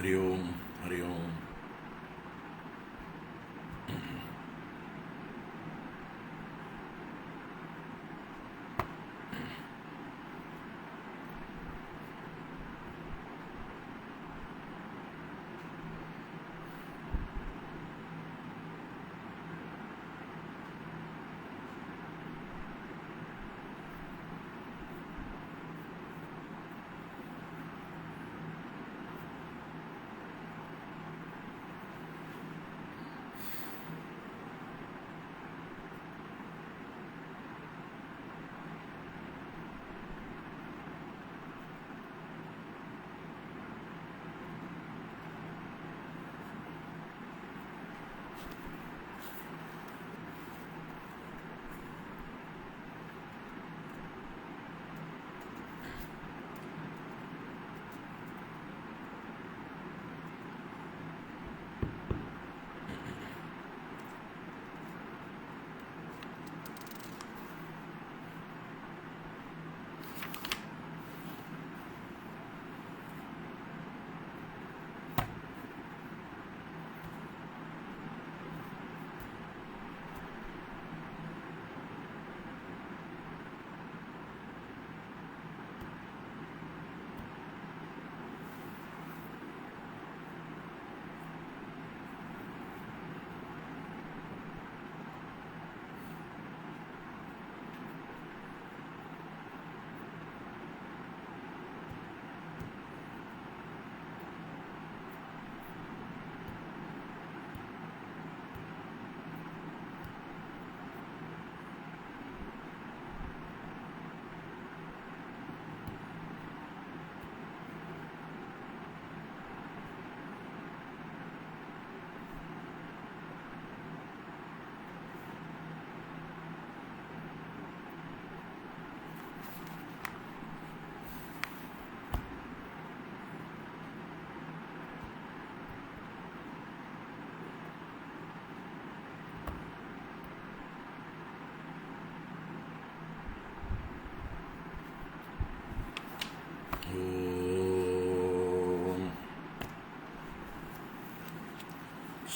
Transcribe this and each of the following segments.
हरि ओम हरि ओम.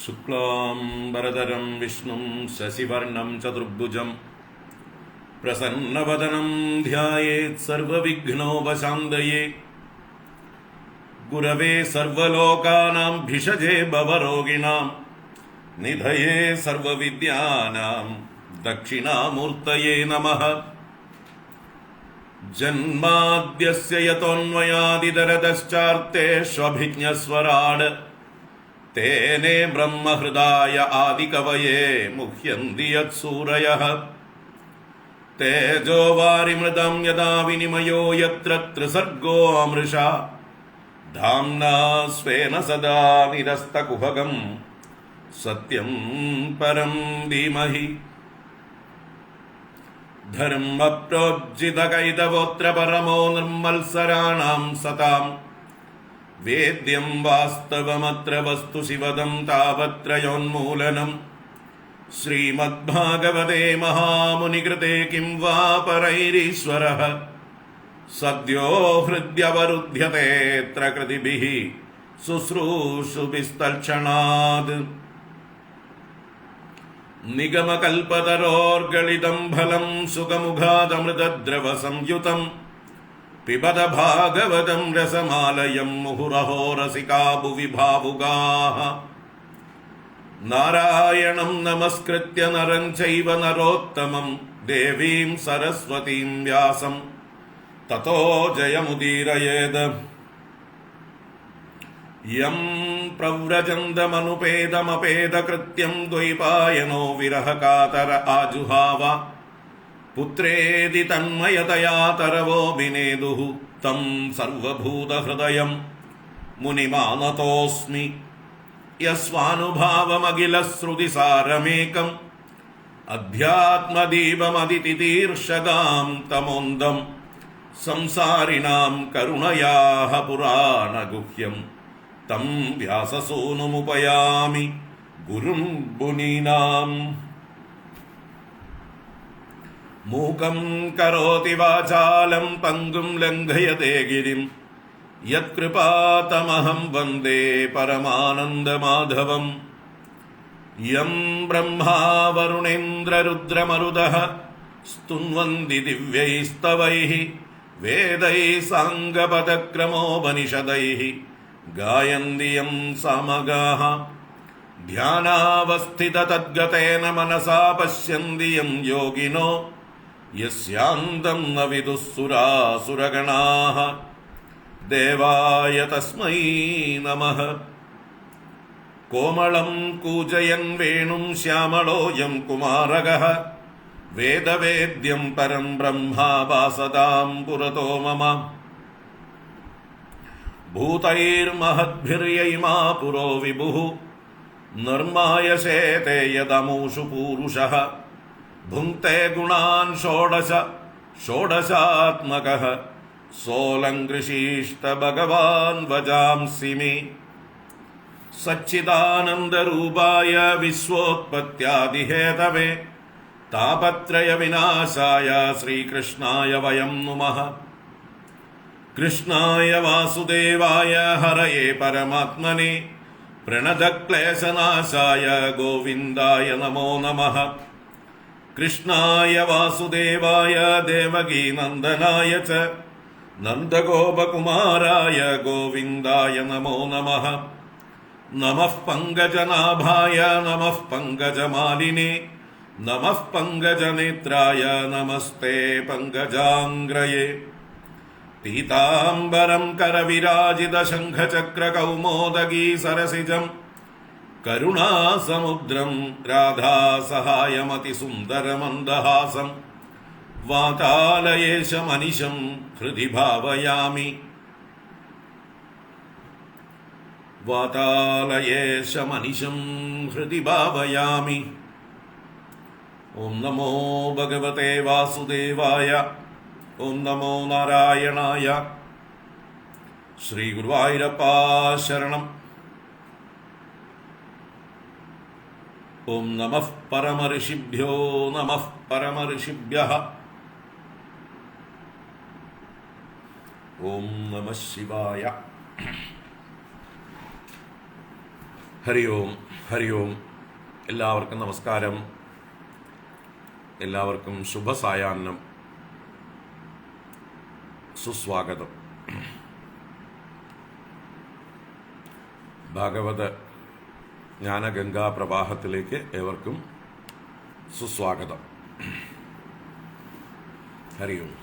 शुक्लांबरधरं विष्णुं शशिवर्णं चतुर्भुजं प्रसन्नवदनं ध्यायेत् सर्वविघ्नोपशान्तये. गुरवे सर्वलोकानां भिषजे भवरोगिणां निधये सर्वविद्यानां दक्षिणामूर्तये नमः. जन्माद्यस्य यतोऽन्वयादितरतश्चार्तेष्वभिज्ञस्वराड् तेने ब्रह्महृदाय आदिकवये मुह्यन्ति यत्सूरयः. तेजो वारिमृदं यदा विनिमयो यत्र त्रिसर्गो अमृषा धाम्ना स्वेन सदा निरस्तकुहकं सत्यं परं धीमहि. धर्मप्रोज्झितकैतवोऽत्र परमो निर्मत्सराणां सतां वेद्यं वास्तवमत्र वस्तु शिवदं तावत्रयोन्मूलनम्. श्रीमद्भागवते महामुनिकृते किं वा परैरीश्वरः सद्यो हृद्यवरुध्यतेऽत्र कृतिभिः शुश्रूषुभिस्तल्क्षणात्. निगमकल्पतरोर्गलितं फलं सुखमुखादमृतद्रवसंयुतं पिबत भागवतं रसमालयं मुहुरहो रसिका भुवि भावुकाः. नारायणं नमस्कृत्य नरं चैव नरोत्तमं देवीं सरस्वतीं व्यासं ततो जयमुदीरयेत्. यं प्रव्रजन्तमनुपेदमपेदकृत्यं द्वैपायनो विरहकातर आजुहाव पुत्रेदि तन्मयतया तरवोऽभिनेदुः तं सर्वभूतहृदयं मुनिमानतोऽस्मि. यस्वानुभावमखिलश्रुतिसारमेकम् अध्यात्मदीपमदितितीर्षगां तमोन्दं संसारिणां करुणयाः पुराणगुह्यं तं व्याससूनुमुपयामि गुरुं मुनीनाम्. मूकं करोति वाचालं पङ्गुं लङ्घयते गिरिं യത്കൃപാതമഹം വന്ദേ പരമാനന്ദമാധവം. യം ബ്രഹ്മാ വരുണേന്ദ്രരുദ്രമരുതഃ സ്തുന്വന്തി ദിവ്യൈസ്തവൈഃ വേദൈഃ സാംഗപദക്രമോപനിഷദൈഃ ഗായന്തി യം സാമഗാഃ. ധ്യാനാവസ്ഥിതതദ്ഗതേന മനസാ പശ്യന്തി യം യോഗിനോ യസ്യാന്തം ന വിദുഃ സുരാസുരഗണാഃ. ദേവായ തസ്മൈ നമഃ. കോമളം കൂജയൻ വേണും ശ്യാമളോയം കുമാരകഃ വേദവേദ്യം പരം ബ്രഹ്മ വാസതാം പുരതോ മമ. ഭൂതൈർമഹദ്ഭിര്യൈമാ പുരോ വിഭുഃ നിർമായശേതേ യദമൂഷു പൂരുഷഃ. ഭുങ്ക്തേ ഗുണാൻ ഷോഡശ ഷോഡശാത്മകഃ സോലങ്കൃശീഷ്ട ഭഗവാൻ വജാംസി മേ. സച്ചിദാനന്ദരൂപായ വിശ്വോത്പത്യാദിഹേതവേ താപത്രയ വിനാശായ ശ്രീകൃഷ്ണായ വയം നുമഃ. കൃഷ്ണായ വാസുദേവായ ഹരയേ പരമാത്മനെ പ്രണതക്ലേശനാശായ ഗോവിന്ദായ നമോ നമഃ. കൃഷ്ണായ വാസുദേവായ ദേവകീനന്ദനായ ച നന്ദഗോപകുമാരായ ഗോവിന്ദായ നമോ നമഃ. നമഃ പങ്കജനാഭായ നമഃ പങ്കജമാലിനേ നമഃ പങ്കജനേത്രായ നമസ്തേ പങ്കജാംഗ്രയേ. പീതാംബരം കരവിരാജിത ശംഖചക്രകൗമോദഗീ സരസിജം കരുണാസമുദ്രം രാധാസഹായമതിസുന്ദരമന്ദഹാസം വാതാലയേശമനിശം ഹൃദി ഭാവയാമി. വാതാലയേശമനിശം ഹൃദി ഭാവയാമി. ഓം നമോ ഭഗവതേ വാസുദേവായ. ഓം നമോ നാരായണായ. ശ്രീ ഗുരുവായൂരപ്പാ ശരണം. ഓം നമഃ പരമഋഷിഭ്യോ നമഃ പരമഋഷിഭ്യഃ. ഓം നമഃ ശിവായ. ഹരി ഓം ഹരി ഓം. എല്ലാവർക്കും നമസ്കാരം. എല്ലാവർക്കും ശുഭസായാഹ്നം. സുസ്വാഗതം. ഭാഗവത ജ്ഞാനഗംഗാ പ്രവാഹത്തിലേക്ക് ഏവർക്കും സുസ്വാഗതം. ഹരി ഓം.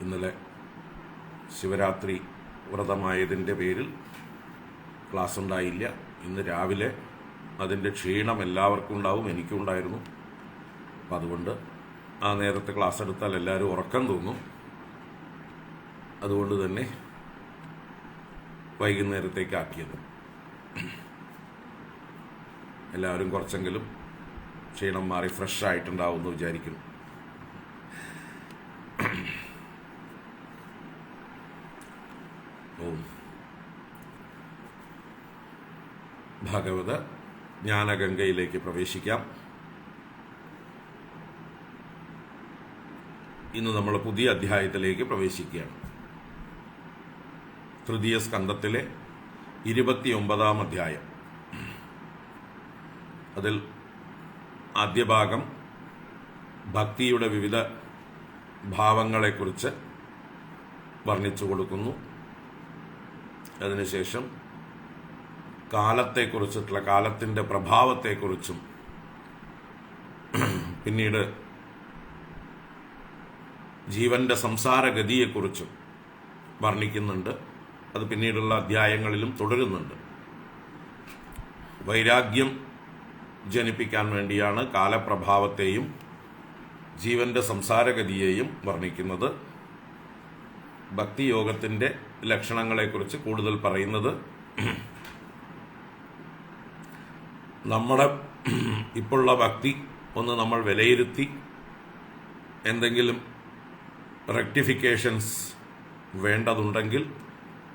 ഇന്നലെ ശിവരാത്രി വ്രതമായതിൻ്റെ പേരിൽ ക്ലാസ് ഉണ്ടായില്ല. ഇന്ന് രാവിലെ അതിൻ്റെ ക്ഷീണം എല്ലാവർക്കും ഉണ്ടാവും, എനിക്കും ഉണ്ടായിരുന്നു. അപ്പം അതുകൊണ്ട് ആ നേരത്തെ ക്ലാസ് എടുത്താൽ എല്ലാവരും ഉറക്കം തോന്നും. അതുകൊണ്ട് തന്നെ വൈകുന്നേരത്തേക്കാക്കിയത്. എല്ലാവരും കുറച്ചെങ്കിലും ക്ഷീണം മാറി ഫ്രഷ് ആയിട്ടുണ്ടാവും എന്ന് വിചാരിക്കുന്നു. ഓം. ഭാഗവത ജ്ഞാനഗംഗയിലേക്ക് പ്രവേശിക്കാം. ഇന്ന് നമ്മൾ പുതിയ അധ്യായത്തിലേക്ക് പ്രവേശിക്കുകയാണ്. തൃതീയ സ്കന്ധത്തിലെ 29-ാം അധ്യായം. അതിൽ ആദ്യ ഭാഗം ഭക്തിയുടെ വിവിധ ഭാവങ്ങളെക്കുറിച്ച് വർണ്ണിച്ചു കൊടുക്കുന്നു. അതിനുശേഷം കാലത്തെക്കുറിച്ചിട്ടുള്ള കാലത്തിൻ്റെ പ്രഭാവത്തെക്കുറിച്ചും പിന്നീട് ജീവന്റെ സംസാരഗതിയെക്കുറിച്ചും വർണ്ണിക്കുന്നുണ്ട്. അത് പിന്നീടുള്ള അധ്യായങ്ങളിലും തുടരുന്നുണ്ട്. വൈരാഗ്യം ജനിപ്പിക്കാൻ വേണ്ടിയാണ് കാലപ്രഭാവത്തെയും ജീവന്റെ സംസാരഗതിയെയും വർണ്ണിക്കുന്നത്. ഭക്തിയോഗത്തിൻ്റെ ലക്ഷണങ്ങളെക്കുറിച്ച് കൂടുതൽ പറയുന്നത് നമ്മുടെ ഇപ്പോഴുള്ള ഭക്തി ഒന്ന് നമ്മൾ വിലയിരുത്തി എന്തെങ്കിലും റെക്ടിഫിക്കേഷൻസ് വേണ്ടതുണ്ടെങ്കിൽ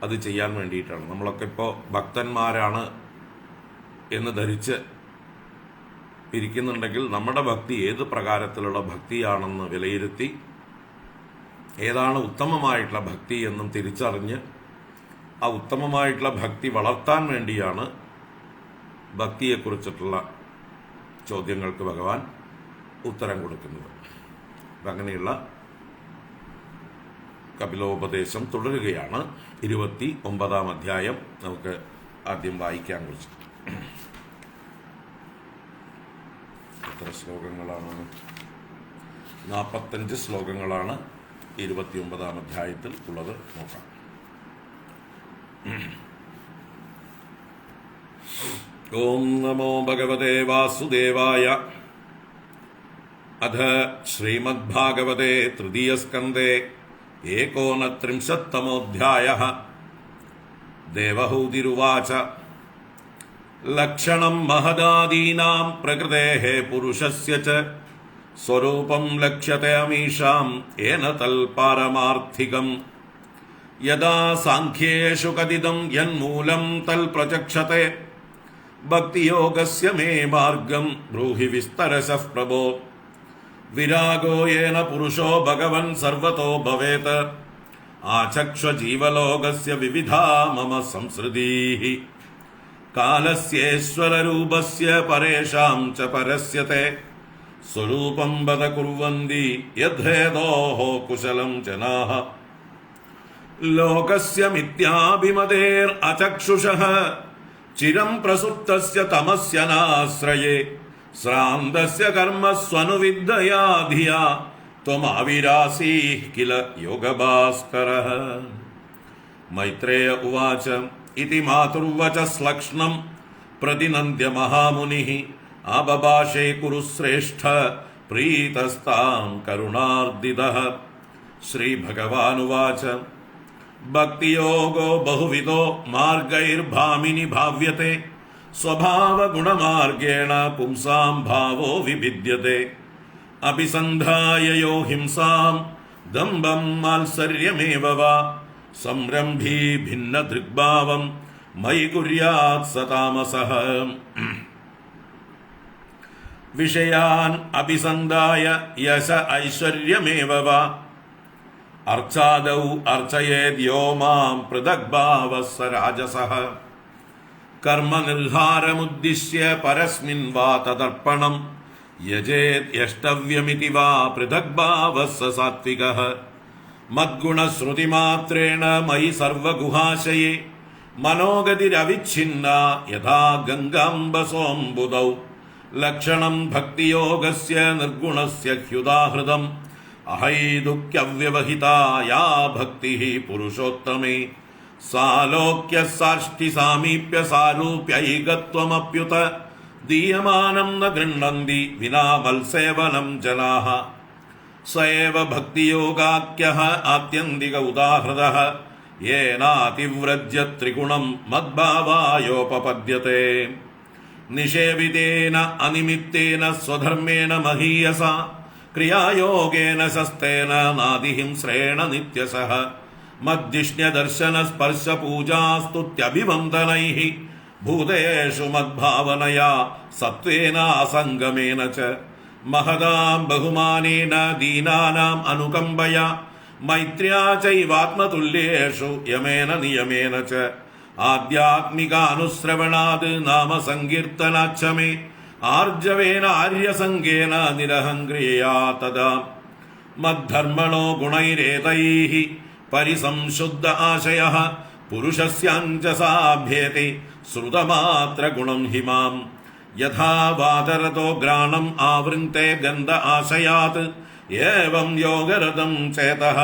അത് ചെയ്യാൻ വേണ്ടിയിട്ടാണ്. നമ്മളൊക്കെ ഇപ്പോൾ ഭക്തന്മാരാണ് എന്ന് ധരിച്ച് ഇരിക്കുന്നുണ്ടെങ്കിൽ നമ്മുടെ ഭക്തി ഏത് പ്രകാരത്തിലുള്ള ഭക്തിയാണെന്ന് വിലയിരുത്തി ഏതാണ് ഉത്തമമായിട്ടുള്ള ഭക്തി എന്നും തിരിച്ചറിഞ്ഞ് ആ ഉത്തമമായിട്ടുള്ള ഭക്തി വളർത്താൻ വേണ്ടിയാണ് ഭക്തിയെക്കുറിച്ചിട്ടുള്ള ചോദ്യങ്ങൾക്ക് ഭഗവാൻ ഉത്തരം കൊടുക്കുന്നത്. അങ്ങനെയുള്ള കപിലോപദേശം തുടരുകയാണ്. 29-ാം അധ്യായം നമുക്ക് ആദ്യം വായിക്കാൻ കുറിച്ച്. എത്ര ശ്ലോകങ്ങളാണ്? 45 ശ്ലോകങ്ങളാണ് 29-ാം അധ്യായത്തിൽ ഉള്ളത്. നോക്കാം. ഓം നമോ ഭഗവതേ വാസുദേവായ. അഥ ശ്രീമദ്ഭാഗവതേ തൃതീയസ്കന്ധേ 39-തമോऽധ്യായः. ദേവഹൂതിരുവാച. ലക്ഷണം മഹദാദീനാം പ്രകൃതേഃ പുരുഷസ്യ ച സ്വരൂപം ലക്ഷ്യത്തെ അമീഷാം ഏന തൽപാരമാർത്ഥികം. യദാ സാഖ്യേഷു കദിതം യന്മൂലം തൽപ്രചക്ഷത്തെ ഭക്തിയോഗസ്യ മേ മാർഗം ബ്രൂഹി വിസ്തരശഃ പ്രഭോ. വിരാഗോ യേന പുരുഷോ ഭഗവൻ സർവതോ ഭവേത് ആചക്ഷ ജീവലോകസ്യ വിവിധാ മമ സംസൃതീഃ. കാലസ്യേശ്വരരൂപസ്യ പരേഷാം ച പരസ്യത്തെ സ്വരൂപം വദ കുർവന്തി യദ്ധേതോഃ കുശലം ജനാഃ. ലോകസ്യ മിഥ്യാഭിമതേർ അചക്ഷുഷഃ ചിരം പ്രസുപ്തസ്യ തമസ്യ നാശ്രയേ ശ്രാന്തസ്യ കർമ്മസ്വനുവിദ്യയാ ധിയാ ത്വമാവിരാസീഃ കില യോഗഭാസ്കരഃ. മൈത്രേയ ഉവാച. ഇതി മാതുർവചസ്ലക്ഷ്ണം പ്രതിനന്ദ്യ മഹാമുനിഃ ആബഭാഷേ കുരുശ്രേഷ്ഠ പ്രീതസ്താം കരുണാർദിതഃ. ശ്രീഭഗവാനുവാച. ഭക്തിയോഗോ ബഹുവിധോ മാർഗൈർഭാമിനി ഭാവ്യത്തെ സ്വഭാവഗുണമാർഗേണ പുംസാം ഭാവോ വിഭിദ്യത്തെ. അഭിസന്ധായ യോ ഹിംസാം ദംഭം മാത്സര്യമേവ വാ സംരംഭീ ഭിന്നദൃഗ്ഭാവം മയി കുര്യാത് സ താമസഃ. വിഷയാൻ അഭിസന്ധായ യശ ഐശ്വര്യമേവ വാ അർച്ചാദൗ അർച്ചയേദ്യോ മാം പൃഥഗ്ഭാവഃ സ രാജസഃ. കർമ്മനിർഹാരമുദ്ദിശ്യ പരസ്മിൻ വാ തദർപ്പണം യജേത് യഷ്ടവ്യമിതി വാ പൃഥഗ്ഭാവഃ സ സാത്വികഃ. മദ്ഗുണശ്രുതിമാത്രേണ മയി സർവഗുഹാശയേ മനോഗതിരവിച്ഛിന്ന യഥാ ഗംഗാംബസോംബുദൗ. ലക്ഷണം ഭക്തിയോഗസ്യ നിർഗുണസ്യ ഹ്യുദാഹൃതം അഹൈതുക്യവ്യവഹിതാ യാ ഭക്തിഃ പുരുഷോത്തമേ. സാലോക്യ സാഷ്ടി സാമീപ്യ സാരൂപ്യൈകത്വമപ്യുത ദീയമാനം ന ഗൃഹ്ണന്തി വിനാ മത്സേവനം ജനാഃ. സ ഏവ ഭക്തിയോഗാഖ്യഃ ആത്യന്തിക ഉദാഹൃതഃ യേനാതിവ്രജ്യ ത്രിഗുണം മദ്ഭാവായോപപദ്യത്തെ. നിഷേവിതേന അനിമിത്തേന സ്വധർമ്മേണ മഹീയസ ക്രിയായോഗേന ശസ്തേന നാദിഹിംസ്രേണ നിത്യസഃ. മദ്ജിഷ്ണ്യദർശന സ്പർശ പൂജാസ്തുത്യഭിവന്ദനൈഃ ഭൂതേഷു മദ്ഭാവനയാ സത്വേന അസംഗമേന ച. മഹതാം ബഹുമാനേന ദീനാനാം അനുകമ്പയാ മൈത്ര്യാ ചൈവാത്മതുല്യേഷു യമേന നിയമേന ച. ആധ്യാത്മികാനുശ്രവണാത് നാമ സങ്കീർത്തനാച്ഛ മേ ആർജവേന ആര്യസംഗേന നിരഹംക്രിയയാ തദാ. മദ്ധർമ്മണോ ഗുണൈരേതൈഃ പരിസംശുദ്ധ ആശയഃ പുരുഷസ്യാഞ്ജസാഭ്യേതി ശ്രുതമാത്ര ഗുണം ഹിമാം. യഥാ വാതരതോ ഘ്രാണം ആവൃത്തെ ഗന്ധ ആശയാത് ഏവം യോഗരതം ചേതഃ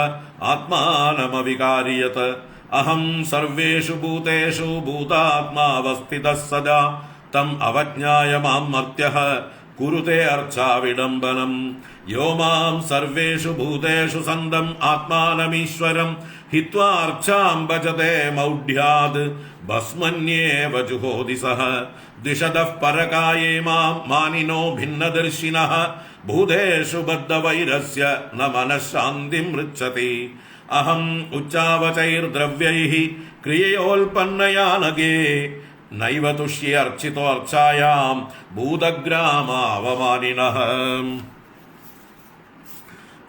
ആത്മാനമവികാരിയത്. അഹം സർവേഷു ഭൂതേഷു ഭൂതാത്മാവസ്ഥിതഃ സദാ തം അവജ്ഞായ മാം മർത്യഃ കുരുതേ അർച്ചാവിഡംബനം. യോ മാം സർവേഷു ഭൂതേഷു സന്തം ആത്മാനമീശ്വരം ഹിത്വാ അർച്ചാം ഭജതേ മൗഢ്യാത് ഭസ്മന്യേവ ജുഹോതി സഃ. ദിശതഃ പരകായേ മാം മാനിനോ ഭിന്നദർശിനഃ ഭൂതേഷു ബദ്ധവൈരസ്യ ന മനഃശാന്തിം ഋച്ഛതി. അഹം ഉച്ചാവചൈർദ്രവ്യൈഃ ക്രിയയോൽപന്നയാ നഗേ നൈവ തുഷ്യ അർച്ചിതോ അർച്ചായാം ഭൂതഗ്രാമാവമാനിനഃ.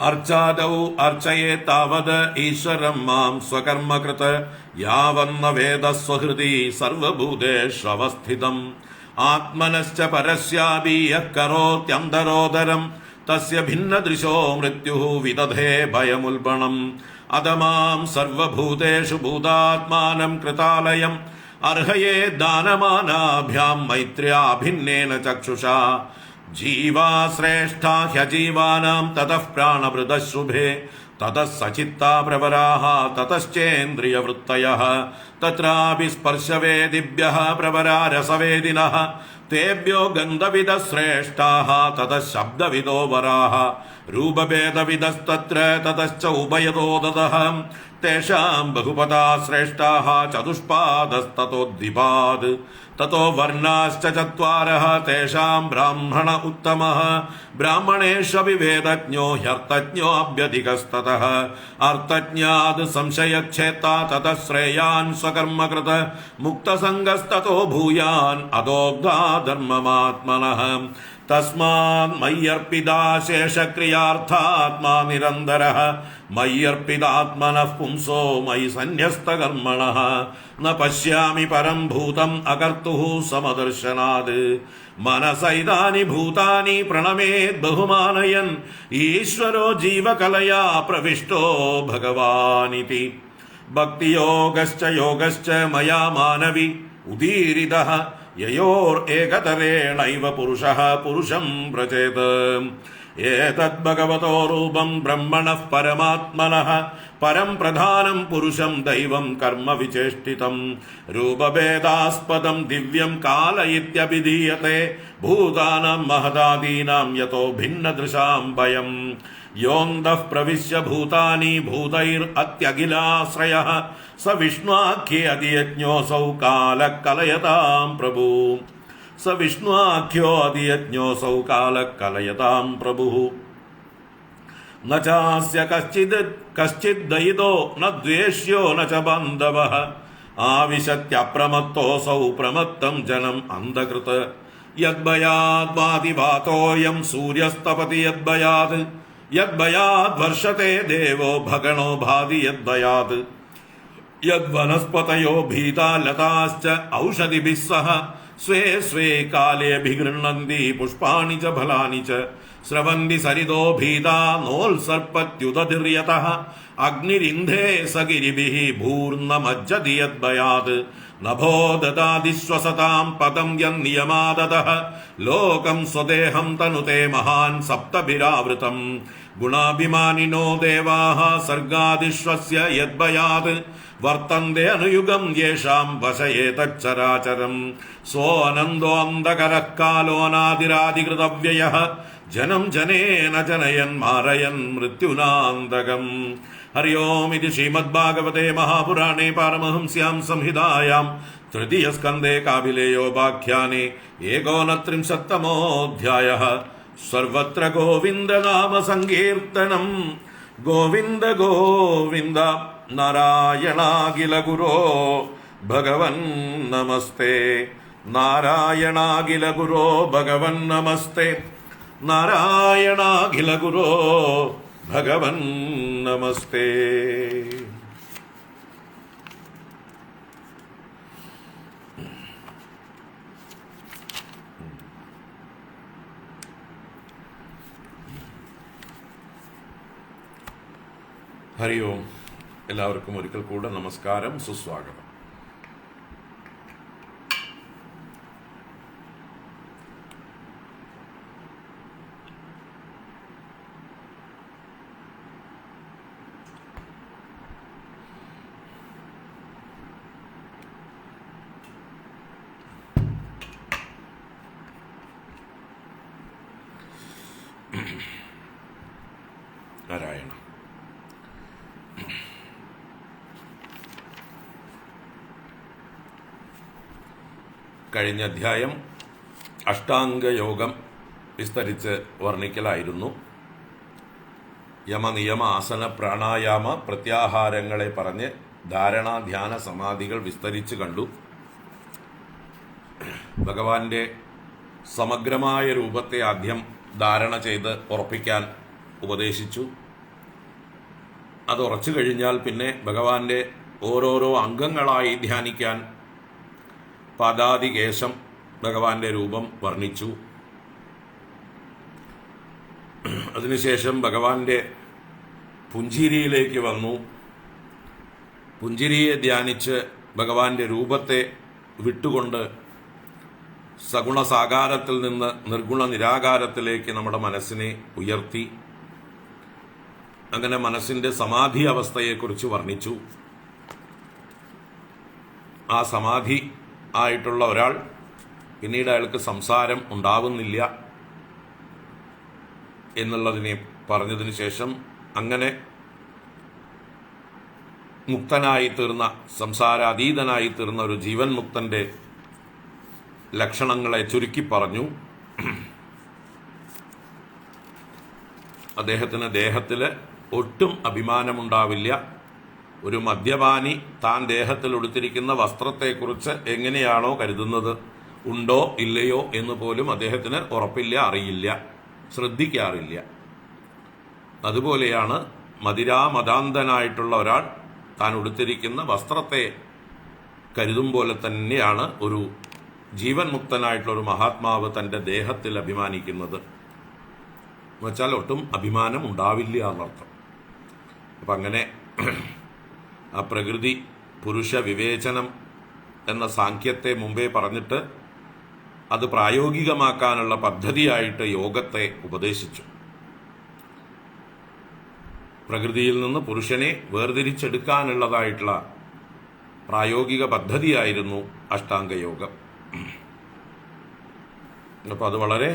അർച്ചാദൗ അർച്ചയേ താവത് ഈശ്വരം മാം സ്വകർമ്മകൃത് യാവന്ന വേദ സ്വഹൃതി സർവഭൂതേഷ്വസ്ഥിതം. ആത്മനശ്ച പരസ്യാപി യഃ കരോത്യന്തരോദരം തസ്യ ഭിന്നദൃശോ മൃത്യുഃ വിദധേ ഭയമുൽബണം. അധമാം സർവഭൂതേഷു ഭൂതാത്മാനം കൃതാലയം അർഹയേ ദാനമാനാഭ്യാം മൈത്ര്യാഭിന്നേന ചക്ഷുഷാ. ജീവാ ശ്രേഷ്ഠാ ഹ്യജീവാനാം തതഃ പ്രാണഭൃതശുഭേ തതഃ സചിത്താ പ്രവരാഃ തതശ്ചേന്ദ്രിയവൃത്തയഃ. തത്രാപി സ്പർശവേദിഭ്യഃ പ്രവരാ രസവേദിനഃ തേഭ്യോ ഗന്ധവിദഃ ശ്രേഷ്ഠാഃ തതഃ ശബ്ദവിദോ വരാഃ. രൂപഭേദവിദസ്തത്ര തതശ്ച ഉഭയതോ തതഃ. തേഷാം ബഹുപദാ ശ്രേഷ്ഠാഃ ചതുഷ്പാദസ്തതോദ്വിപാദ്. തതോ വർണ്ണാശ്ച ചത്വാരഃ തേഷാം ബ്രാഹ്മണ ഉത്തമഃ. ബ്രാഹ്മണേഷ്വപി വേദജ്ഞോ ഹ്യർത്ഥജ്ഞോऽഭ്യധികസ്തതഃ. അർത്ഥജ്ഞാത് സംശയച്ഛേത്താ തതഃ ശ്രേയാൻ സ്വകർമ്മകൃത്. മുക്തസംഗസ്തതോ ഭൂയാൻ അദോഗ്ധാ ധർമ്മമാത്മനഃ. തസ്മാത് മയ്യർപ്പിതാ ശേഷക്രിയാർത്ഥാത്മാ നിരന്തരഃ. മയ്യർപ്പിതാത്മനഃ പുംസോ മയി സന്യസ്തകർമ്മണഃ. ന പശ്യാമി പരം ഭൂതം അകർത്തുഃ സമദർശനാത്. മനസൈതാനി ഭൂതാനി പ്രണമേത് ബഹുമാനയൻ. ഈശ്വരോ ജീവകലയാ പ്രവിഷ്ടോ ഭഗവാനിതി. ഭക്തിയോഗശ്ച യോഗശ്ച മയാ മാനവി ഉദീരിതഃ. യയോർ ഏകതരേണൈവ പുരുഷഃ പുരുഷം വ്രജേത്. ഏതദ് ഭഗവതോ രൂപം ബ്രഹ്മണഃ പരമാത്മനഃ. പരം പ്രധാനം പുരുഷം ദൈവം കർമ്മ വിചേഷ്ടിതം. രൂപഭേദാസ്പദം ദിവ്യം കാല ഇത്യഭിധീയത്തെ. ഭൂതാനാം മഹദാദീനാം യതോ ഭിന്നദൃശാം ഭയം. യോന്തഃ പ്രവിശ്യ ഭൂതാനി ഭൂതൈർ അത്യഖിലാശ്രയഃ. സ വിഷ്ണുആഖ്യേ അധിയജ്ഞോऽസൗ കാലഃ കലയതാം പ്രഭു. സ വിഷ്ണുആഖ്യോ അധിയജ്ഞോऽസൗ കാലഃ കലയതാം പ്രഭു. ന ചാസ്യ കശ്ചിദ് ദയിതോ ന ദ്വേഷ്യോ ന ച ബാന്ധവഃ. ആവിശത്യപ്രമത്തോऽസൗ പ്രമത്തം ജനം അന്ധകൃത്. യദ്ഭയാദ് വാതിവാതോയം സൂര്യസ്തപതി യദ്ഭയാദ്. യദ്ഭയാദ് വർഷത്തെ ദേവോ ഭഗണോ ഭാതി യദ്ഭയാദ്. യദ്വനസ്പതയോ ഭീതാ ലതാശ്ച ഔഷധിഭിः സഹ. സ്വേ സ്വേ കാലേ അഭിഗൃഹ്ണന്തി പുഷ്പാണി ച ഫലാനി ച. സ്രവന്തി സരിതോ ഭീതാ നോത്സർപ്പത്യുദതിര്യതഃ. അഗ്നിരിന്ധേ സഗിരിഭിः ഭൂർന്നമജ്ജതി യദ്ഭയാദ്. നഭോ ദദാതി ശ്വസതാം പദം യന്നിയമാദതഃ. ലോകം സ്വദേഹം തനുതേ മഹാൻ സപ്തഭിരാവൃതം. ഗുണാഭിമാനിനോ ദേവാഃ സർഗാദിശ്വസ്യ യദ്ഭയാദ്. വർത്തന്തെ അനുയുഗം യേഷാം വശയേതച്ചരാചരം. സോऽനന്തോ അന്ധകരഃ കാലോനാദിരാദികൃതവ്യയഃ. ജനം ജനേന ജനയൻ മാരയൻ മൃത്യുനാന്തകം. ഹരി ഓം. ഇത് ശ്രീമദ്ഭാഗവതേ മഹാപുരാണേ പാരമഹംസ്യാം സംഹിതായാം തൃതീയസ്കന്ധേ കാപിലേയോപാഖ്യാനേ ഏകോനത്രിംശത്തമോऽധ്യായഃ. സർവത്ര ഗോവിന്ദനാമ സങ്കീർത്തനം. ഗോവിന്ദ ഗോവിന്ദ. നാരായണാഖില ഗുരോ ഭഗവൻ നമസ്തേ. നാരായണാഖില ഗുരോ ഭഗവൻ നമസ്തേ. നാരായണാഖില ഗുരോ ഭഗവൻ നമസ്തേ. ഹരി ഓം. എല്ലാവർക്കും ഒരിക്കൽ കൂടെ നമസ്കാരം, സുസ്വാഗതം. നാരായണ. കഴിഞ്ഞ അധ്യായം അഷ്ടാംഗയോഗം വിസ്തരിച്ച് വർണ്ണിക്കലായിരുന്നു. യമനിയമ ആസന പ്രാണായാമ പ്രത്യാഹാരങ്ങളെ പറഞ്ഞ് ധാരണ ധ്യാന സമാധികൾ വിസ്തരിച്ച് കണ്ടു. ഭഗവാന്റെ സമഗ്രമായ രൂപത്തെ ആദ്യം ധാരണ ചെയ്ത് ഉറപ്പിക്കാൻ ഉപദേശിച്ചു. അത് ഉറച്ചു കഴിഞ്ഞാൽ പിന്നെ ഭഗവാന്റെ ഓരോരോ അംഗങ്ങളായി ധ്യാനിക്കാൻ പാദാദികേശം ഭഗവാന്റെ രൂപം വർണ്ണിച്ചു. അതിനുശേഷം ഭഗവാന്റെ പുഞ്ചിരിയിലേക്ക് വന്നു. പുഞ്ചിരിയെ ധ്യാനിച്ച് ഭഗവാന്റെ രൂപത്തെ വിട്ടുകൊണ്ട് സഗുണ സാകാരത്തിൽ നിന്ന് നിർഗുണ നിരാകാരത്തിലേക്ക് നമ്മുടെ മനസ്സിനെ ഉയർത്തി. അങ്ങനെ മനസ്സിന്റെ സമാധി അവസ്ഥയെക്കുറിച്ച് വർണ്ണിച്ചു. ആ സമാധി ആയിട്ടുള്ള ഒരാൾ പിന്നീട് അയാൾക്ക് സംസാരം ഉണ്ടാവുന്നില്ല എന്നുള്ളതിനെ പറഞ്ഞതിന് ശേഷം അങ്ങനെ മുക്തനായി തീർന്ന, സംസാരാതീതനായി തീർന്ന ഒരു ജീവൻ മുക്തന്റെ ലക്ഷണങ്ങളെ ചുരുക്കി പറഞ്ഞു. അദ്ദേഹത്തിന് ദേഹത്തിൽ ഒട്ടും അഭിമാനമുണ്ടാവില്ല. ഒരു മദ്യപാനി താൻ ദേഹത്തിൽ ഉടുത്തിരിക്കുന്ന വസ്ത്രത്തെക്കുറിച്ച് എങ്ങനെയാണോ കരുതുന്നത്, ഉണ്ടോ ഇല്ലയോ എന്ന് പോലും അദ്ദേഹത്തിന് ഉറപ്പില്ല, അറിയില്ല, ശ്രദ്ധിക്കാറില്ല. അതുപോലെയാണ് മദിരാമതാന്തനായിട്ടുള്ള ഒരാൾ താൻ ഉടുത്തിരിക്കുന്ന വസ്ത്രത്തെ കരുതും പോലെ തന്നെയാണ് ഒരു ജീവൻ മുക്തനായിട്ടുള്ള ഒരു മഹാത്മാവ് തൻ്റെ ദേഹത്തിൽ അഭിമാനിക്കുന്നത്. എന്നുവെച്ചാൽ ഒട്ടും അഭിമാനം ഉണ്ടാവില്ല എന്നർത്ഥം. അപ്പം അങ്ങനെ ആ പ്രകൃതി പുരുഷ വിവേചനം എന്ന സാഖ്യത്തെ മുമ്പേ പറഞ്ഞിട്ട് അത് പ്രായോഗികമാക്കാനുള്ള പദ്ധതിയായിട്ട് യോഗത്തെ ഉപദേശിച്ചു. പ്രകൃതിയിൽ നിന്ന് പുരുഷനെ വേർതിരിച്ചെടുക്കാനുള്ളതായിട്ടുള്ള പ്രായോഗിക പദ്ധതിയായിരുന്നു അഷ്ടാംഗയോഗം. അപ്പോൾ അത് വളരെ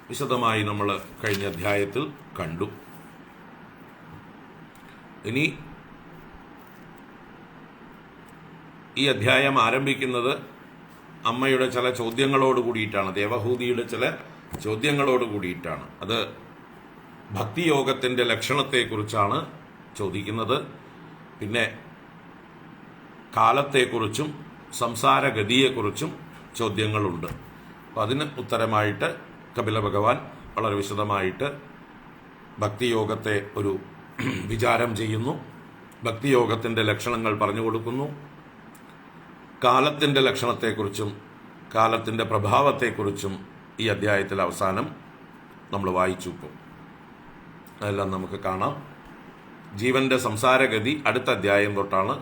വിശദമായി നമ്മൾ കഴിഞ്ഞ അധ്യായത്തിൽ കണ്ടു. ഇനി ഈ അധ്യായം ആരംഭിക്കുന്നത് അമ്മയുടെ ചില ചോദ്യങ്ങളോട് കൂടിയിട്ടാണ്, ദേവഹൂതിയുടെ ചില ചോദ്യങ്ങളോട് കൂടിയിട്ടാണ്. അത് ഭക്തിയോഗത്തിൻ്റെ ലക്ഷണത്തെക്കുറിച്ചാണ് ചോദിക്കുന്നത്. പിന്നെ കാലത്തെക്കുറിച്ചും സംസാരഗതിയെക്കുറിച്ചും ചോദ്യങ്ങളുണ്ട്. അപ്പം അതിന് ഉത്തരമായിട്ട് കപില ഭഗവാൻ വളരെ വിശദമായിട്ട് ഭക്തിയോഗത്തെ ഒരു വിചാരം ചെയ്യുന്നു. ഭക്തിയോഗത്തിൻ്റെ ലക്ഷണങ്ങൾ പറഞ്ഞു കൊടുക്കുന്നു. കാലത്തിൻ്റെ ലക്ഷണത്തെക്കുറിച്ചും കാലത്തിൻ്റെ പ്രഭാവത്തെക്കുറിച്ചും ഈ അധ്യായത്തിൽ അവസാനം നമ്മൾ വായിച്ചു പോകും. അതെല്ലാം നമുക്ക് കാണാം. ജീവന്റെ സംസാരഗതി അടുത്ത അധ്യായം തൊട്ടാണ്.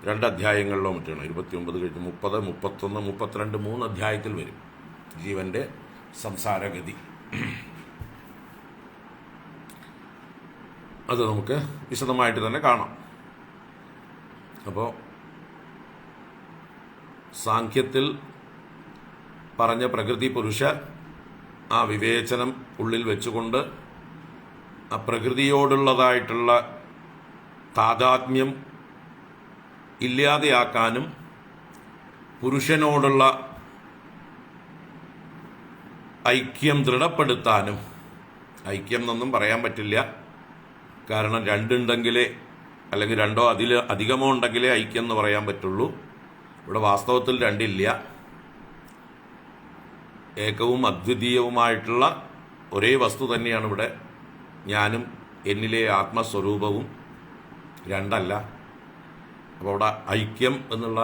2 അധ്യായങ്ങളിലോ മറ്റാണ്, 29 കഴിഞ്ഞ് 30, 31, 32, 3 അധ്യായത്തിൽ വരും ജീവന്റെ സംസാരഗതി. അത് നമുക്ക് വിശദമായിട്ട് തന്നെ കാണാം. അപ്പോൾ സാഖ്യത്തിൽ പറഞ്ഞ പ്രകൃതി പുരുഷ ആ വിവേചനം ഉള്ളിൽ വെച്ചുകൊണ്ട് ആ പ്രകൃതിയോടുള്ളതായിട്ടുള്ള താതാത്മ്യം ഇല്ലാതെയാക്കാനും പുരുഷനോടുള്ള ഐക്യം ദൃഢപ്പെടുത്താനും, ഐക്യം എന്നൊന്നും പറയാൻ പറ്റില്ല, കാരണം 2 ഉണ്ടെങ്കിലേ, അല്ലെങ്കിൽ 2ഓ അധികമോ ഉണ്ടെങ്കിലേ ഐക്യം എന്ന് പറയാൻ പറ്റുള്ളൂ. ഇവിടെ വാസ്തവത്തിൽ 2 ഇല്ല. ഏകവും അദ്വിതീയവുമായിട്ടുള്ള ഒരേ വസ്തു തന്നെയാണ് ഇവിടെ. ഞാനും എന്നിലെ ആത്മസ്വരൂപവും 2 അല്ല. അപ്പോൾ അവിടെ ഐക്യം എന്നുള്ള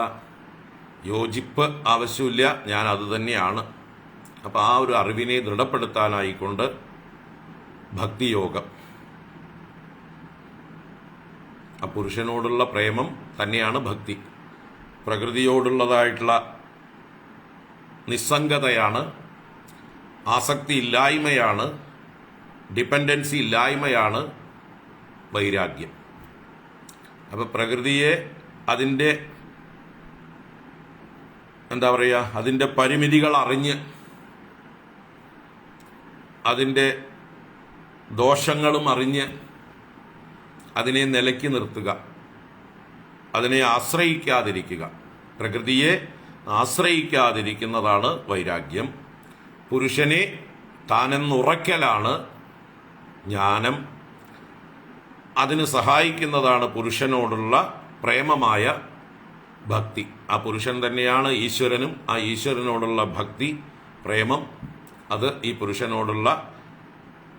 യോജിപ്പ് ആവശ്യമില്ല, ഞാൻ അത് തന്നെയാണ്. അപ്പോൾ ആ ഒരു അറിവിനെ ദൃഢപ്പെടുത്താനായിക്കൊണ്ട് ഭക്തിയോഗം, ആ പുരുഷനോടുള്ള പ്രേമം തന്നെയാണ് ഭക്തി. പ്രകൃതിയോടുള്ളതായിട്ടുള്ള നിസ്സംഗതയാണ്, ആസക്തി ഇല്ലായ്മയാണ്, ഡിപ്പെൻഡൻസി ഇല്ലായ്മയാണ് വൈരാഗ്യം. അപ്പോൾ പ്രകൃതിയെ അതിൻ്റെ അതിൻ്റെ പരിമിതികൾ അറിഞ്ഞ് അതിൻ്റെ ദോഷങ്ങളും അറിഞ്ഞ് അതിനെ നിലയ്ക്ക് നിർത്തുക, അതിനെ ആശ്രയിക്കാതിരിക്കുക. പ്രകൃതിയെ ആശ്രയിക്കാതിരിക്കുന്നതാണ് വൈരാഗ്യം. പുരുഷനെ താനെന്നുറയ്ക്കലാണ് ജ്ഞാനം. അതിന് സഹായിക്കുന്നതാണ് പുരുഷനോടുള്ള പ്രേമമായ ഭക്തി. ആ പുരുഷൻ തന്നെയാണ് ഈശ്വരനും. ആ ഈശ്വരനോടുള്ള ഭക്തി, പ്രേമം, അത് ഈ പുരുഷനോടുള്ള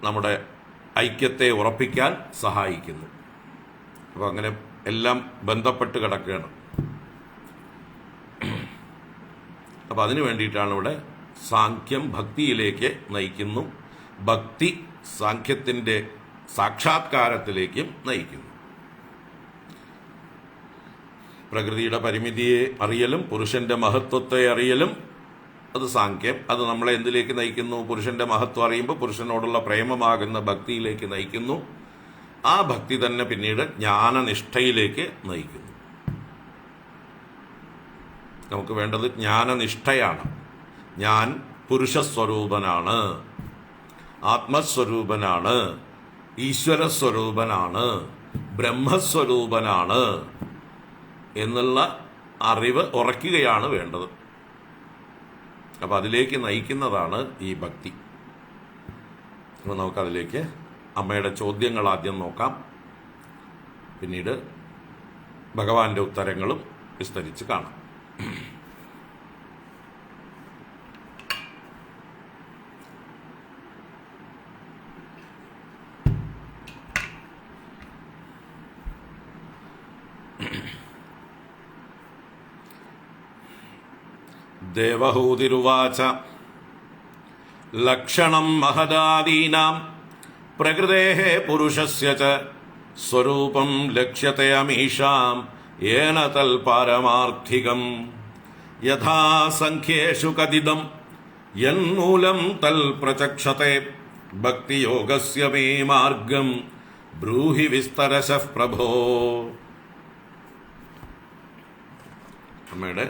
നമ്മുടെ ഐക്യത്തെ ഉറപ്പിക്കാൻ സഹായിക്കുന്നു. അപ്പോൾ അങ്ങനെ എല്ലാം ബന്ധപ്പെട്ട് കിടക്കുകയാണ്. അപ്പം അതിനു വേണ്ടിയിട്ടാണ് ഇവിടെ സാഖ്യം ഭക്തിയിലേക്ക് നയിക്കുന്നു, ഭക്തി സാഖ്യത്തിൻ്റെ സാക്ഷാത്കാരത്തിലേക്കും നയിക്കുന്നു. പ്രകൃതിയുടെ പരിമിതിയെ അറിയലും പുരുഷന്റെ മഹത്വത്തെ അറിയലും അത് സാഖ്യം. അത് നമ്മളെ എന്തിലേക്ക് നയിക്കുന്നു? പുരുഷന്റെ മഹത്വം അറിയുമ്പോൾ പുരുഷനോടുള്ള പ്രേമമാകുന്ന ഭക്തിയിലേക്ക് നയിക്കുന്നു. ആ ഭക്തി തന്നെ പിന്നീട് ജ്ഞാനനിഷ്ഠയിലേക്ക് നയിക്കുന്നു. നമുക്ക് വേണ്ടത് ജ്ഞാനനിഷ്ഠയാണ്. ഞാൻ പുരുഷസ്വരൂപനാണ്, ആത്മസ്വരൂപനാണ്, ഈശ്വരസ്വരൂപനാണ്, ബ്രഹ്മസ്വരൂപനാണ് എന്നുള്ള അറിവ് ഉറയ്ക്കുകയാണ് വേണ്ടത്. അപ്പം അതിലേക്ക് നയിക്കുന്നതാണ് ഈ ഭക്തി. അപ്പോൾ നമുക്കതിലേക്ക് അമ്മയുടെ ചോദ്യങ്ങൾ ആദ്യം നോക്കാം. പിന്നീട് ഭഗവാന്റെ ഉത്തരങ്ങളും വിസ്തരിച്ച് കാണാം. ദേവഹൂതിരുവാച ലക്ഷണം മഹദാദീനാം പ്രകൃതേഃ പുരുഷസ്യ ച സ്വരൂപം ലക്ഷ്യത്തെ അമീഷാം യേന തൽ പാരമാർത്ഥികം യഥാ സംഖ്യേഷു കഥിതം യന്മൂലം തൽ പ്രചക്ഷത്തെ ഭക്തിയോഗസ്യ മേ മാർഗം ബ്രൂഹി വിസ്തരശഃ പ്രഭോ. അമ്മയുടെ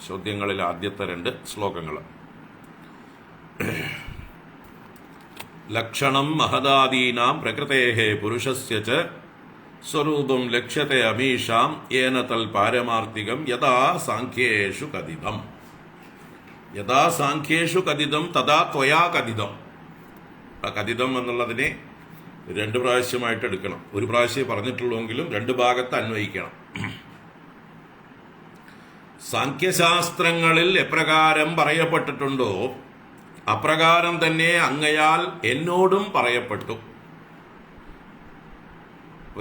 ചോദ്യങ്ങളിൽ ആദ്യത്തെ 2 ശ്ലോകങ്ങൾ. ലക്ഷണം മഹദാദീനാം പ്രകൃതേഃ പുരുഷസ്യ ച സ്വരൂപം ലക്ഷ്യത്തെ അമീഷാം യേന തൽ പാരമാർത്ഥികം യഥാ സാഖ്യേഷു കഥിതം. യഥാ സാഖ്യേഷു കഥിതം തഥാ ത്വയാ കഥിതം. ആ കഥിതം എന്നുള്ളതിനെ 2 പ്രാവശ്യമായിട്ട് എടുക്കണം. ഒരു പ്രാവശ്യം പറഞ്ഞിട്ടുള്ളൂവെങ്കിലും 2 ഭാഗത്ത് അന്വയിക്കണം. സാഖ്യശാസ്ത്രങ്ങളിൽ എപ്രകാരം പറയപ്പെട്ടിട്ടുണ്ടോ അപ്രകാരം തന്നെ അങ്ങയാൽ എന്നോടും പറയപ്പെട്ടു.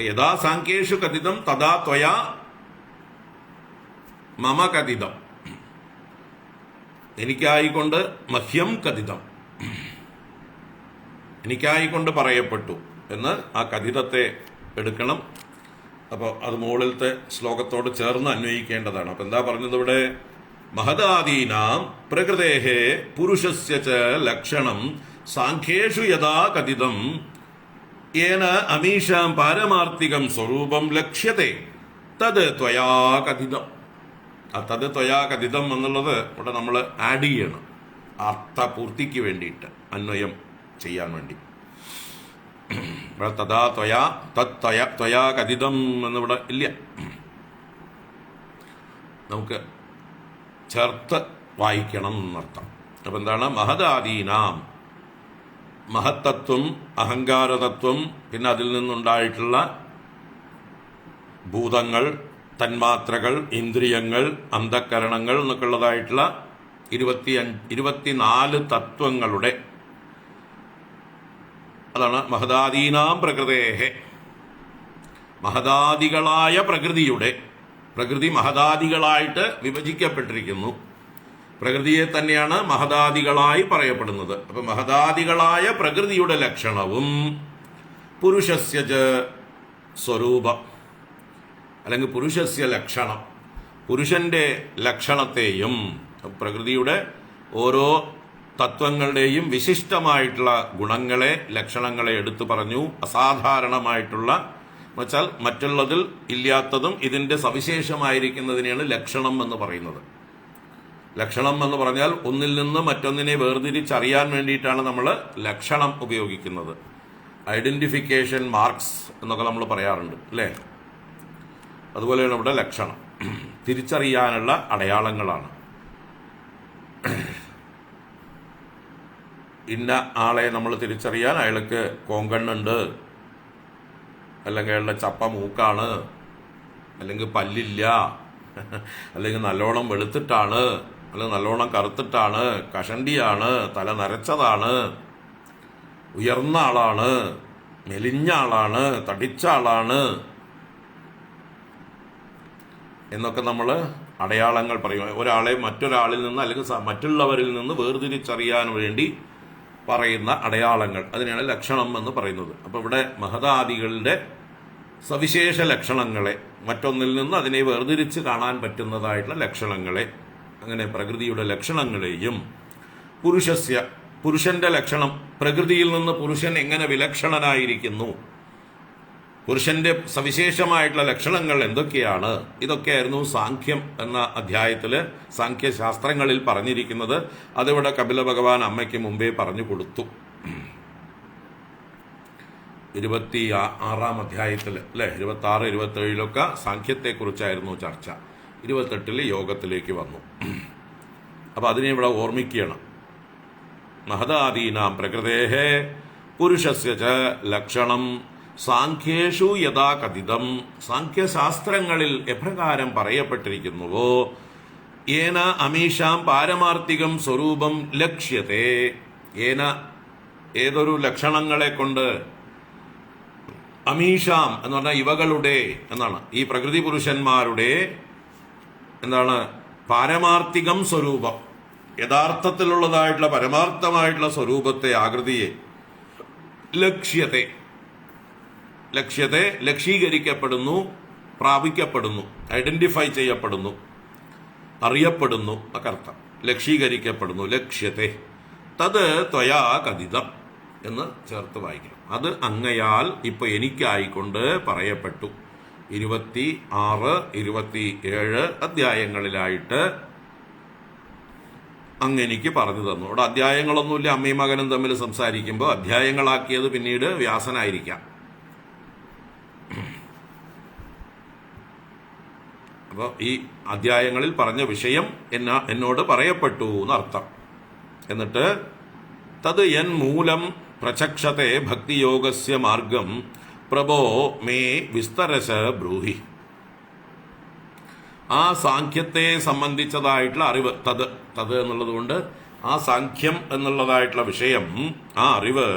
യഥാ സാഖ്യേഷു കഥിതം തഥാ ത്വയാ മമ കഥിതം. എനിക്കായിക്കൊണ്ട് മഹ്യം കഥിതം, എനിക്കായിക്കൊണ്ട് പറയപ്പെട്ടു എന്ന് ആ കഥിതത്തെ എടുക്കണം. അപ്പോൾ അത് മുകളിലത്തെ ശ്ലോകത്തോട് ചേർന്ന് അന്വയിക്കേണ്ടതാണ്. അപ്പം എന്താ പറഞ്ഞത് ഇവിടെ? മഹദാദീനാം പ്രകൃതേഃ പുരുഷസ്യ ച ലക്ഷണം സാഖ്യേഷു യഥാ കഥിതം യേന അമീഷാം പാരമാർത്ഥികം സ്വരൂപം ലക്ഷ്യത്തെ തത് ത്വയാ കഥിതം. ആ തത് ത്വയാ കഥിതം എന്നുള്ളത് ഇവിടെ നമ്മൾ ആഡ് ചെയ്യണം, അർത്ഥപൂർത്തിക്ക് വേണ്ടിയിട്ട്, അന്വയം ചെയ്യാൻ വേണ്ടി. തഥാ ത്വയാ ത്വയാ കഥിതം എന്നിവിടെ ഇല്ല, നമുക്ക് ചേർത്ത് വായിക്കണം എന്നർത്ഥം. അപ്പം എന്താണ്? മഹദാദീനാം, മഹത്തത്വം, അഹങ്കാരതത്വം, പിന്നെ അതിൽ നിന്നുണ്ടായിട്ടുള്ള ഭൂതങ്ങൾ, തന്മാത്രകൾ, ഇന്ദ്രിയങ്ങൾ, അന്ധക്കരണങ്ങൾ എന്നൊക്കെ ഉള്ളതായിട്ടുള്ള 24 തത്വങ്ങളുടെ, അതാണ് മഹദാദീനാം പ്രകൃതേഃ. മഹദാദികളായ പ്രകൃതിയുടെ, പ്രകൃതി മഹദാദികളായിട്ട് വിഭജിക്കപ്പെട്ടിരിക്കുന്നു. പ്രകൃതിയെ തന്നെയാണ് മഹദാദികളായി പറയപ്പെടുന്നത്. അപ്പൊ മഹദാദികളായ പ്രകൃതിയുടെ ലക്ഷണവും പുരുഷസ്യ ച സ്വരൂപം, അല്ലെങ്കിൽ പുരുഷസ്യ ലക്ഷണം, പുരുഷന്റെ ലക്ഷണത്തെയും, പ്രകൃതിയുടെ ഓരോ തത്വങ്ങളുടെയും വിശിഷ്ടമായിട്ടുള്ള ഗുണങ്ങളെ, ലക്ഷണങ്ങളെ എടുത്തു പറഞ്ഞു. അസാധാരണമായിട്ടുള്ള എന്നുവെച്ചാൽ മറ്റുള്ളതിൽ ഇല്ലാത്തതും ഇതിന്റെ സവിശേഷമായിരിക്കുന്നതിനെയാണ് ലക്ഷണം എന്ന് പറയുന്നത്. ലക്ഷണം എന്ന് പറഞ്ഞാൽ ഒന്നിൽ നിന്ന് മറ്റൊന്നിനെ വേർതിരിച്ചറിയാൻ വേണ്ടിയിട്ടാണ് നമ്മൾ ലക്ഷണം ഉപയോഗിക്കുന്നത്. ഐഡന്റിഫിക്കേഷൻ മാർക്സ് എന്നൊക്കെ നമ്മൾ പറയാറുണ്ട്, അല്ലേ? അതുപോലെയാണ് ഇവിടെ ലക്ഷണം, തിരിച്ചറിയാനുള്ള അടയാളങ്ങളാണ്. ഇന്ന ആളെ നമ്മൾ തിരിച്ചറിയാൻ അയാൾക്ക് കോങ്കണ്ണുണ്ട്, അല്ലെങ്കിൽ അയാളുടെ ചപ്പ മൂക്കാണ്, അല്ലെങ്കിൽ പല്ലില്ല, അല്ലെങ്കിൽ നല്ലോണം വെളുത്തിട്ടാണ്, അല്ലെങ്കിൽ നല്ലോണം കറുത്തിട്ടാണ്, കഷണ്ടിയാണ്, തല നരച്ചതാണ്, ഉയർന്ന ആളാണ്, മെലിഞ്ഞ ആളാണ്, തടിച്ച ആളാണ് എന്നൊക്കെ നമ്മൾ അടയാളങ്ങൾ പറയും. ഒരാളെ മറ്റൊരാളിൽ നിന്ന് അല്ലെങ്കിൽ മറ്റുള്ളവരിൽ നിന്ന് വേർതിരിച്ചറിയാൻ വേണ്ടി പറയുന്ന അടയാളങ്ങൾ, അതിനാണ് ലക്ഷണം എന്ന് പറയുന്നത്. അപ്പോൾ ഇവിടെ മഹതാദികളുടെ സവിശേഷ ലക്ഷണങ്ങളെ, മറ്റൊന്നിൽ നിന്ന് അതിനെ വേർതിരിച്ച് കാണാൻ പറ്റുന്നതായിട്ടുള്ള ലക്ഷണങ്ങളെ, അങ്ങനെ പ്രകൃതിയുടെ ലക്ഷണങ്ങളെയും പുരുഷന്റെ ലക്ഷണം, പ്രകൃതിയിൽ നിന്ന് പുരുഷൻ എങ്ങനെ വിലക്ഷണനായിരിക്കുന്നു, പുരുഷന്റെ സവിശേഷമായിട്ടുള്ള ലക്ഷണങ്ങൾ എന്തൊക്കെയാണ്, ഇതൊക്കെയായിരുന്നു സാഖ്യം എന്ന അധ്യായത്തില് സാഖ്യശാസ്ത്രങ്ങളിൽ പറഞ്ഞിരിക്കുന്നത്. അതിവിടെ കപില ഭഗവാൻ അമ്മയ്ക്ക് മുമ്പേ പറഞ്ഞു കൊടുത്തു. 26-ാം അധ്യായത്തിൽ അല്ലെ, 26, 27 സാഖ്യത്തെക്കുറിച്ചായിരുന്നു ചർച്ച. 28 യോഗത്തിലേക്ക് വന്നു. അപ്പൊ അതിനെ ഇവിടെ ഓർമ്മിക്കണം. മഹദാദീനാം പ്രകൃതേഹേ പുരുഷസ്യ ച ലക്ഷണം സാഖ്യേഷു യഥാ കഥിതം, സാഖ്യശാസ്ത്രങ്ങളിൽ എപ്രകാരം പറയപ്പെട്ടിരിക്കുന്നുവോ, ഏന അമീഷാം പാരമാർത്ഥികം സ്വരൂപം ലക്ഷ്യത്തെ, ഏന ഏതൊരു ലക്ഷണങ്ങളെ കൊണ്ട്, അമീഷാം എന്ന് പറഞ്ഞാൽ ഇവകളുടെ എന്നാണ്, ഈ പ്രകൃതി പുരുഷന്മാരുടെ എന്താണ് പാരമാർത്ഥികം സ്വരൂപം, യഥാർത്ഥത്തിലുള്ളതായിട്ടുള്ള പരമാർത്ഥമായിട്ടുള്ള സ്വരൂപത്തെ, ആകൃതിയെ, ലക്ഷ്യത്തെ ലക്ഷീകരിക്കപ്പെടുന്നു, പ്രാപിക്കപ്പെടുന്നു, ഐഡന്റിഫൈ ചെയ്യപ്പെടുന്നു, അറിയപ്പെടുന്നു അർത്ഥം. ലക്ഷീകരിക്കപ്പെടുന്നു, ലക്ഷ്യത്തെ. തത് ത്വയാ കഥിതം എന്ന് ചേർത്ത് വായിക്കണം. അത് അങ്ങയാൽ ഇപ്പൊ എനിക്കായിക്കൊണ്ട് പറയപ്പെട്ടു. 26, 27 അധ്യായങ്ങളിലായിട്ട് അങ്ങെനിക്ക് പറഞ്ഞു തന്നു. അവിടെ അധ്യായങ്ങളൊന്നുമില്ല. അമ്മയും മകനും തമ്മിൽ സംസാരിക്കുമ്പോൾ അധ്യായങ്ങളാക്കിയത് പിന്നീട് വ്യാസനായിരിക്കാം. അപ്പോൾ ഈ അധ്യായങ്ങളിൽ പറഞ്ഞ വിഷയം എന്നോട് പറയപ്പെട്ടു എന്നർത്ഥം. എന്നിട്ട് തത് യൻ മൂലം പ്രചക്ഷത്തെ ഭക്തിയോഗസ്യ മാർഗം പ്രഭോ മേ വിസ്തരശ ബ്രൂഹി. ആ സാഖ്യത്തെ സംബന്ധിച്ചതായിട്ടുള്ള അറിവ്, തത് എന്നുള്ളത് കൊണ്ട് ആ സാഖ്യം എന്നുള്ളതായിട്ടുള്ള വിഷയം, ആ അറിവ്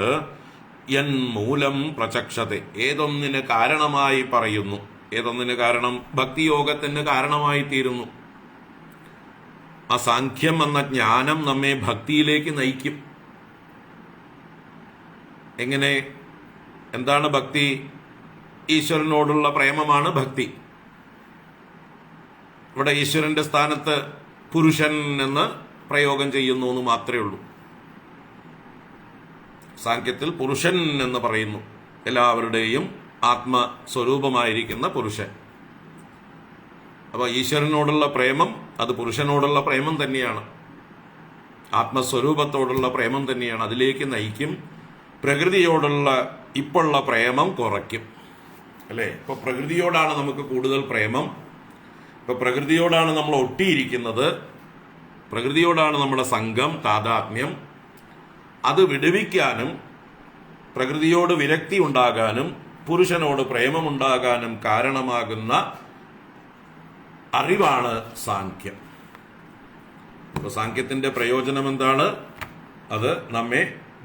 യൻ മൂലം പ്രചക്ഷത്തെ, ഏതൊന്നിന് കാരണമായി പറയുന്നു, ഏതൊന്നിന് കാരണം, ഭക്തിയോഗത്തിന് കാരണമായി തീരുന്നു. ആ സാഖ്യം എന്ന ജ്ഞാനം നമ്മെ ഭക്തിയിലേക്ക് നയിക്കും. എങ്ങനെ? എന്താണ് ഭക്തി? ഈശ്വരനോടുള്ള പ്രേമമാണ് ഭക്തി. ഇവിടെ ഈശ്വരന്റെ സ്ഥാനത്ത് പുരുഷൻ എന്ന് പ്രയോഗം ചെയ്യുന്നു എന്ന് മാത്രമേ ഉള്ളൂ. സാഖ്യത്തിൽ പുരുഷൻ എന്ന് പറയുന്നു, എല്ലാവരുടെയും ആത്മസ്വരൂപമായിരിക്കുന്ന പുരുഷൻ. അപ്പൊ ഈശ്വരനോടുള്ള പ്രേമം അത് പുരുഷനോടുള്ള പ്രേമം തന്നെയാണ്, ആത്മസ്വരൂപത്തോടുള്ള പ്രേമം തന്നെയാണ്. അതിലേക്ക് നയിക്കും. പ്രകൃതിയോടുള്ള ഇപ്പോഴുള്ള പ്രേമം കുറയ്ക്കും, അല്ലേ? ഇപ്പൊ പ്രകൃതിയോടാണ് നമുക്ക് കൂടുതൽ പ്രേമം. ഇപ്പൊ പ്രകൃതിയോടാണ് നമ്മൾ ഒട്ടിയിരിക്കുന്നത്, പ്രകൃതിയോടാണ് നമ്മുടെ സംഘം, താദാത്മ്യം. അത് വിടുവിക്കാനും പ്രകൃതിയോട് വിരക്തി ഉണ്ടാകാനും പുരുഷനോട് പ്രേമമുണ്ടാകാനും കാരണമാകുന്ന അറിവാണ് സാഖ്യം. അപ്പൊ സാഖ്യത്തിന്റെ പ്രയോജനം എന്താണ്? അത് നമ്മെ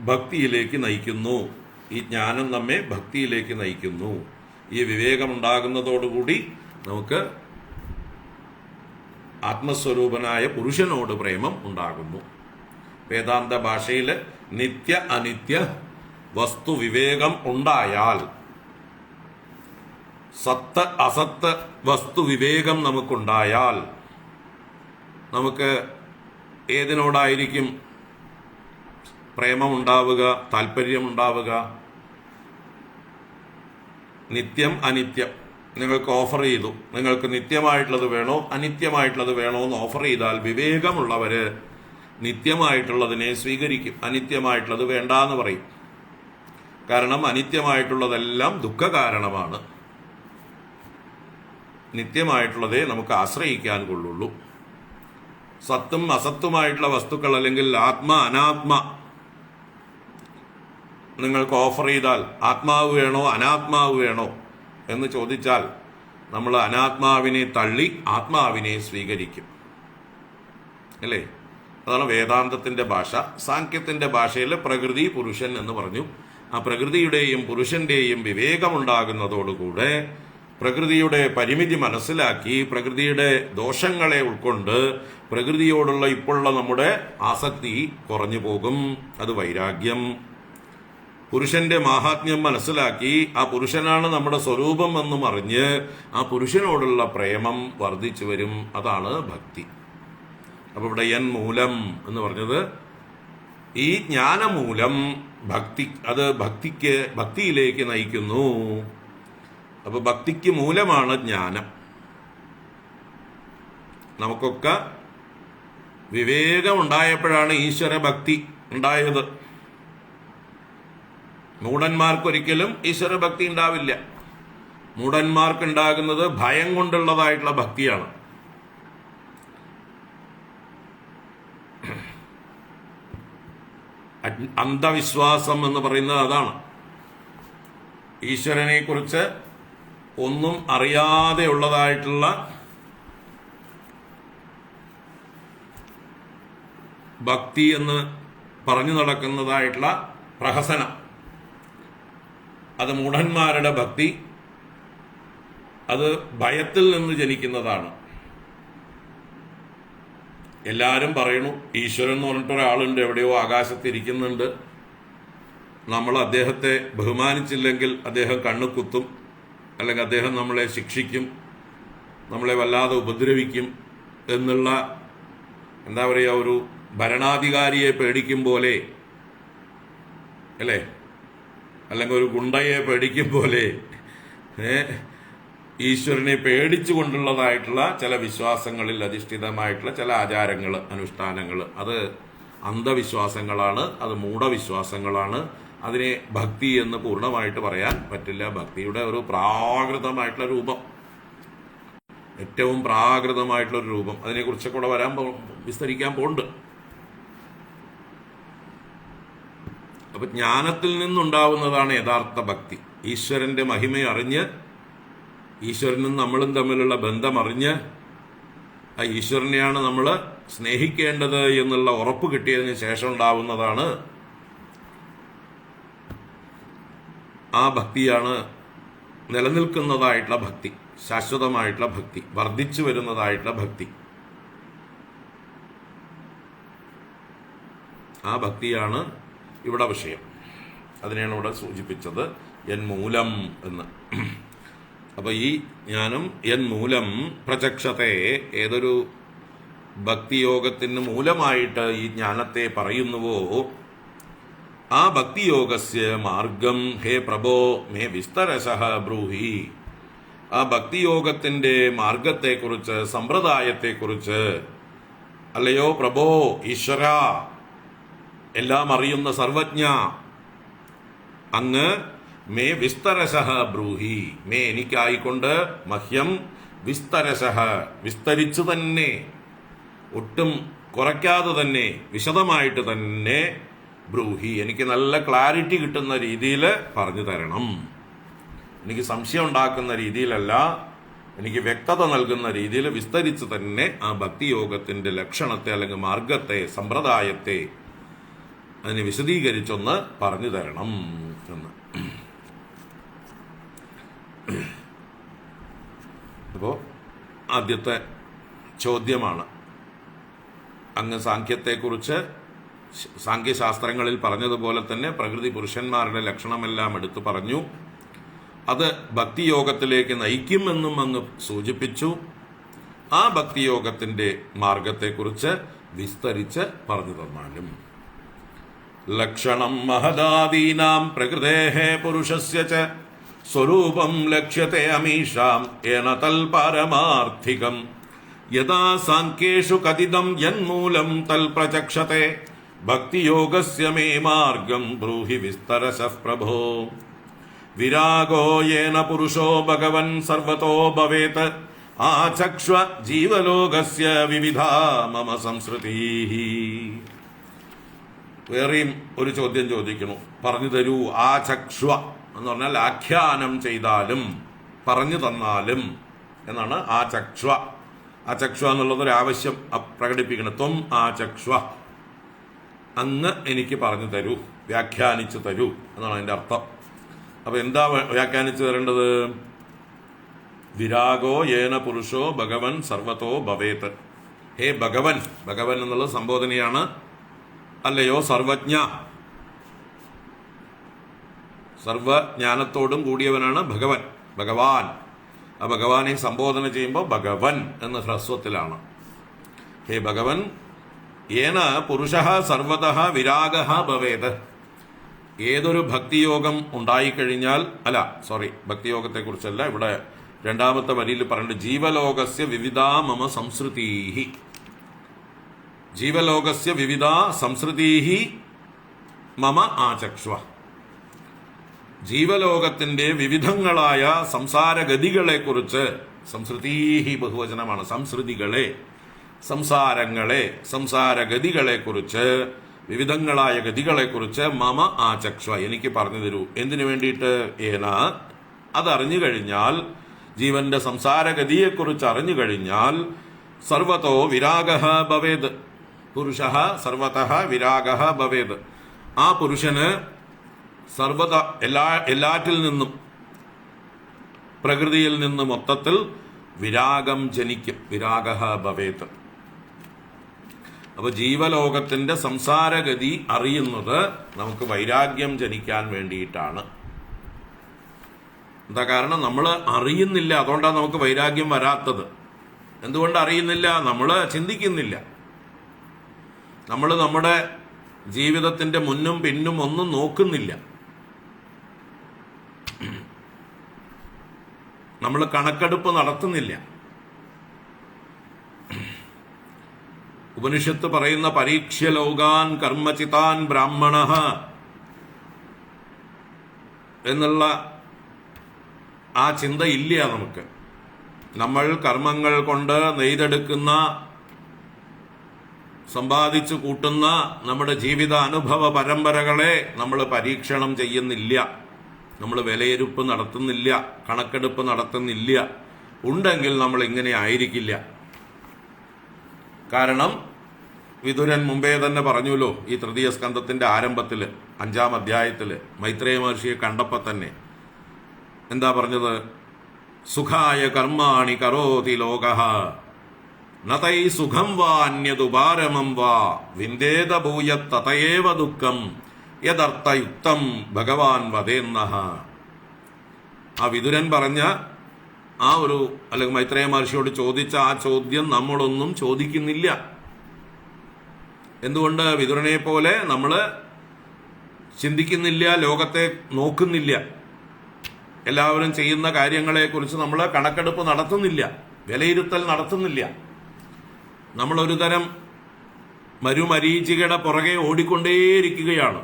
ഭക്തിയിലേക്ക് നയിക്കുന്നു. ഈ ജ്ഞാനം നമ്മെ ഭക്തിയിലേക്ക് നയിക്കുന്നു. ഈ വിവേകമുണ്ടാകുന്നതോടുകൂടി നമുക്ക് ആത്മസ്വരൂപനായ പുരുഷനോട് പ്രേമം ഉണ്ടാകുന്നു. വേദാന്ത ഭാഷയിൽ നിത്യ അനിത്യ വസ്തു വിവേകം ഉണ്ടായാൽ, സത്ത് അസത്ത് വസ്തു വിവേകം നമുക്കുണ്ടായാൽ, നമുക്ക് ഏതിനോടായിരിക്കും പ്രേമമുണ്ടാവുക, താല്പര്യമുണ്ടാവുക? നിത്യം അനിത്യം നിങ്ങൾക്ക് ഓഫർ ചെയ്തു, നിങ്ങൾക്ക് നിത്യമായിട്ടുള്ളത് വേണോ അനിത്യമായിട്ടുള്ളത് വേണോ എന്ന് ഓഫർ ചെയ്താൽ വിവേകമുള്ളവര് നിത്യമായിട്ടുള്ളതിനെ സ്വീകരിക്കും, അനിത്യമായിട്ടുള്ളത് വേണ്ടാന്ന് പറയും. കാരണം അനിത്യമായിട്ടുള്ളതെല്ലാം ദുഃഖകാരണമാണ്. നിത്യമായിട്ടുള്ളതേ നമുക്ക് ആശ്രയിക്കാൻ കൊള്ളുള്ളൂ. സത്തും അസത്തുമായിട്ടുള്ള വസ്തുക്കൾ അല്ലെങ്കിൽ ആത്മ അനാത്മ നിങ്ങൾക്ക് ഓഫർ ചെയ്താൽ, ആത്മാവ് വേണോ അനാത്മാവ് വേണോ എന്ന് ചോദിച്ചാൽ നമ്മൾ അനാത്മാവിനെ തള്ളി ആത്മാവിനെ സ്വീകരിക്കും, അല്ലേ? അതാണ് വേദാന്തത്തിന്റെ ഭാഷ. സാഖ്യത്തിന്റെ ഭാഷയിൽ പ്രകൃതി പുരുഷൻ എന്ന് പറഞ്ഞു. ആ പ്രകൃതിയുടെയും പുരുഷന്റെയും വിവേകമുണ്ടാകുന്നതോടുകൂടെ പ്രകൃതിയുടെ പരിമിതി മനസ്സിലാക്കി പ്രകൃതിയുടെ ദോഷങ്ങളെ ഉൾക്കൊണ്ട് പ്രകൃതിയോടുള്ള ഇപ്പോഴുള്ള നമ്മുടെ ആസക്തി കുറഞ്ഞു പോകും. അത് വൈരാഗ്യം. പുരുഷന്റെ മാഹാത്മ്യം മനസ്സിലാക്കി ആ പുരുഷനാണ് നമ്മുടെ സ്വരൂപം എന്നും അറിഞ്ഞ് ആ പുരുഷനോടുള്ള പ്രേമം വർദ്ധിച്ചു വരും. അതാണ് ഭക്തി. അപ്പൊ ഇവിടെ മൂലം എന്ന് പറഞ്ഞത് ഈ ജ്ഞാനമൂലം ഭക്തി, അത് ഭക്തിയിലേക്ക് നയിക്കുന്നു. അപ്പൊ ഭക്തിക്ക് മൂലമാണ് ജ്ഞാനം. നമുക്കൊക്കെ വിവേകം ഉണ്ടായപ്പോഴാണ് ഈശ്വര ഭക്തി ഉണ്ടായത്. മൂഢന്മാർക്കൊരിക്കലും ഈശ്വര ഭക്തി ഉണ്ടാവില്ല. മൂഢന്മാർക്കുണ്ടാകുന്നത് ഭയം കൊണ്ടുള്ളതായിട്ടുള്ള ഭക്തിയാണ്. അന്ധവിശ്വാസം എന്ന് പറയുന്നത് അതാണ്. ഈശ്വരനെ കുറിച്ച് ഒന്നും അറിയാതെ ഉള്ളതായിട്ടുള്ള ഭക്തി എന്ന് പറഞ്ഞു നടക്കുന്നതായിട്ടുള്ള പ്രഹസനം, അത് മൂഢന്മാരുടെ ഭക്തി. അത് ഭയത്തിൽ നിന്ന് ജനിക്കുന്നതാണ്. എല്ലാവരും പറയണു ഈശ്വരൻ എന്ന് പറഞ്ഞിട്ട് ഒരാളുണ്ട്, എവിടെയോ ആകാശത്തിരിക്കുന്നുണ്ട്, നമ്മൾ അദ്ദേഹത്തെ ബഹുമാനിച്ചില്ലെങ്കിൽ അദ്ദേഹം കണ്ണു കുത്തും, അല്ലെങ്കിൽ അദ്ദേഹം നമ്മളെ ശിക്ഷിക്കും, നമ്മളെ വല്ലാതെ ഉപദ്രവിക്കും എന്നുള്ള എന്താ പറയുക, ഒരു ഭരണാധികാരിയെ പേടിക്കും പോലെ, അല്ലേ? അല്ലെങ്കിൽ ഒരു ഗുണ്ടയെ പേടിക്കും പോലെ ഈശ്വരനെ പേടിച്ചുകൊണ്ടുള്ളതായിട്ടുള്ള ചില വിശ്വാസങ്ങളിൽ അധിഷ്ഠിതമായിട്ടുള്ള ചില ആചാരങ്ങൾ, അനുഷ്ഠാനങ്ങൾ, അത് അന്ധവിശ്വാസങ്ങളാണ്, അത് മൂഢവിശ്വാസങ്ങളാണ്. അതിനെ ഭക്തി എന്ന് പൂർണ്ണമായിട്ട് പറയാൻ പറ്റില്ല. ഭക്തിയുടെ ഒരു പ്രാകൃതമായിട്ടുള്ള രൂപം, ഏറ്റവും പ്രാകൃതമായിട്ടുള്ളൊരു രൂപം, അതിനെക്കുറിച്ചൊക്കെ കൂടെ വിസ്തരിക്കാൻ പോകുന്നുണ്ട്. അപ്പൊ ജ്ഞാനത്തിൽ നിന്നുണ്ടാവുന്നതാണ് യഥാർത്ഥ ഭക്തി. ഈശ്വരന്റെ മഹിമ അറിഞ്ഞ്, ഈശ്വരനും നമ്മളും തമ്മിലുള്ള ബന്ധം അറിഞ്ഞ്, ആ ഈശ്വരനെയാണ് നമ്മൾ സ്നേഹിക്കേണ്ടത് എന്നുള്ള ഉറപ്പ് കിട്ടിയതിന് ശേഷം ഉണ്ടാവുന്നതാണ് ആ ഭക്തിയാണ് നിലനിൽക്കുന്നതായിട്ടുള്ള ഭക്തി, ശാശ്വതമായിട്ടുള്ള ഭക്തി, വർദ്ധിച്ചു വരുന്നതായിട്ടുള്ള ഭക്തി. ആ ഭക്തിയാണ് ഇവിടെ വിഷയം. അതിനെയാണ് ഇവിടെ സൂചിപ്പിച്ചത് മൂലം എന്ന്. അപ്പൊ ഈ ജ്ഞാനം മൂലം പ്രചക്ഷത്തെ, ഏതൊരു ഭക്തിയോഗത്തിന് മൂലമായിട്ട് ഈ ജ്ഞാനത്തെ പറയുന്നുവോ ആ ഭക്തിയോഗസ്യ മാർഗം ഹേ പ്രഭോ മേ വിസ്തരശഃ ബ്രൂഹി. ആ ഭക്തിയോഗത്തിന്റെ മാർഗത്തെക്കുറിച്ച്, സമ്പ്രദായത്തെക്കുറിച്ച്, അല്ലയോ പ്രഭോ ഈശ്വര, എല്ലാം അറിയുന്ന സർവജ്ഞ, അങ്ങ് മേ വിസ്തരശഃ ബ്രൂഹി, മേ എനിക്കായിക്കൊണ്ട്, മഹ്യം വിസ്തരശഃ, വിസ്തരിച്ചു തന്നെ, ഒട്ടും കുറയ്ക്കാതെ തന്നെ, വിശദമായിട്ട് തന്നെ ബ്രൂഹി, എനിക്ക് നല്ല ക്ലാരിറ്റി കിട്ടുന്ന രീതിയിൽ പറഞ്ഞു തരണം. എനിക്ക് സംശയം ഉണ്ടാക്കുന്ന രീതിയിലല്ല, എനിക്ക് വ്യക്തത നൽകുന്ന രീതിയിൽ വിസ്തരിച്ച് തന്നെ ആ ഭക്തിയോഗത്തിന്റെ ലക്ഷണത്തെ അല്ലെങ്കിൽ മാർഗത്തെ, സമ്പ്രദായത്തെ അതിനെ വിശദീകരിച്ചൊന്ന് പറഞ്ഞു തരണം എന്ന്. അപ്പോൾ ആദ്യത്തെ ചോദ്യമാണ്, അങ്ങ് സാഖ്യത്തെക്കുറിച്ച് സാഖ്യശാസ്ത്രങ്ങളിൽ പറഞ്ഞതുപോലെ തന്നെ പ്രകൃതി പുരുഷന്മാരുടെ ലക്ഷണമെല്ലാം എടുത്തു പറഞ്ഞു. അത് ഭക്തിയോഗത്തിലേക്ക് നയിക്കുമെന്നും അങ്ങ് സൂചിപ്പിച്ചു. ആ ഭക്തിയോഗത്തിന്റെ മാർഗത്തെക്കുറിച്ച് വിസ്തരിച്ച് പറഞ്ഞു തന്നാലും. ലക്ഷണം മഹദാദീനാം പ്രകൃതേഃ പുരുഷസ്യ ച സ്വരൂപം ലക്ഷ്യത്തെ അമീഷാം ഏന തൽപരമാർത്ഥികം യഥാ സാഖ്യേഷു കഥിതം യന്മൂലം തൽപ്രചക്ഷത്തെ ഭക്തിയോഗസ്യ മേ മാർഗം ബ്രൂഹി വിസ്തരശഃ പ്രഭോ. വിരാഗോ യേന പുരുഷോ ഭഗവൻ സർവതോ ഭവേത് ആചക്ഷ്വ ജീവലോകസ്യ വിവിധാ മമ സംസ്കൃതീഃ. വേറെയും ഒരു ചോദ്യം ചോദിക്കുന്നു, പറഞ്ഞു തരൂ. ആചക്ഷ്വ എന്ന് പറഞ്ഞാൽ ആഖ്യാനം ചെയ്താലും പറഞ്ഞു തന്നാലും എന്നാണ് ആ ചക്ഷ്വ. ആ ചക്ഷ്വ എന്നുള്ളത് ഒരു ആവശ്യം പ്രകടിപ്പിക്കണം. ത്വം ആ ചക്ഷ്വ, അങ്ങ് എനിക്ക് പറഞ്ഞു തരൂ, വ്യാഖ്യാനിച്ചു തരൂ എന്നാണ് അതിൻ്റെ അർത്ഥം. അപ്പൊ എന്താ വ്യാഖ്യാനിച്ചു തരേണ്ടത്? വിരാഗോ യേന പുരുഷോ ഭഗവൻ സർവതോ ഭവേത്. ഹേ ഭഗവൻ, ഭഗവൻ എന്നുള്ളത് സംബോധനയാണ്. അല്ലയോ സർവജ്ഞ, സർവജ്ഞാനത്തോടും കൂടിയവനാണ് ഭഗവൻ, ഭഗവാൻ. ആ ഭഗവാനെ സംബോധന ചെയ്യുമ്പോൾ ഭഗവൻ എന്ന ഹ്രസ്വത്തിലാണ്. ഹേ ഭഗവൻ, ഏന പുരുഷ സർവതഃ വിരാഗ ഭവേത്. ഏതൊരു ഭക്തിയോഗം ഉണ്ടായിക്കഴിഞ്ഞാൽ, ഭക്തിയോഗത്തെ കുറിച്ചല്ല, ഇവിടെ രണ്ടാമത്തെ വരിയിൽ പറയുന്നത് ജീവലോകസ്യ വിവിധാ മമ സംസൃതീഹി. ജീവലോകസ്യ വിവിധാ സംസൃതീഹി മമ ആചക്ഷ്വ. ജീവലോകത്തിന്റെ വിവിധങ്ങളായ സംസാരഗതികളെ കുറിച്ച്, സംസൃതീഹി ബഹുവചനമാണ്, സംസൃതികളെ, സംസാരങ്ങളെ, സംസാരഗതികളെ കുറിച്ച്, വിവിധങ്ങളായ ഗതികളെ കുറിച്ച് മമ ആചക്ഷ്വ, എനിക്ക് പറഞ്ഞു തരൂ. എന്തിനു വേണ്ടിയിട്ട്? ഏന, അതറിഞ്ഞു കഴിഞ്ഞാൽ, ജീവന്റെ സംസാരഗതിയെക്കുറിച്ച് അറിഞ്ഞു കഴിഞ്ഞാൽ, സർവതോ വിരാഗഃ ഭവേത്. പുരുഷ സർവതഃ വിരാഗഃ ഭവേത്. ആ പുരുഷന് എല്ലാറ്റിൽ നിന്നും, പ്രകൃതിയിൽ നിന്നും മൊത്തത്തിൽ വിരാഗം ജനിക്കും. വിരാഗഃ ഭവേത്. അപ്പൊ ജീവലോകത്തിന്റെ സംസാരഗതി അറിയുന്നത് നമുക്ക് വൈരാഗ്യം ജനിക്കാൻ വേണ്ടിയിട്ടാണ്. എന്താ കാരണം? നമ്മൾ അറിയുന്നില്ല, അതുകൊണ്ടാണ് നമുക്ക് വൈരാഗ്യം വരാത്തത്. എന്തുകൊണ്ട് അറിയുന്നില്ല? നമ്മൾ ചിന്തിക്കുന്നില്ല. നമ്മൾ നമ്മുടെ ജീവിതത്തിന്റെ മുന്നും പിന്നും ഒന്നും നോക്കുന്നില്ല. നമ്മൾ കണക്കെടുപ്പ് നടത്തുന്നില്ല. ഉപനിഷത്ത് പറയുന്ന പരീക്ഷ്യ ലോകാൻ കർമ്മചിതാൻ ബ്രാഹ്മണ എന്നുള്ള ആ ചിന്ത ഇല്ല നമുക്ക്. നമ്മൾ കർമ്മങ്ങൾ കൊണ്ട് നെയ്തെടുക്കുന്ന, സമ്പാദിച്ചു കൂട്ടുന്ന നമ്മുടെ ജീവിത അനുഭവ പരമ്പരകളെ നമ്മൾ പരീക്ഷണം ചെയ്യുന്നില്ല. നമ്മൾ വിലയിരുപ്പ് നടത്തുന്നില്ല, കണക്കെടുപ്പ് നടത്തുന്നില്ല. ഉണ്ടെങ്കിൽ നമ്മൾ ഇങ്ങനെ ആയിരിക്കില്ല. കാരണം വിതുരൻ മുമ്പേ തന്നെ പറഞ്ഞുല്ലോ, ഈ തൃതീയ സ്കന്ധത്തിന്റെ ആരംഭത്തില് 5-ാം അധ്യായത്തില് മൈത്രേയ മഹർഷിയെ കണ്ടപ്പോ തന്നെ എന്താ പറഞ്ഞത്? സുഖായ കർമാണി കരോതി ലോകഃ നതൈ സുഖം വാ അന്യതുപാരമം വാ വിന്ദേത ഭൂയത് തതയേവ ദുഃഖം യദർത്ഥയുക്തം ഭഗവാൻ വദേന്നഃ. ആ വിതുരൻ പറഞ്ഞ ആ ഒരു, അല്ലെങ്കിൽ മൈത്രേയ മഹർഷിയോട് ചോദിച്ച ആ ചോദ്യം നമ്മളൊന്നും ചോദിക്കുന്നില്ല. എന്തുകൊണ്ട്? വിതുരനെ പോലെ നമ്മൾ ചിന്തിക്കുന്നില്ല, ലോകത്തെ നോക്കുന്നില്ല, എല്ലാവരും ചെയ്യുന്ന കാര്യങ്ങളെക്കുറിച്ച് നമ്മൾ കണക്കെടുപ്പ് നടത്തുന്നില്ല, വിലയിരുത്തൽ നടത്തുന്നില്ല. നമ്മളൊരു തരം മരുമരീചികയുടെ പുറകെ ഓടിക്കൊണ്ടേയിരിക്കുകയാണ്.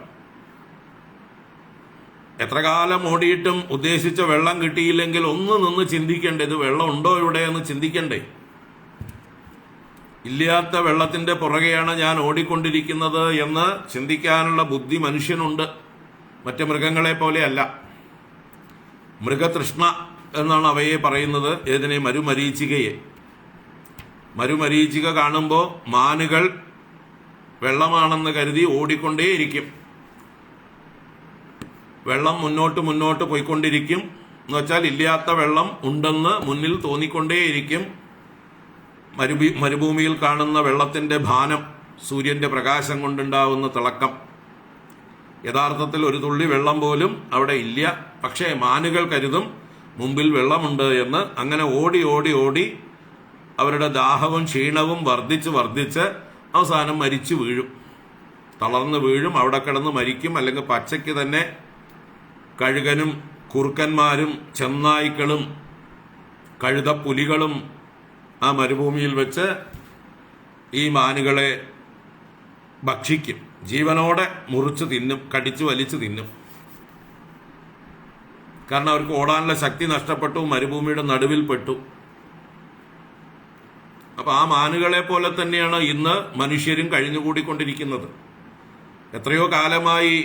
എത്ര കാലം ഓടിയിട്ടും ഉദ്ദേശിച്ച വെള്ളം കിട്ടിയില്ലെങ്കിൽ ഒന്ന് നിന്ന് ചിന്തിക്കണ്ടേ, ഇത് വെള്ളം ഉണ്ടോ ഇവിടെ എന്ന് ചിന്തിക്കണ്ടേ? ഇല്ലാത്ത വെള്ളത്തിന്റെ പുറകെയാണ് ഞാൻ ഓടിക്കൊണ്ടിരിക്കുന്നത് എന്ന് ചിന്തിക്കാനുള്ള ബുദ്ധി മനുഷ്യനുണ്ട്, മറ്റ് മൃഗങ്ങളെ പോലെയല്ല. മൃഗതൃഷ്ണ എന്നാണ് അവയെ പറയുന്നത്. ഏതിനെ? മരുമരീചികയെ. മരുമരീചിക കാണുമ്പോൾ മാനുകൾ വെള്ളമാണെന്ന് കരുതി ഓടിക്കൊണ്ടേയിരിക്കും. വെള്ളം മുന്നോട്ട് മുന്നോട്ട് പോയിക്കൊണ്ടിരിക്കും എന്ന് വെച്ചാൽ ഇല്ലാത്ത വെള്ളം ഉണ്ടെന്ന് മുന്നിൽ തോന്നിക്കൊണ്ടേയിരിക്കും. മരുഭൂമിയിൽ കാണുന്ന വെള്ളത്തിന്റെ ഭാനം, സൂര്യന്റെ പ്രകാശം കൊണ്ടുണ്ടാവുന്ന തിളക്കം, യഥാർത്ഥത്തിൽ ഒരു തുള്ളി വെള്ളം പോലും അവിടെ ഇല്ല. പക്ഷേ മാനുകൾ കരുതും മുമ്പിൽ വെള്ളമുണ്ട് എന്ന്. അങ്ങനെ ഓടി ഓടി ഓടി അവരുടെ ദാഹവും ക്ഷീണവും വർദ്ധിച്ച് അവസാനം മരിച്ചു വീഴും, തളർന്നു വീഴും, അവിടെ കിടന്ന് മരിക്കും. അല്ലെങ്കിൽ പച്ചയ്ക്ക് തന്നെ കഴുകനും കുറുക്കന്മാരും ചെന്നായ്ക്കളും കഴുതപ്പുലികളും ആ മരുഭൂമിയിൽ വെച്ച് ഈ മാനുകളെ ഭക്ഷിക്കും, ജീവനോടെ മുറിച്ച് തിന്നും, കടിച്ചു വലിച്ചു തിന്നും. കാരണം അവർക്ക് ഓടാനുള്ള ശക്തി നഷ്ടപ്പെട്ടു, മരുഭൂമിയുടെ നടുവിൽ പെട്ടു. അപ്പൊ ആ മാനുകളെ പോലെ തന്നെയാണ് ഇന്ന് മനുഷ്യരും കഴിഞ്ഞുകൂടിക്കൊണ്ടിരിക്കുന്നത്. എത്രയോ കാലമായി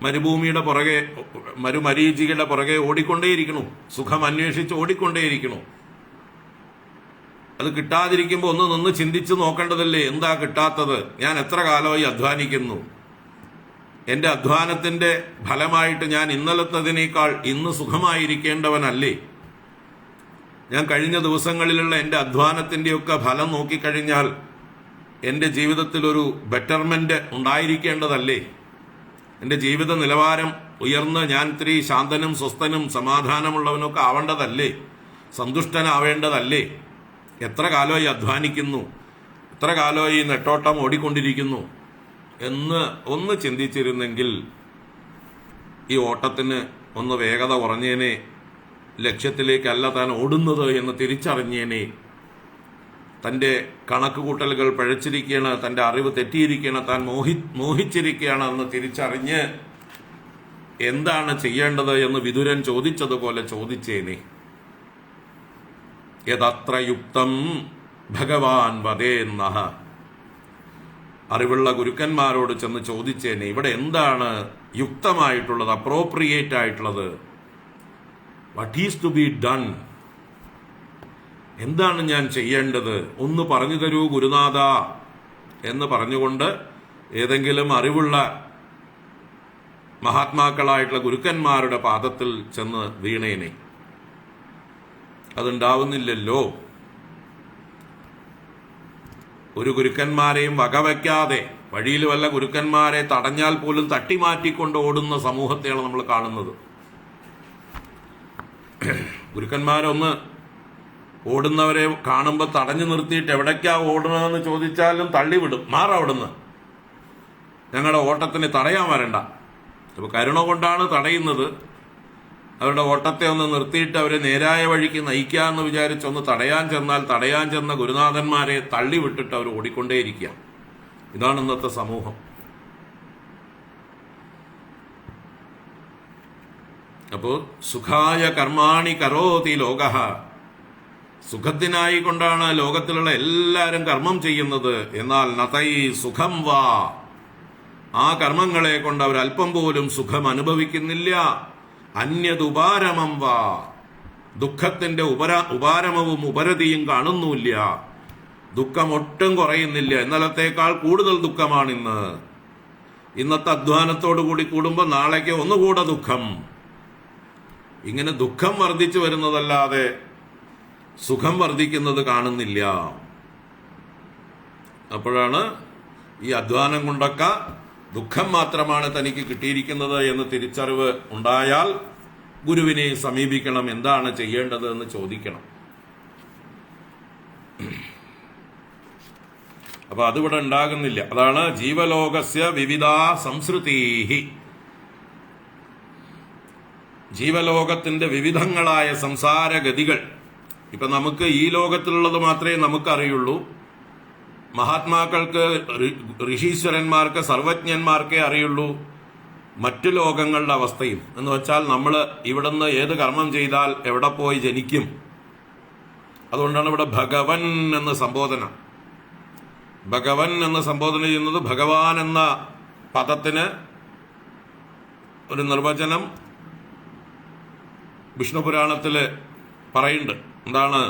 മരുഭൂമിയുടെ പുറകെ, മരുമരീചികയുടെ പുറകെ ഓടിക്കൊണ്ടേയിരിക്കണു, സുഖം അന്വേഷിച്ച് ഓടിക്കൊണ്ടേയിരിക്കണു. അത് കിട്ടാതിരിക്കുമ്പോൾ ഒന്ന് നിന്ന് ചിന്തിച്ച് നോക്കേണ്ടതല്ലേ, എന്താ കിട്ടാത്തത്? ഞാൻ എത്ര കാലമായി അധ്വാനിക്കുന്നു, എൻ്റെ അധ്വാനത്തിൻ്റെ ഫലമായിട്ട് ഞാൻ ഇന്നലത്തതിനേക്കാൾ ഇന്ന് സുഖമായിരിക്കേണ്ടവനല്ലേ? ഞാൻ കഴിഞ്ഞ ദിവസങ്ങളിലുള്ള എൻ്റെ അധ്വാനത്തിൻ്റെയൊക്കെ ഫലം നോക്കിക്കഴിഞ്ഞാൽ എൻ്റെ ജീവിതത്തിലൊരു ബെറ്റർമെൻ്റ് ഉണ്ടായിരിക്കേണ്ടതല്ലേ? എൻ്റെ ജീവിത നിലവാരം ഉയർന്ന് ഞാൻ ഇത്തിരി ശാന്തനും സ്വസ്ഥനും സമാധാനമുള്ളവനൊക്കെ ആവേണ്ടതല്ലേ? സന്തുഷ്ടനാവേണ്ടതല്ലേ? എത്ര കാലമായി അധ്വാനിക്കുന്നു, എത്ര കാലമായി നെട്ടോട്ടം ഓടിക്കൊണ്ടിരിക്കുന്നു എന്ന് ഒന്ന് ചിന്തിച്ചിരുന്നെങ്കിൽ ഈ ഓട്ടത്തിന് ഒന്ന് വേഗത കുറഞ്ഞേനെ, ലക്ഷ്യത്തിലേക്കല്ല താൻ ഓടുന്നത് എന്ന് തിരിച്ചറിഞ്ഞേനെ. തൻ്റെ കണക്കുകൂട്ടലുകൾ പഴച്ചിരിക്കുകയാണ്, തൻ്റെ അറിവ് തെറ്റിയിരിക്കുകയാണ്, താൻ മോഹിച്ചിരിക്കുകയാണ് എന്ന് തിരിച്ചറിഞ്ഞ് എന്താണ് ചെയ്യേണ്ടത് എന്ന് വിതുരൻ ചോദിച്ചതുപോലെ ചോദിച്ചേനെ. യതത്ര യുക്തം ഭഗവാൻ വദേന്നഹ. അറിവുള്ള ഗുരുക്കന്മാരോട് ചെന്ന് ചോദിച്ചേനെ, ഇവിടെ എന്താണ് യുക്തമായിട്ടുള്ളത്, അപ്രോപ്രിയേറ്റ് ആയിട്ടുള്ളത്? What is to be done? എന്താണ് ഞാൻ ചെയ്യേണ്ടത്? ഒന്ന് പറഞ്ഞു തരൂ ഗുരുനാഥ എന്ന് പറഞ്ഞുകൊണ്ട് ഏതെങ്കിലും അറിവുള്ള മഹാത്മാക്കളായിട്ടുള്ള ഗുരുക്കന്മാരുടെ പാദത്തിൽ ചെന്ന് വീണേനെ. അതുണ്ടാവുന്നില്ലല്ലോ. ഒരു ഗുരുക്കന്മാരെയും വകവയ്ക്കാതെ വഴിയിൽ വല്ല ഗുരുക്കന്മാരെ തടഞ്ഞാൽ പോലും തട്ടിമാറ്റിക്കൊണ്ട് ഓടുന്ന സമൂഹത്തെയാണ് നമ്മൾ കാണുന്നത്. ഗുരുക്കന്മാരൊന്ന് ഓടുന്നവരെ കാണുമ്പോൾ തടഞ്ഞു നിർത്തിയിട്ട് എവിടേക്കാ ഓടണമെന്ന് ചോദിച്ചാലും തള്ളിവിടും, മാറവിടുന്ന്, ഞങ്ങളുടെ ഓട്ടത്തിന് തടയാൻ വരണ്ട. അപ്പോൾ കരുണ കൊണ്ടാണ് തടയുന്നത്. അവരുടെ ഓട്ടത്തെ ഒന്ന് നിർത്തിയിട്ട് അവരെ നേരായ വഴിക്ക് നയിക്കാമെന്ന് വിചാരിച്ചൊന്ന് തടയാൻ ചെന്ന ഗുരുനാഥന്മാരെ തള്ളിവിട്ടിട്ട് അവർ ഓടിക്കൊണ്ടേയിരിക്കുക. ഇതാണ് ഇന്നത്തെ സമൂഹം. അപ്പോൾ സുഖായ കർമാണി കരോതി ലോകഃ. സുഖത്തിനായി കൊണ്ടാണ് ലോകത്തിലുള്ള എല്ലാവരും കർമ്മം ചെയ്യുന്നത്. എന്നാൽ നതൈ സുഖം വാ, ആ കർമ്മങ്ങളെ കൊണ്ട് അവർ അല്പം പോലും സുഖം അനുഭവിക്കുന്നില്ല. അന്യതുപാരമം വാ, ദുഃഖത്തിന്റെ ഉപാരമവും ഉപരതിയും കാണുന്നില്ല. ദുഃഖം ഒട്ടും കുറയുന്നില്ല, ഇന്നലത്തേക്കാൾ കൂടുതൽ ദുഃഖമാണിന്ന്. ഇന്നത്തെ അധ്വാനത്തോടു കൂടി കൂടുമ്പോൾ നാളേക്ക് ഒന്നുകൂടെ ദുഃഖം. ഇങ്ങനെ ദുഃഖം വർദ്ധിച്ചു വരുന്നതല്ലാതെ സുഖം വർദ്ധിക്കുന്നത് കാണുന്നില്ല. അപ്പോഴാണ് ഈ അധ്വാനം കൊണ്ടൊക്കെ ദുഃഖം മാത്രമാണ് തനിക്ക് കിട്ടിയിരിക്കുന്നത് എന്ന് തിരിച്ചറിവ് ഉണ്ടായാൽ ഗുരുവിനെ സമീപിക്കണം, എന്താണ് ചെയ്യേണ്ടത് എന്ന് ചോദിക്കണം. അപ്പൊ അതിവിടെ ഉണ്ടാകുന്നില്ല. അതാണ് ജീവലോകസ്യ വിവിധാ സംസ്കൃതീഹി. ജീവലോകത്തിന്റെ വിവിധങ്ങളായ സംസാരഗതികൾ. ഇപ്പൊ നമുക്ക് ഈ ലോകത്തിലുള്ളത് മാത്രമേ നമുക്കറിയുള്ളൂ. മഹാത്മാക്കൾക്ക്, ഋഷീശ്വരന്മാർക്ക്, സർവജ്ഞന്മാർക്കേ അറിയുള്ളൂ മറ്റു ലോകങ്ങളുടെ അവസ്ഥയും. എന്ന് വെച്ചാൽ നമ്മൾ ഇവിടുന്ന് ഏത് കർമ്മം ചെയ്താൽ എവിടെ പോയി ജനിക്കും. അതുകൊണ്ടാണ് ഇവിടെ ഭഗവൻ എന്ന സംബോധന. ഭഗവൻ എന്ന് സംബോധന ചെയ്യുന്നത് ഭഗവാൻ എന്ന പദത്തിന് ഒരു നിർവചനം വിഷ്ണു പുരാണത്തില് പറയുന്നുണ്ട്. എന്താണ്?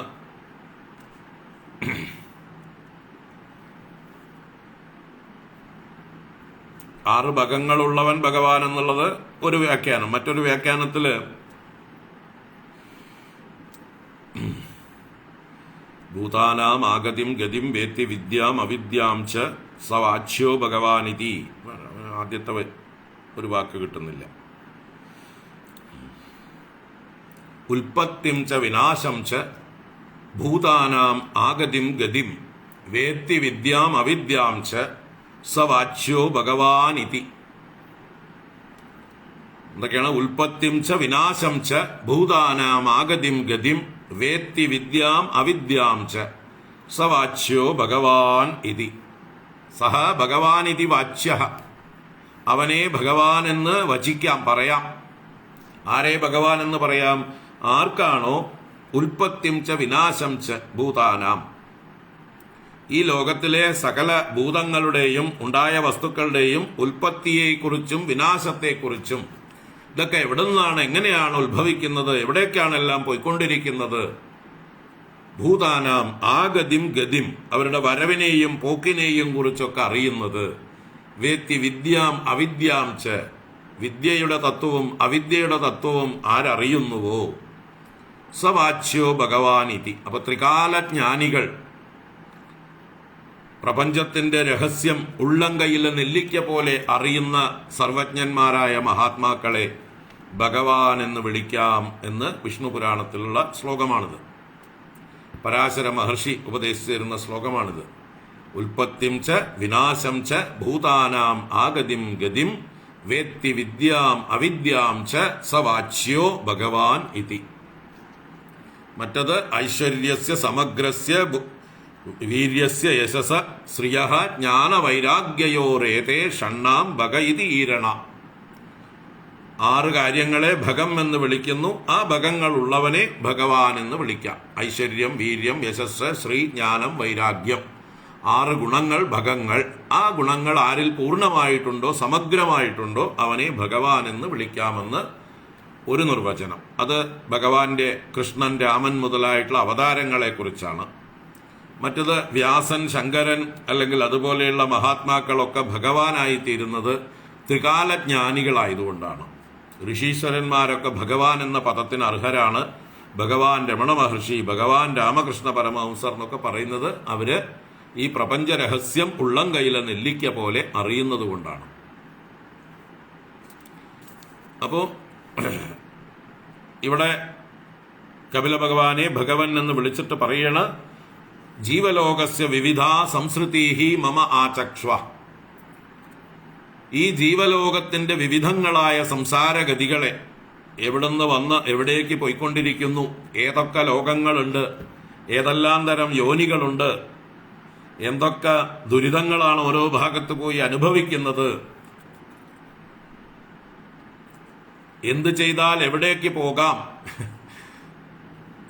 6 ഭഗങ്ങളുള്ളവൻ ഭഗവാൻ എന്നുള്ളത് ഒരു വ്യാഖ്യാനം. മറ്റൊരു വ്യാഖ്യാനത്തില് ഭൂതാനാം ആഗതിം ഗതിം വേത്തി വിദ്യാം അവിദ്യാം ച സവാച്യോ ഭഗവാനിതി. ആദ്യത്തെ ഒരു വാക്ക് കിട്ടുന്നില്ല. ഉൽപ്പത്തിം ച വിനാശം ച ഭൂതാനാം ആഗതിം ഗതിം വേത്തി വിദ്യാം അവിദ്യാം ച സവാച്യോ ഭഗവാനിതി. എന്തൊക്കെയാണ്? ഉൽപ്പത്തിം ച വിനാശം ച ഭൂതാനാം ആഗതിം ഗതിം വേത്തി വിദ്യാം അവിദ്യാം ച സവാച്യോ ഭഗവാൻ ഇതി. സഹ ഭഗവാനിതി വാച്യഃ. അവനെ ഭഗവാൻ എന്ന് വചിക്കാം, പറയാം. ആരെ ഭഗവാൻ എന്ന് പറയാം? ആർക്കാണോ ഉൽപ്പത്തിം ച വിനാശം ച ഭൂതാനാം, ഈ ലോകത്തിലെ സകല ഭൂതങ്ങളുടെയും ഉണ്ടായ വസ്തുക്കളുടെയും ഉൽപ്പത്തിയെക്കുറിച്ചും വിനാശത്തെക്കുറിച്ചും, ഇതൊക്കെ എവിടെ നിന്നാണ്, എങ്ങനെയാണ് ഉത്ഭവിക്കുന്നത്, എവിടേക്കാണ് എല്ലാം പോയിക്കൊണ്ടിരിക്കുന്നത് ഭൂതാനാം ആഗതിം ഗതിം, അവരുടെ വരവിനെയും പോക്കിനെയും കുറിച്ചൊക്കെ അറിയുന്നത്. വേത്തി വിദ്യാം അവിദ്യാം ച, വിദ്യയുടെ തത്വവും അവിദ്യയുടെ തത്വവും ആരറിയുന്നുവോ സവാച്യോ ഭഗവാനിതി. അപ്പൊ ത്രികാലജ്ഞാനികൾ, പ്രപഞ്ചത്തിന്റെ രഹസ്യം ഉള്ളംകൈയിലെ നെല്ലിക്ക പോലെ അറിയുന്ന സർവജ്ഞന്മാരായ മഹാത്മാക്കളെ ഭഗവാൻ എന്ന് വിളിക്കാം എന്ന് വിഷ്ണു പുരാണത്തിലുള്ള ശ്ലോകമാണിത്. പരാശര മഹർഷി ഉപദേശിച്ചിരുന്ന ശ്ലോകമാണിത്. ഉൽപ്പത്തിം ച വിനാശം ച ഭൂതാനാം ആഗതിം ഗതിം വേത്തി വിദ്യാം അവിദ്യാം ച സവാച്യോ ഭഗവാൻ ഇതി. മറ്റത് ഐശ്വര്യസ്യ സമഗ്രസ്യ വീര്യസ്യ യശസ ശ്രിയഃ ജ്ഞാനവൈരാഗ്യയോരേതേ ഷണ്ണാം ഭഗ ഇതി ഈരണ. 6 കാര്യങ്ങളെ ഭഗം എന്ന് വിളിക്കുന്നു. ആ ഭഗങ്ങൾ ഉള്ളവനെ ഭഗവാൻ എന്ന് വിളിക്കാം. ഐശ്വര്യം, വീര്യം, യശസ്, ശ്രീ, ജ്ഞാനം, വൈരാഗ്യം, 6 ഗുണങ്ങൾ ഭഗങ്ങൾ. ആ ഗുണങ്ങൾ ആരിൽ പൂർണ്ണമായിട്ടുണ്ടോ സമഗ്രമായിട്ടുണ്ടോ അവനെ ഭഗവാൻ എന്ന് വിളിക്കാമെന്ന് ഒരു നിർവചനം. അത് ഭഗവാന്റെ കൃഷ്ണൻ, രാമൻ മുതലായിട്ടുള്ള അവതാരങ്ങളെ കുറിച്ചാണ്. മറ്റത് വ്യാസൻ, ശങ്കരൻ അല്ലെങ്കിൽ അതുപോലെയുള്ള മഹാത്മാക്കളൊക്കെ ഭഗവാനായി തീരുന്നത് ത്രികാലജ്ഞാനികളായതുകൊണ്ടാണ്. ഋഷീശ്വരന്മാരൊക്കെ ഭഗവാൻ എന്ന പദത്തിന് അർഹരാണ്. ഭഗവാൻ രമണ മഹർഷി, ഭഗവാൻ രാമകൃഷ്ണ പരമഹംസർ എന്നൊക്കെ പറയുന്നത് അവര് ഈ പ്രപഞ്ച രഹസ്യം ഉള്ളം കൈയിലെ നെല്ലിക്ക പോലെ അറിയുന്നത് കൊണ്ടാണ്. അപ്പോ ഇവിടെ കപില ഭഗവാനെ ഭഗവൻ എന്ന് വിളിച്ചിട്ട് പറയണ ജീവലോകസ്യ വിവിധ സംസ്കൃതി മമ ആചക്ഷ്വ. ഈ ജീവലോകത്തിന്റെ വിവിധങ്ങളായ സംസാരഗതികളെ, എവിടുന്ന് വന്ന് എവിടേക്ക് പോയിക്കൊണ്ടിരിക്കുന്നു, ഏതൊക്കെ ലോകങ്ങളുണ്ട്, ഏതെല്ലാം തരം യോനികളുണ്ട്, എന്തൊക്കെ ദുരിതങ്ങളാണ് ഓരോ ഭാഗത്ത് പോയി അനുഭവിക്കുന്നത്, എന്ത് ചെയ്താൽ എവിടേക്ക് പോകാം,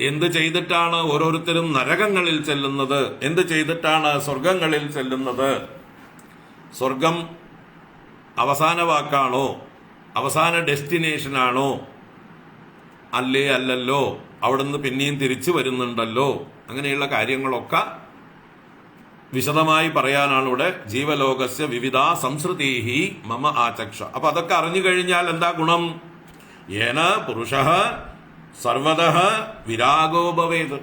എന്ത് ചെയ്തിട്ടാണ് ഓരോരുത്തരും നരകങ്ങളിൽ ചെല്ലുന്നത്, എന്ത് ചെയ്തിട്ടാണ് സ്വർഗങ്ങളിൽ ചെല്ലുന്നത്, സ്വർഗം അവസാന വാക്കാണോ, അവസാന ഡെസ്റ്റിനേഷനാണോ, അല്ലേ അല്ലല്ലോ, അവിടുന്ന് പിന്നെയും തിരിച്ചു വരുന്നുണ്ടല്ലോ, അങ്ങനെയുള്ള കാര്യങ്ങളൊക്കെ വിശദമായി പറയാനാണ് ഇവിടെ ജീവലോകസ്യ വിവിധ സംസ്കൃതി മമ ആചക്ഷ. അപ്പൊ അതൊക്കെ അറിഞ്ഞു കഴിഞ്ഞാൽ എന്താ ഗുണം? ഏന പുരുഷ സർവതഃ വിരാഗോ ഭവേത്.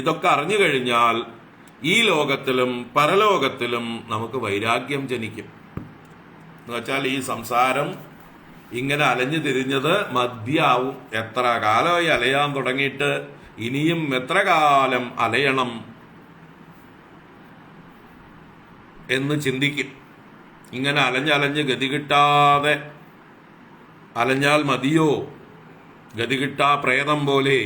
ഇതൊക്കെ അറിഞ്ഞു കഴിഞ്ഞാൽ ഈ ലോകത്തിലും പരലോകത്തിലും നമുക്ക് വൈരാഗ്യം ജനിക്കും. എന്നുവെച്ചാൽ ഈ സംസാരം ഇങ്ങനെ അലഞ്ഞു തിരിഞ്ഞത് മധ്യാവും. എത്ര കാലമായി അലയാൻ തുടങ്ങിയിട്ട്, ഇനിയും എത്ര കാലം അലയണം എന്ന് ചിന്തിക്കും. ഇങ്ങനെ അലഞ്ഞലഞ്ഞ് ഗതി കിട്ടാതെ അലഞ്ഞാൽ മതിയോ, ഗതി കിട്ടാ പ്രേതം പോലെ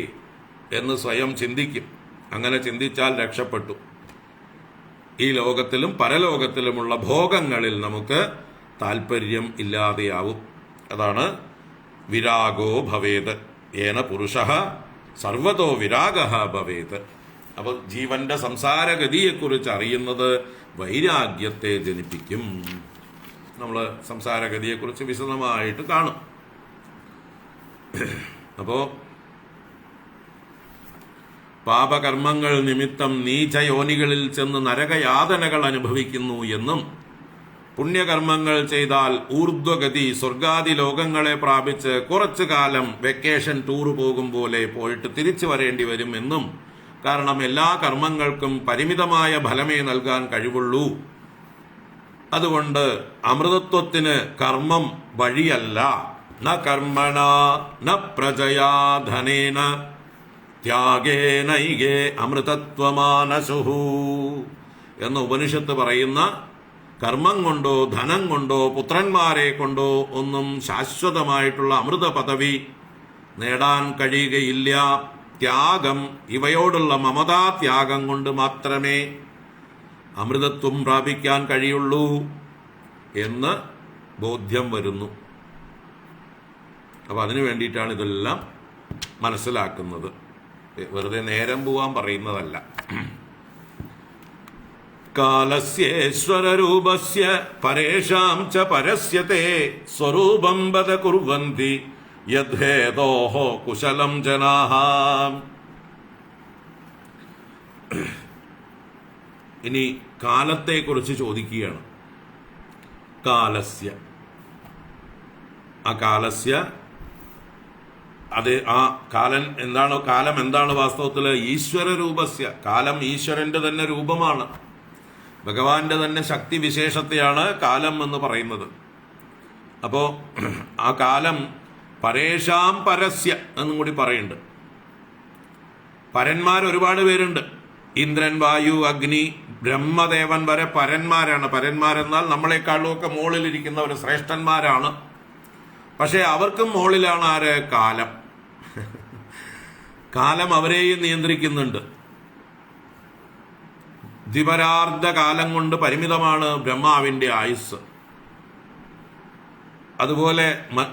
എന്ന് സ്വയം ചിന്തിക്കും. അങ്ങനെ ചിന്തിച്ചാൽ രക്ഷപ്പെട്ടു. ഈ ലോകത്തിലും പരലോകത്തിലുമുള്ള ഭോഗങ്ങളിൽ നമുക്ക് താല്പര്യം ഇല്ലാതെയാവും. അതാണ് വിരാഗോ ഭവേത്. ഏന പുരുഷ സർവതോ വിരാഗ ഭവേത്. അപ്പോൾ ജീവന്റെ സംസാരഗതിയെക്കുറിച്ച് അറിയുന്നത് വൈരാഗ്യത്തെ ജനിപ്പിക്കും. നമ്മൾ സംസാരഗതിയെക്കുറിച്ച് വിശദമായിട്ട് കാണും. അപ്പോ പാപകർമ്മങ്ങൾ നിമിത്തം നീചയോനികളിൽ ചെന്ന് നരകയാതനകൾ അനുഭവിക്കുന്നു എന്നും, പുണ്യകർമ്മങ്ങൾ ചെയ്താൽ ഊർധ്വഗതി സ്വർഗാദി ലോകങ്ങളെ പ്രാപിച്ച് കുറച്ചു കാലം വെക്കേഷൻ ടൂർ പോകും പോലെ പോയിട്ട് തിരിച്ചു വരേണ്ടി വരും എന്നും, കാരണം എല്ലാ കർമ്മങ്ങൾക്കും പരിമിതമായ ഫലമേ നൽകാൻ കഴിവുള്ളൂ. അതുകൊണ്ട് അമൃതത്വത്തിന് കർമ്മം വഴിയല്ല. ന കർമ്മണ ന പ്രജയാ ധനേന ത്യാഗേനൈകേ അമൃതത്വമാനസുഹു എന്ന് ഉപനിഷത്ത് പറയുന്ന, കർമ്മം കൊണ്ടോ ധനം കൊണ്ടോ പുത്രന്മാരെ കൊണ്ടോ ഒന്നും ശാശ്വതമായിട്ടുള്ള അമൃത പദവി നേടാൻ കഴിയുകയില്ല. ത്യാഗം, ഇവയോടുള്ള മമതാത്യാഗം കൊണ്ട് മാത്രമേ അമൃതത്വം പ്രാപിക്കാൻ കഴിയുള്ളൂ എന്ന് ബോധ്യം വരുന്നു. അപ്പൊ അതിനു വേണ്ടിയിട്ടാണ് ഇതെല്ലാം മനസ്സിലാക്കുന്നത്. വെറുതെ നേരം പോവാൻ പറയുന്നതല്ല. കാലസ്യേശ്വരൂപസ്യ പരേഷാം ച പരസ്യത്തെ സ്വരൂപം വദ കുർവന്തി യദ്ഹേതോഃ കുശലം ജനാഃ. ഇനി കാലത്തെക്കുറിച്ച് ചോദിക്കുകയാണ്. കാലസ്യ, ആ കാലസ്യ, അത് ആ കാലം എന്താണ് വാസ്തവത്തിൽ? ഈശ്വര രൂപസ്യ. കാലം ഈശ്വരന്റെ തന്നെ രൂപമാണ്, ഭഗവാന്റെ തന്നെ ശക്തി വിശേഷത്തെയാണ് കാലം എന്ന് പറയുന്നത്. അപ്പോ ആ കാലം പരേഷാം പരസ്യ എന്നും കൂടി പറയുന്നുണ്ട്. പരന്മാർ ഒരുപാട് പേരുണ്ട്. ഇന്ദ്രൻ, വായു, അഗ്നി, ബ്രഹ്മദേവൻ വരെ പരന്മാരാണ്. പരന്മാരെന്നാൽ നമ്മളെക്കാളും ഒക്കെ മുകളിലിരിക്കുന്നവർ ശ്രേഷ്ഠന്മാരാണ്. പക്ഷെ അവർക്കും മുകളിലാണ് ആര്? കാലം. കാലം അവരെയും നിയന്ത്രിക്കുന്നുണ്ട്. ദ്വിപരാർദ്ധ കാലം കൊണ്ട് പരിമിതമാണ് ബ്രഹ്മാവിന്റെ ആയുസ്. അതുപോലെ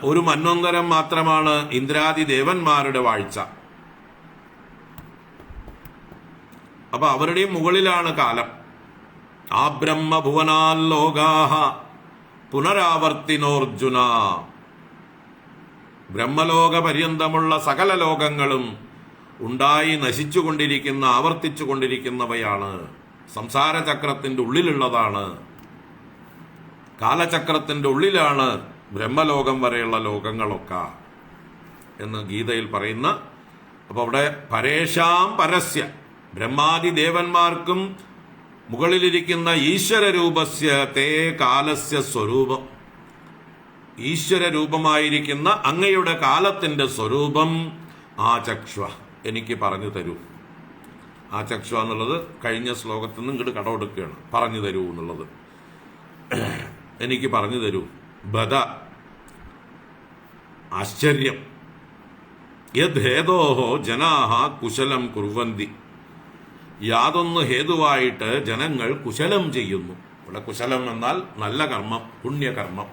ഒരു മന്വന്തരം മാത്രമാണ് ഇന്ദ്രാദി ദേവന്മാരുടെ വാഴ്ച. അപ്പൊ അവരുടെയും മുകളിലാണ് കാലം. ആ ബ്രഹ്മഭുവനാൽ ലോകാഹ പുനരാവർത്തിനോർജുന. ബ്രഹ്മലോക പര്യന്തമുള്ള സകല ലോകങ്ങളും ഉണ്ടായി നശിച്ചുകൊണ്ടിരിക്കുന്ന, ആവർത്തിച്ചു കൊണ്ടിരിക്കുന്നവയാണ്. സംസാരചക്രത്തിന്റെ ഉള്ളിലുള്ളതാണ്. കാലചക്രത്തിന്റെ ഉള്ളിലാണ് ബ്രഹ്മലോകം വരെയുള്ള ലോകങ്ങളൊക്കെ എന്ന് ഗീതയിൽ പറയുന്ന. അപ്പൊ അവിടെ പരേഷാം പരസ്യ, ബ്രഹ്മാദി ദേവന്മാർക്കും മുകളിലിരിക്കുന്ന ഈശ്വര രൂപസ്യ തേ കാലസ്യ സ്വരൂപം. ഈശ്വര രൂപമായിരിക്കുന്ന അങ്ങയുടെ കാലത്തിന്റെ സ്വരൂപം ആചക്ഷ്വ, എനിക്ക് പറഞ്ഞു തരൂ. ആചക്ഷ്വ എന്നുള്ളത് കഴിഞ്ഞ ശ്ലോകത്തിൽ നിന്ന് ഇങ്ങോട്ട് കടമെടുക്കുകയാണ്. പറഞ്ഞു തരൂ എന്നുള്ളത്. എനിക്ക് പറഞ്ഞു തരൂ. ബദ, ആശ്ചര്യം. യത് ഹേതോഹോ ജനാഹ കുശലം കുർവന്തി. യാതൊന്ന് ഹേതുവായിട്ട് ജനങ്ങൾ കുശലം ചെയ്യുന്നു. ഇവിടെ കുശലം എന്നാൽ നല്ല കർമ്മം, പുണ്യകർമ്മം.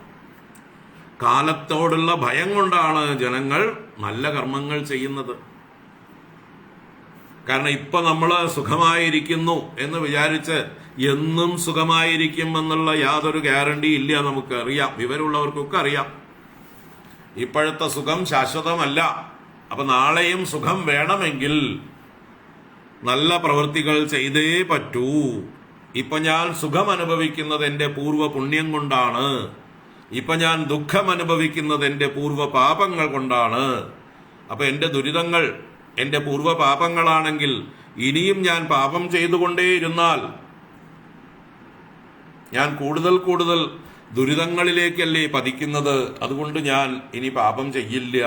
കാലത്തോടുള്ള ഭയം കൊണ്ടാണ് ജനങ്ങൾ നല്ല കർമ്മങ്ങൾ ചെയ്യുന്നത്. കാരണം ഇപ്പൊ നമ്മൾ സുഖമായിരിക്കുന്നു എന്ന് വിചാരിച്ച് എന്നും സുഖമായിരിക്കും എന്നുള്ള യാതൊരു ഗ്യാരണ്ടി ഇല്ല. നമുക്ക് അറിയാം, വിവരമുള്ളവർക്കൊക്കെ അറിയാം, ഇപ്പോഴത്തെ സുഖം ശാശ്വതമല്ല. അപ്പൊ നാളെയും സുഖം വേണമെങ്കിൽ നല്ല പ്രവൃത്തികൾ ചെയ്തേ പറ്റൂ. ഇപ്പൊ ഞാൻ സുഖം അനുഭവിക്കുന്നത് എന്റെ പൂർവ്വ പുണ്യം കൊണ്ടാണ്. ഇപ്പൊ ഞാൻ ദുഃഖം അനുഭവിക്കുന്നത് എന്റെ പൂർവ്വ പാപങ്ങൾ കൊണ്ടാണ്. അപ്പൊ എന്റെ ദുരിതങ്ങൾ എന്റെ പൂർവ്വ പാപങ്ങളാണെങ്കിൽ ഇനിയും ഞാൻ പാപം ചെയ്തുകൊണ്ടേയിരുന്നാൽ ഞാൻ കൂടുതൽ കൂടുതൽ ദുരിതങ്ങളിലേക്കല്ലേ പതിക്കുന്നത്. അതുകൊണ്ട് ഞാൻ ഇനി പാപം ചെയ്യില്ല.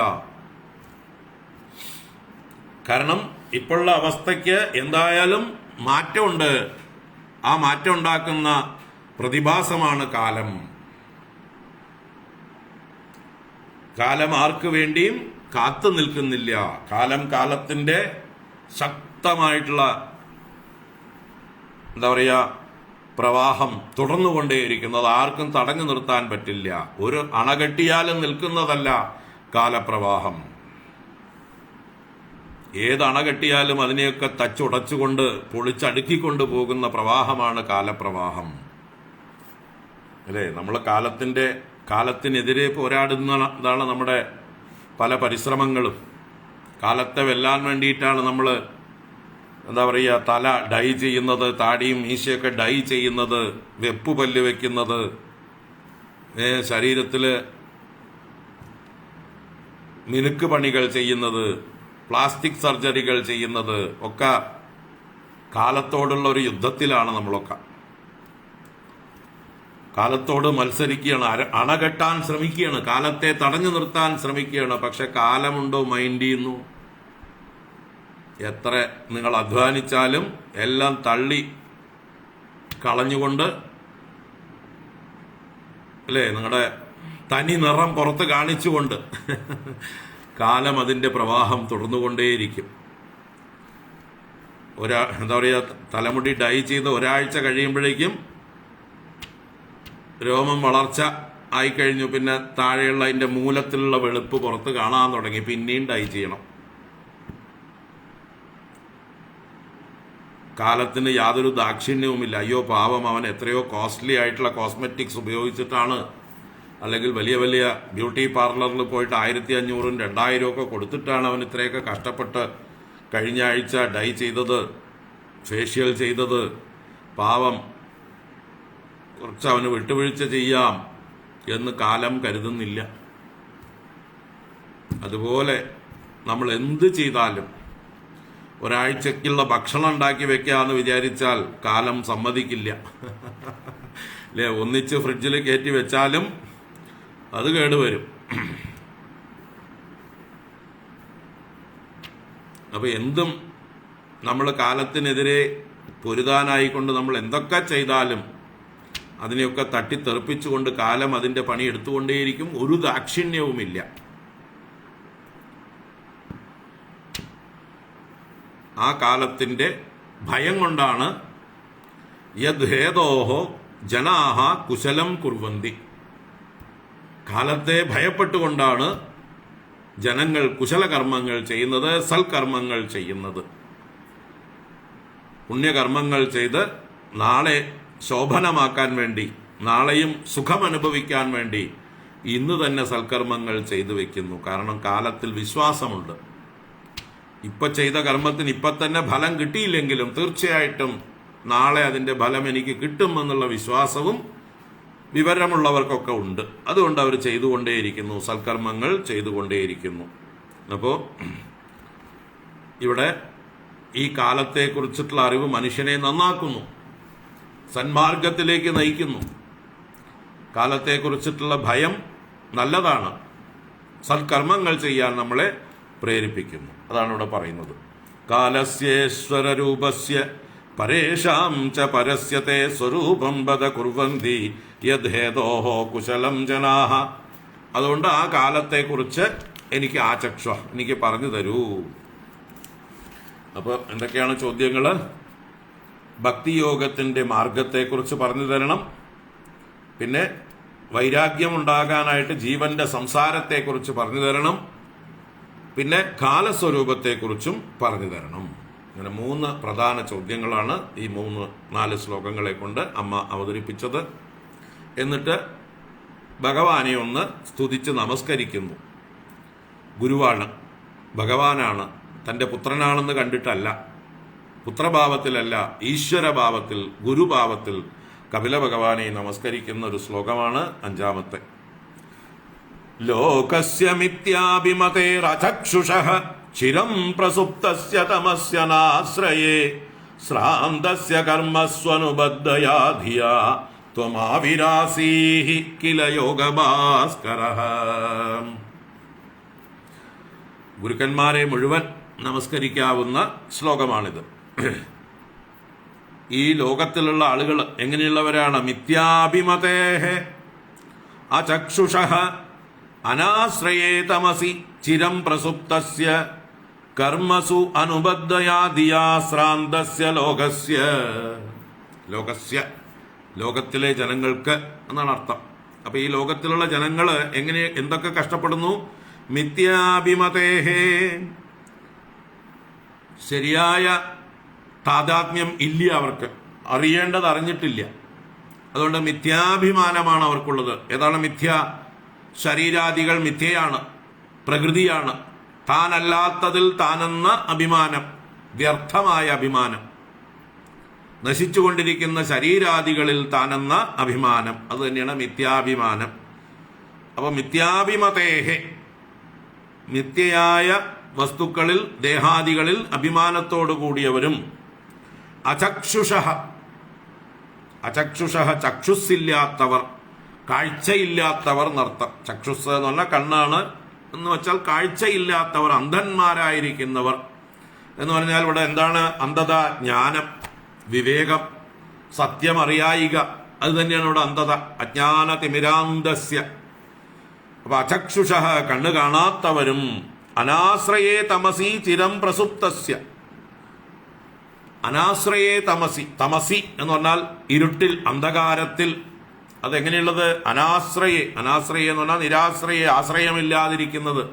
കാരണം ഇപ്പോഴുള്ള അവസ്ഥയ്ക്ക് എന്തായാലും മാറ്റമുണ്ട്. ആ മാറ്റം ഉണ്ടാക്കുന്ന പ്രതിഭാസമാണ് കാലം. കാലം ആർക്ക് വേണ്ടിയും കാത്തു നിൽക്കുന്നില്ല. കാലം കാലത്തിന്റെ ശക്തമായിട്ടുള്ള പ്രവാഹം തുടർന്നുകൊണ്ടേയിരിക്കുന്നത്. ആർക്കും തടഞ്ഞു നിർത്താൻ പറ്റില്ല. ഒരു അണ കെട്ടിയാലും നിൽക്കുന്നതല്ല കാലപ്രവാഹം. ഏത് അണ കെട്ടിയാലും അതിനെയൊക്കെ തച്ചുടച്ചുകൊണ്ട് പൊളിച്ചടുക്കിക്കൊണ്ട് പോകുന്ന പ്രവാഹമാണ് കാലപ്രവാഹം. അല്ലേ? നമ്മൾ കാലത്തിനെതിരെ പോരാടുന്നതാണ് നമ്മുടെ പല പരിശ്രമങ്ങളും. കാലത്തെ വെല്ലാൻ വേണ്ടിയിട്ടാണ് നമ്മൾ തല ഡൈ ചെയ്യുന്നത്, താടിയും മീശയൊക്കെ ഡൈ ചെയ്യുന്നത്, വെപ്പുപല്ല് വെക്കുന്നത്, ശരീരത്തില് മിനുക്ക് പണികൾ ചെയ്യുന്നത്, പ്ലാസ്റ്റിക് സർജറികൾ ചെയ്യുന്നത് ഒക്കെ കാലത്തോടുള്ള ഒരു യുദ്ധത്തിലാണ് നമ്മളൊക്കെ. കാലത്തോട് മത്സരിക്കുകയാണ്, അണകെട്ടാൻ ശ്രമിക്കുകയാണ്, കാലത്തെ തടഞ്ഞു നിർത്താൻ ശ്രമിക്കുകയാണ്. പക്ഷെ കാലമുണ്ടോ മൈൻഡ് ചെയ്യുന്നു? എത്ര നിങ്ങൾ അധ്വാനിച്ചാലും എല്ലാം തള്ളി കളഞ്ഞുകൊണ്ട്, അല്ലേ, നിങ്ങളുടെ തനി നിറം പുറത്ത് കാണിച്ചുകൊണ്ട് കാലം അതിന്റെ പ്രവാഹം തുടർന്നുകൊണ്ടേയിരിക്കും. തലമുടി ഡൈ ചെയ്ത് ഒരാഴ്ച കഴിയുമ്പോഴേക്കും രോമം വളർച്ച ആയിക്കഴിഞ്ഞു. പിന്നെ താഴെയുള്ള അതിന്റെ മൂലത്തിലുള്ള വെളുപ്പ് പുറത്ത് കാണാൻ തുടങ്ങി. പിന്നെയും ഡൈ ചെയ്യണം. കാലത്തിന് യാതൊരു ദാക്ഷിണ്യവുമില്ല. അയ്യോ പാവം, അവൻ എത്രയോ കോസ്റ്റ്ലി ആയിട്ടുള്ള കോസ്മെറ്റിക്സ് ഉപയോഗിച്ചിട്ടാണ്, അല്ലെങ്കിൽ വലിയ വലിയ ബ്യൂട്ടി പാർലറിൽ പോയിട്ട് 1500 2000 ഒക്കെ കൊടുത്തിട്ടാണ് അവൻ ഇത്രയൊക്കെ കഷ്ടപ്പെട്ട് കഴിഞ്ഞ ആഴ്ച ഡൈ ചെയ്തത്, ഫേഷ്യൽ ചെയ്തത്, പാവം, കുറച്ച് അവന് വിട്ടുവീഴ്ച ചെയ്യാം എന്ന് കാലം കരുതുന്നില്ല. അതുപോലെ നമ്മൾ എന്ത് ചെയ്താലും ഒരാഴ്ചക്കുള്ള ഭക്ഷണം ഉണ്ടാക്കി വെക്കാന്ന് വിചാരിച്ചാൽ കാലം സമ്മതിക്കില്ല. അല്ലേ? ഒന്നിച്ച് ഫ്രിഡ്ജിൽ കയറ്റി വെച്ചാലും അത് കേടുവരും. അപ്പൊ എന്തും നമ്മൾ കാലത്തിനെതിരെ പൊരുതാനായിക്കൊണ്ട് നമ്മൾ എന്തൊക്കെ ചെയ്താലും അതിനെയൊക്കെ തട്ടിത്തെറിപ്പിച്ചുകൊണ്ട് കാലം അതിന്റെ പണി എടുത്തുകൊണ്ടേയിരിക്കും. ഒരു ദാക്ഷിണ്യവുമില്ല. ആ കാലത്തിന്റെ ഭയം കൊണ്ടാണ് യദ്ഹേതോഹോ ജനാഹ കുശലം കുർവന്തി. കാലത്തെ ഭയപ്പെട്ടുകൊണ്ടാണ് ജനങ്ങൾ കുശലകർമ്മങ്ങൾ ചെയ്യുന്നത്, സൽക്കർമ്മങ്ങൾ ചെയ്യുന്നത്. പുണ്യകർമ്മങ്ങൾ ചെയ്ത് നാളെ ശോഭനമാക്കാൻ വേണ്ടി, നാളെയും സുഖമനുഭവിക്കാൻ വേണ്ടി ഇന്ന് തന്നെ സൽക്കർമ്മങ്ങൾ ചെയ്തു വെക്കുന്നു. കാരണം കാലത്തിൽ വിശ്വാസമുണ്ട്. ഇപ്പൊ ചെയ്ത കർമ്മത്തിന് ഇപ്പൊ തന്നെ ഫലം കിട്ടിയില്ലെങ്കിലും തീർച്ചയായിട്ടും നാളെ അതിന്റെ ഫലം എനിക്ക് കിട്ടുമെന്നുള്ള വിശ്വാസവും വിവരമുള്ളവർക്കൊക്കെ ഉണ്ട്. അതുകൊണ്ട് അവർ ചെയ്തുകൊണ്ടേയിരിക്കുന്നു, സൽക്കർമ്മങ്ങൾ ചെയ്തുകൊണ്ടേയിരിക്കുന്നു. അപ്പോൾ ഇവിടെ ഈ കാലത്തെക്കുറിച്ചിട്ടുള്ള അറിവ് മനുഷ്യനെ നന്നാക്കുന്നു, സന്മാർഗത്തിലേക്ക് നയിക്കുന്നു. കാലത്തെക്കുറിച്ചിട്ടുള്ള ഭയം നല്ലതാണ്, സൽക്കർമ്മങ്ങൾ ചെയ്യാൻ നമ്മളെ പ്രേരിപ്പിക്കുന്നു. അതാണ് ഇവിടെ പറയുന്നത്. കാലസ്യേശ്വര രൂപസ്യ പരേഷാം ച പരസ്യത്തെ സ്വരൂപം ബദ കുർവന്തി യദ്ഹേതോഹോ കുശലം ജനാഹ. അതുകൊണ്ട് ആ കാലത്തെക്കുറിച്ച് എനിക്ക് ആചക്ഷ, എനിക്ക് പറഞ്ഞു തരൂ. അപ്പോൾ എന്തൊക്കെയാണ് ചോദ്യങ്ങൾ? ഭക്തിയോഗത്തിന്റെ മാർഗത്തെക്കുറിച്ച് പറഞ്ഞു തരണം. പിന്നെ വൈരാഗ്യം ഉണ്ടാകാനായിട്ട് ജീവന്റെ സംസാരത്തെക്കുറിച്ച് പറഞ്ഞു തരണം. പിന്നെ കാലസ്വരൂപത്തെക്കുറിച്ചും പറഞ്ഞു തരണം. അങ്ങനെ 3 പ്രധാന ചോദ്യങ്ങളാണ് ഈ 4 ശ്ലോകങ്ങളെ കൊണ്ട് അമ്മ അവതരിപ്പിച്ചത്. എന്നിട്ട് ഭഗവാനെ ഒന്ന് സ്തുതിച്ച് നമസ്കരിക്കുന്നു. ഗുരുവാണ്, ഭഗവാനാണ്, തൻ്റെ പുത്രനാണെന്ന് കണ്ടിട്ടല്ല, പുത്രഭാവത്തിലല്ല, ഈശ്വരഭാവത്തിൽ, ഗുരുഭാവത്തിൽ കപില ഭഗവാനെ നമസ്കരിക്കുന്ന ഒരു ശ്ലോകമാണ് 5-ാമത്തെ. ലോകസ്യ മിഥ്യാഭിമതേരചക്ഷുഷഃ ചിരം പ്രസുപ്തസ്യ തമസ്യ നാശ്രയേ ശ്രാന്തസ്യ കർമ്മസ്വനുബദ്ധയാ ധിയാ ത്വമാവിരാസീഹി കില യോഗഭാസ്കരഃ. ഗുരുക്കന്മാരെ മുഴുവൻ നമസ്കരിക്കാവുന്ന ശ്ലോകമാണിത്. ഈ ലോകത്തിലുള്ള ആളുകൾ എങ്ങനെയുള്ളവരാണ്? മിഥ്യാഭിമതേഹ അചക്ഷുഷഃ അനാശ്രയേ തമസി ചിരം പ്രസുപ്തസ്യ കർമ്മസു അനുബദ്ധയാ ധിയാ ശ്രാന്തസ്യ ലോകസ്യ. ലോകസ്യ, ലോകത്തിലെ ജനങ്ങൾക്ക് എന്നാണ് അർത്ഥം. അപ്പൊ ഈ ലോകത്തിലുള്ള ജനങ്ങൾ എന്തൊക്കെ കഷ്ടപ്പെടുന്നു? മിഥ്യാഭിമതേഹേ, ശരിയായ താദാത്മ്യം ഇല്ല അവർക്ക്, അറിയേണ്ടത് അറിഞ്ഞിട്ടില്ല. അതുകൊണ്ട് മിഥ്യാഭിമാനമാണ് അവർക്കുള്ളത്. ഏതാണ് മിഥ്യ? ശരീരാദികൾ മിഥ്യയാണ്, പ്രകൃതിയാണ്. താനല്ലാത്തതിൽ താനെന്ന അഭിമാനം, വ്യർത്ഥമായ അഭിമാനം, നശിച്ചുകൊണ്ടിരിക്കുന്ന ശരീരാദികളിൽ താനെന്ന അഭിമാനം, അത് തന്നെയാണ് മിഥ്യാഭിമാനം. അപ്പൊ മിഥ്യാഭിമതേഹേ, മിഥ്യയായ വസ്തുക്കളിൽ, ദേഹാദികളിൽ അഭിമാനത്തോടു കൂടിയവരും, അചക്ഷുഷഃ, അചക്ഷുഷഃ ചക്ഷുസ്സില്ലാത്തവർ, കാഴ്ചയില്ലാത്തവർ എന്നർത്ഥം. ചക്ഷുസ് എന്ന് പറഞ്ഞാൽ കണ്ണാണ് എന്ന് വെച്ചാൽ കാഴ്ചയില്ലാത്തവർ, അന്ധന്മാരായിരിക്കുന്നവർ എന്ന് പറഞ്ഞാൽ ഇവിടെ എന്താണ്? അന്ധത, ജ്ഞാനം, വിവേകം, സത്യം അറിയായിക, അത് തന്നെയാണ് ഇവിടെ അന്ധത. അജ്ഞാന തിമിരാന്തസ്യ. അപ്പൊ അചക്ഷുഷഃ കണ്ണ് കാണാത്തവരും, അനാശ്രയേ തമസി ചിരം പ്രസുപ്തസ്യ. അനാശ്രയേ തമസി, തമസി എന്ന് പറഞ്ഞാൽ ഇരുട്ടിൽ, അന്ധകാരത്തിൽ. അതെങ്ങനെയുള്ളത്? അനാശ്രയെ, അനാശ്രയെ എന്ന് പറഞ്ഞാൽ നിരാശ്രയെ, ആശ്രയമില്ലാതിരിക്കുന്നത്,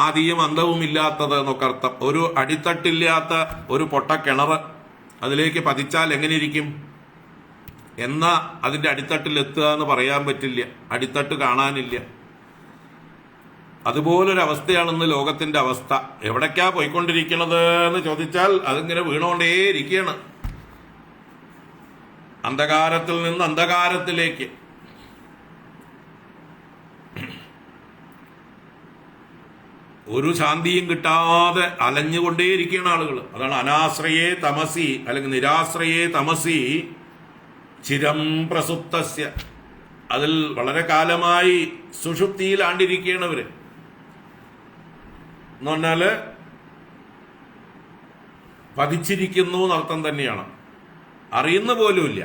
ആദിയും അന്തവും ഇല്ലാത്തത് എന്നൊക്കെ അർത്ഥം. ഒരു അടിത്തട്ടില്ലാത്ത ഒരു പൊട്ടക്കിണർ, അതിലേക്ക് പതിച്ചാൽ എങ്ങനെ ഇരിക്കും? എന്നാ അതിന്റെ അടിത്തട്ടിൽ എത്തുക എന്ന് പറയാൻ പറ്റില്ല, അടിത്തട്ട് കാണാനില്ല. അതുപോലൊരവസ്ഥയാണെന്ന് ലോകത്തിന്റെ അവസ്ഥ. എവിടേക്കാ പോയിക്കൊണ്ടിരിക്കണത് എന്ന് ചോദിച്ചാൽ അതിങ്ങനെ വീണുകൊണ്ടേയിരിക്കുകയാണ്. അന്ധകാരത്തിൽ നിന്ന് അന്ധകാരത്തിലേക്ക്. ഒരു ശാന്തിയും കിട്ടാതെ അലഞ്ഞുകൊണ്ടേയിരിക്കുകയാണ് ആളുകൾ. അതാണ് അനാശ്രയേ തമസി, അല്ലെങ്കിൽ നിരാശ്രയേ തമസി ചിരം പ്രസുപ്തസ്യ. അതിൽ വളരെ കാലമായി സുഷുപ്തിയിലാണ്ടിരിക്കുകയാണവര് എന്ന് പറഞ്ഞാല് പതിച്ചിരിക്കുന്നു എന്നർത്ഥം തന്നെയാണ്. അറിയുന്ന പോലുമില്ല.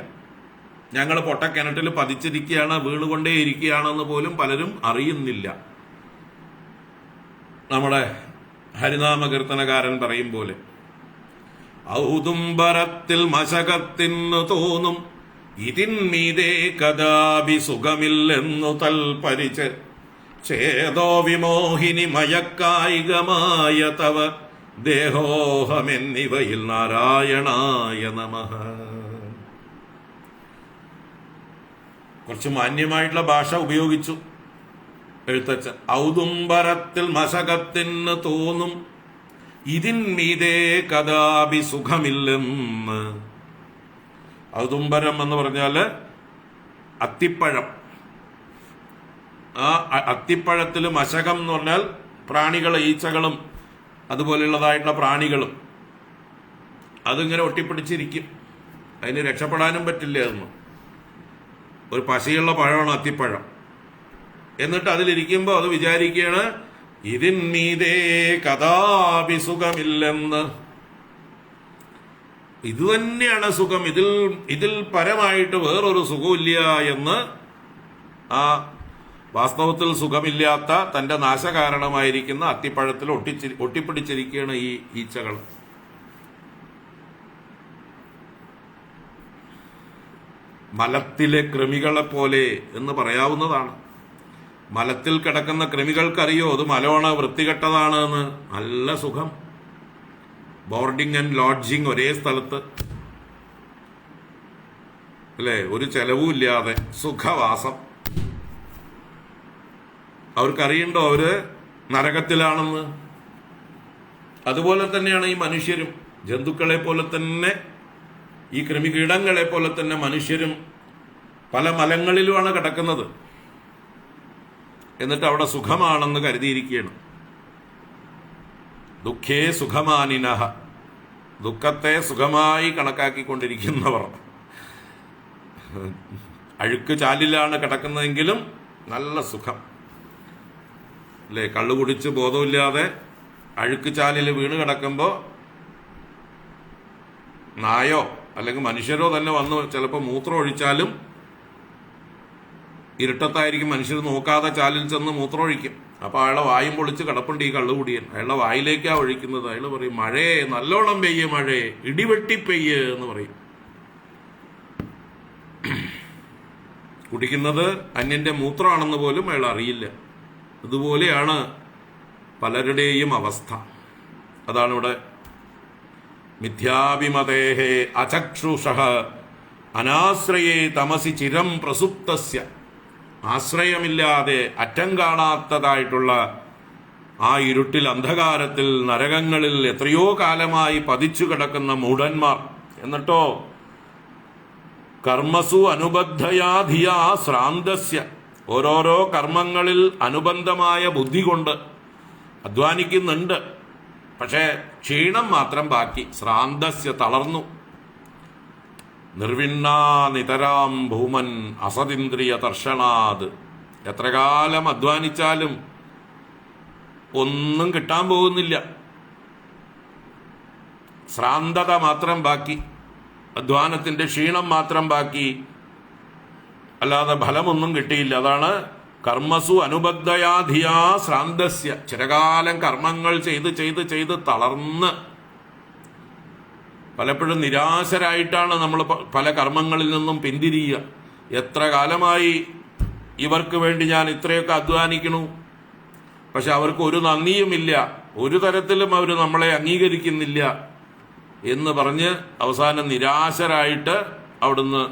ഞങ്ങൾ പൊട്ടക്കിണറ്റിൽ പതിച്ചിരിക്കുകയാണ്, വീണുകൊണ്ടേയിരിക്കുകയാണെന്ന് പോലും പലരും അറിയുന്നില്ല. നമ്മുടെ ഹരിനാമ കീർത്തനകാരൻ പറയും പോലെ, ഔദുംബരത്തിൽ മശകത്തിന്നു തോന്നും ഇതിന്മീതേ കഥാപി സുഖമില്ലെന്നു തൽപരിച്ച് ചേതോ വിമോഹിനി മയക്കായികമായ തവ ദേഹോഹമെന്നിവയിൽ നാരായണായ നമഃ. കുറച്ച് മാന്യമായിട്ടുള്ള ഭാഷ ഉപയോഗിച്ചു എഴുത്തച്ഛൻ. ഔദുംബരത്തിൽ മശകത്തിന് തോന്നും ഇതിന്മീതേ കഥാപി സുഖമില്ലെന്ന്. ഔദുംബരം എന്ന് പറഞ്ഞാല് അത്തിപ്പഴം. ആ അത്തിപ്പഴത്തിൽ മശകം എന്ന് പറഞ്ഞാൽ പ്രാണികൾ, ഈച്ചകളും അതുപോലെയുള്ളതായിട്ടുള്ള പ്രാണികളും അതിങ്ങനെ ഒട്ടിപ്പിടിച്ചിരിക്കും. അതിന് രക്ഷപ്പെടാനും പറ്റില്ല. അതൊന്നും ഒരു പശയുള്ള പഴമാണ് അത്തിപ്പഴം. എന്നിട്ട് അതിലിരിക്കുമ്പോൾ അത് വിചാരിക്കുകയാണ് ഇതിന്മീതേ കഥാപി സുഖമില്ലെന്ന്. ഇത് തന്നെയാണ് സുഖം, ഇതിൽ പരമായിട്ട് വേറൊരു സുഖമില്ല എന്ന്. ആ വാസ്തവത്തിൽ സുഖമില്ലാത്ത തന്റെ നാശകാരണമായിരിക്കുന്ന അത്തിപ്പഴത്തിൽ ഒട്ടിപ്പിടിച്ചിരിക്കുകയാണ് ഈ ഈച്ചകൾ. മലത്തിലെ കൃമികളെ പോലെ എന്ന് പറയാവുന്നതാണ്. മലത്തിൽ കിടക്കുന്ന കൃമികൾക്കറിയോ അത് മലമാണ്, വൃത്തികെട്ടതാണ് എന്ന്. നല്ല സുഖം. ബോർഡിംഗ് ആൻഡ് ലോഡ്ജിങ് ഒരേ സ്ഥലത്ത്, അല്ലേ? ഒരു ചെലവുമില്ലാതെ സുഖവാസം. അവർക്കറിയണ്ടോ അവര് നരകത്തിലാണെന്ന്? അതുപോലെ തന്നെയാണ് ഈ മനുഷ്യരും. ജന്തുക്കളെ പോലെ തന്നെ, ഈ കൃമികീടങ്ങളെ പോലെ തന്നെ മനുഷ്യരും പല മലങ്ങളിലുമാണ് കിടക്കുന്നത്. എന്നിട്ട് അവിടെ സുഖമാണെന്ന് കരുതിയിരിക്കുകയാണ്. ദുഃഖേ സുഖമാനിനഹ, ദുഃഖത്തെ സുഖമായി കണക്കാക്കിക്കൊണ്ടിരിക്കുന്നവർ. അഴുക്ക് ചാലിലാണ് കിടക്കുന്നതെങ്കിലും നല്ല സുഖം, അല്ലേ? കള്ളു കുടിച്ച് ബോധമില്ലാതെ അഴുക്ക് ചാലിൽ വീണ് കിടക്കുമ്പോൾ നായോ അല്ലെങ്കിൽ മനുഷ്യരോ തന്നെ വന്ന് ചിലപ്പോൾ മൂത്രം ഒഴിച്ചാലും ഇരുട്ടത്തായിരിക്കും, മനുഷ്യർ നോക്കാതെ ചാലിൽ ചെന്ന് മൂത്രം ഒഴിക്കും. അപ്പൊ അയാളെ വായും പൊളിച്ച് കിടപ്പുണ്ട് ഈ കള്ളുകുടിയൻ. അയാളുടെ വായിലേക്കാ ഒഴിക്കുന്നത്. അയാൾ പറയും മഴേ, നല്ലോണം പെയ്യ്, മഴേ, ഇടിവെട്ടി പെയ്യ് എന്ന് പറയും. കുടിക്കുന്നത് അന്യന്റെ മൂത്രമാണെന്ന് പോലും അയാൾ അറിയില്ല. ഇതുപോലെയാണ് പലരുടെയും അവസ്ഥ. അതാണ് ഇവിടെ മിഥ്യാഭിമതേഹേ അചക്ഷുഷഃ അനാശ്രയേ തമസി ചിരം പ്രസുപ്തസ്യ. ആശ്രയമില്ലാതെ അറ്റം കാണാത്തതായിട്ടുള്ള ആ ഇരുട്ടിൽ, അന്ധകാരത്തിൽ, നരകങ്ങളിൽ എത്രയോ കാലമായി പതിച്ചു കിടക്കുന്ന മൂഢന്മാർ. എന്നിട്ടോ കർമ്മസു അനുബദ്ധയാ ധിയാ ശ്രാന്തസ്യ, ഓരോരോ കർമ്മങ്ങളിൽ അനുബന്ധമായ ബുദ്ധി കൊണ്ട് അധ്വാനിക്കുന്നുണ്ട്. പക്ഷേ ക്ഷീണം മാത്രം ബാക്കി. ശ്രാന്തസ്യ, തളർന്നു. നിർവിണ്ണാ നിതരാം ഭൂമൻ അസതിന്ദ്രിയ തർഷണാത്. എത്ര കാലം അധ്വാനിച്ചാലും ഒന്നും കിട്ടാൻ പോകുന്നില്ല. ശ്രാന്തത മാത്രം ബാക്കി, അധ്വാനത്തിന്റെ ക്ഷീണം മാത്രം ബാക്കി, അല്ലാതെ ഫലമൊന്നും കിട്ടിയില്ല. അതാണ് കർമ്മസു അനുബദ്ധയാധിയാ ശ്രാന്തസ്യ. ചിരകാലം കർമ്മങ്ങൾ ചെയ്ത് ചെയ്ത് ചെയ്ത് തളർന്ന് പലപ്പോഴും നിരാശരായിട്ടാണ് നമ്മൾ പല കർമ്മങ്ങളിൽ നിന്നും പിന്തിരിയുക. എത്ര കാലമായി ഇവർക്ക് വേണ്ടി ഞാൻ ഇത്രയൊക്കെ അധ്വാനിക്കണു, പക്ഷെ അവർക്ക് ഒരു നന്ദിയുമില്ല, ഒരു തരത്തിലും അവർ നമ്മളെ അംഗീകരിക്കുന്നില്ല എന്ന് പറഞ്ഞ് അവസാനം നിരാശരായിട്ട് അവിടുന്ന്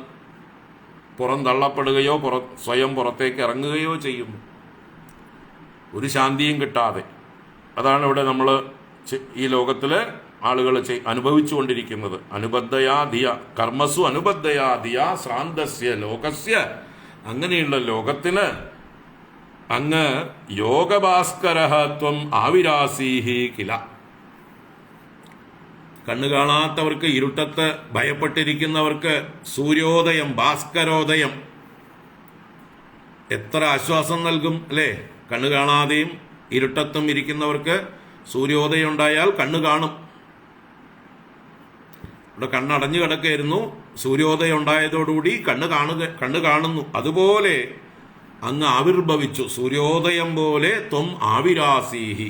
പുറന്തള്ളപ്പെടുകയോ സ്വയം പുറത്തേക്ക് ഇറങ്ങുകയോ ചെയ്യുന്നു, ഒരു ശാന്തിയും കിട്ടാതെ. അതാണ് ഇവിടെ നമ്മൾ ഈ ലോകത്തിൽ ആളുകൾ അനുഭവിച്ചുകൊണ്ടിരിക്കുന്നത്. അനുബദ്ധയാ ധിയ കർമ്മസു അനുബദ്ധയാ ധിയ ശ്രാന്തസ്യ ലോകസ്യ, അങ്ങനെയുള്ള ലോകത്തിന് അങ്ങ് യോഗഭാസ്കരഃ ത്വം ആവിരാസീഹി കില. കണ്ണു കാണാത്തവർക്ക്, ഇരുട്ടത്ത് ഭയപ്പെട്ടിരിക്കുന്നവർക്ക് സൂര്യോദയം, ഭാസ്കരോദയം എത്ര ആശ്വാസം നൽകും അല്ലേ? കണ്ണു കാണാതെയും ഇരുട്ടത്തും ഇരിക്കുന്നവർക്ക് സൂര്യോദയം ഉണ്ടായാൽ കണ്ണു കാണും. ഇവിടെ കണ്ണടഞ്ഞു കിടക്കായിരുന്നു, സൂര്യോദയം ഉണ്ടായതോടുകൂടി കണ്ണു കാണുന്നു. അതുപോലെ അങ്ങ് ആവിർഭവിച്ചു, സൂര്യോദയം പോലെ ത്വം ആവിരാസീഹി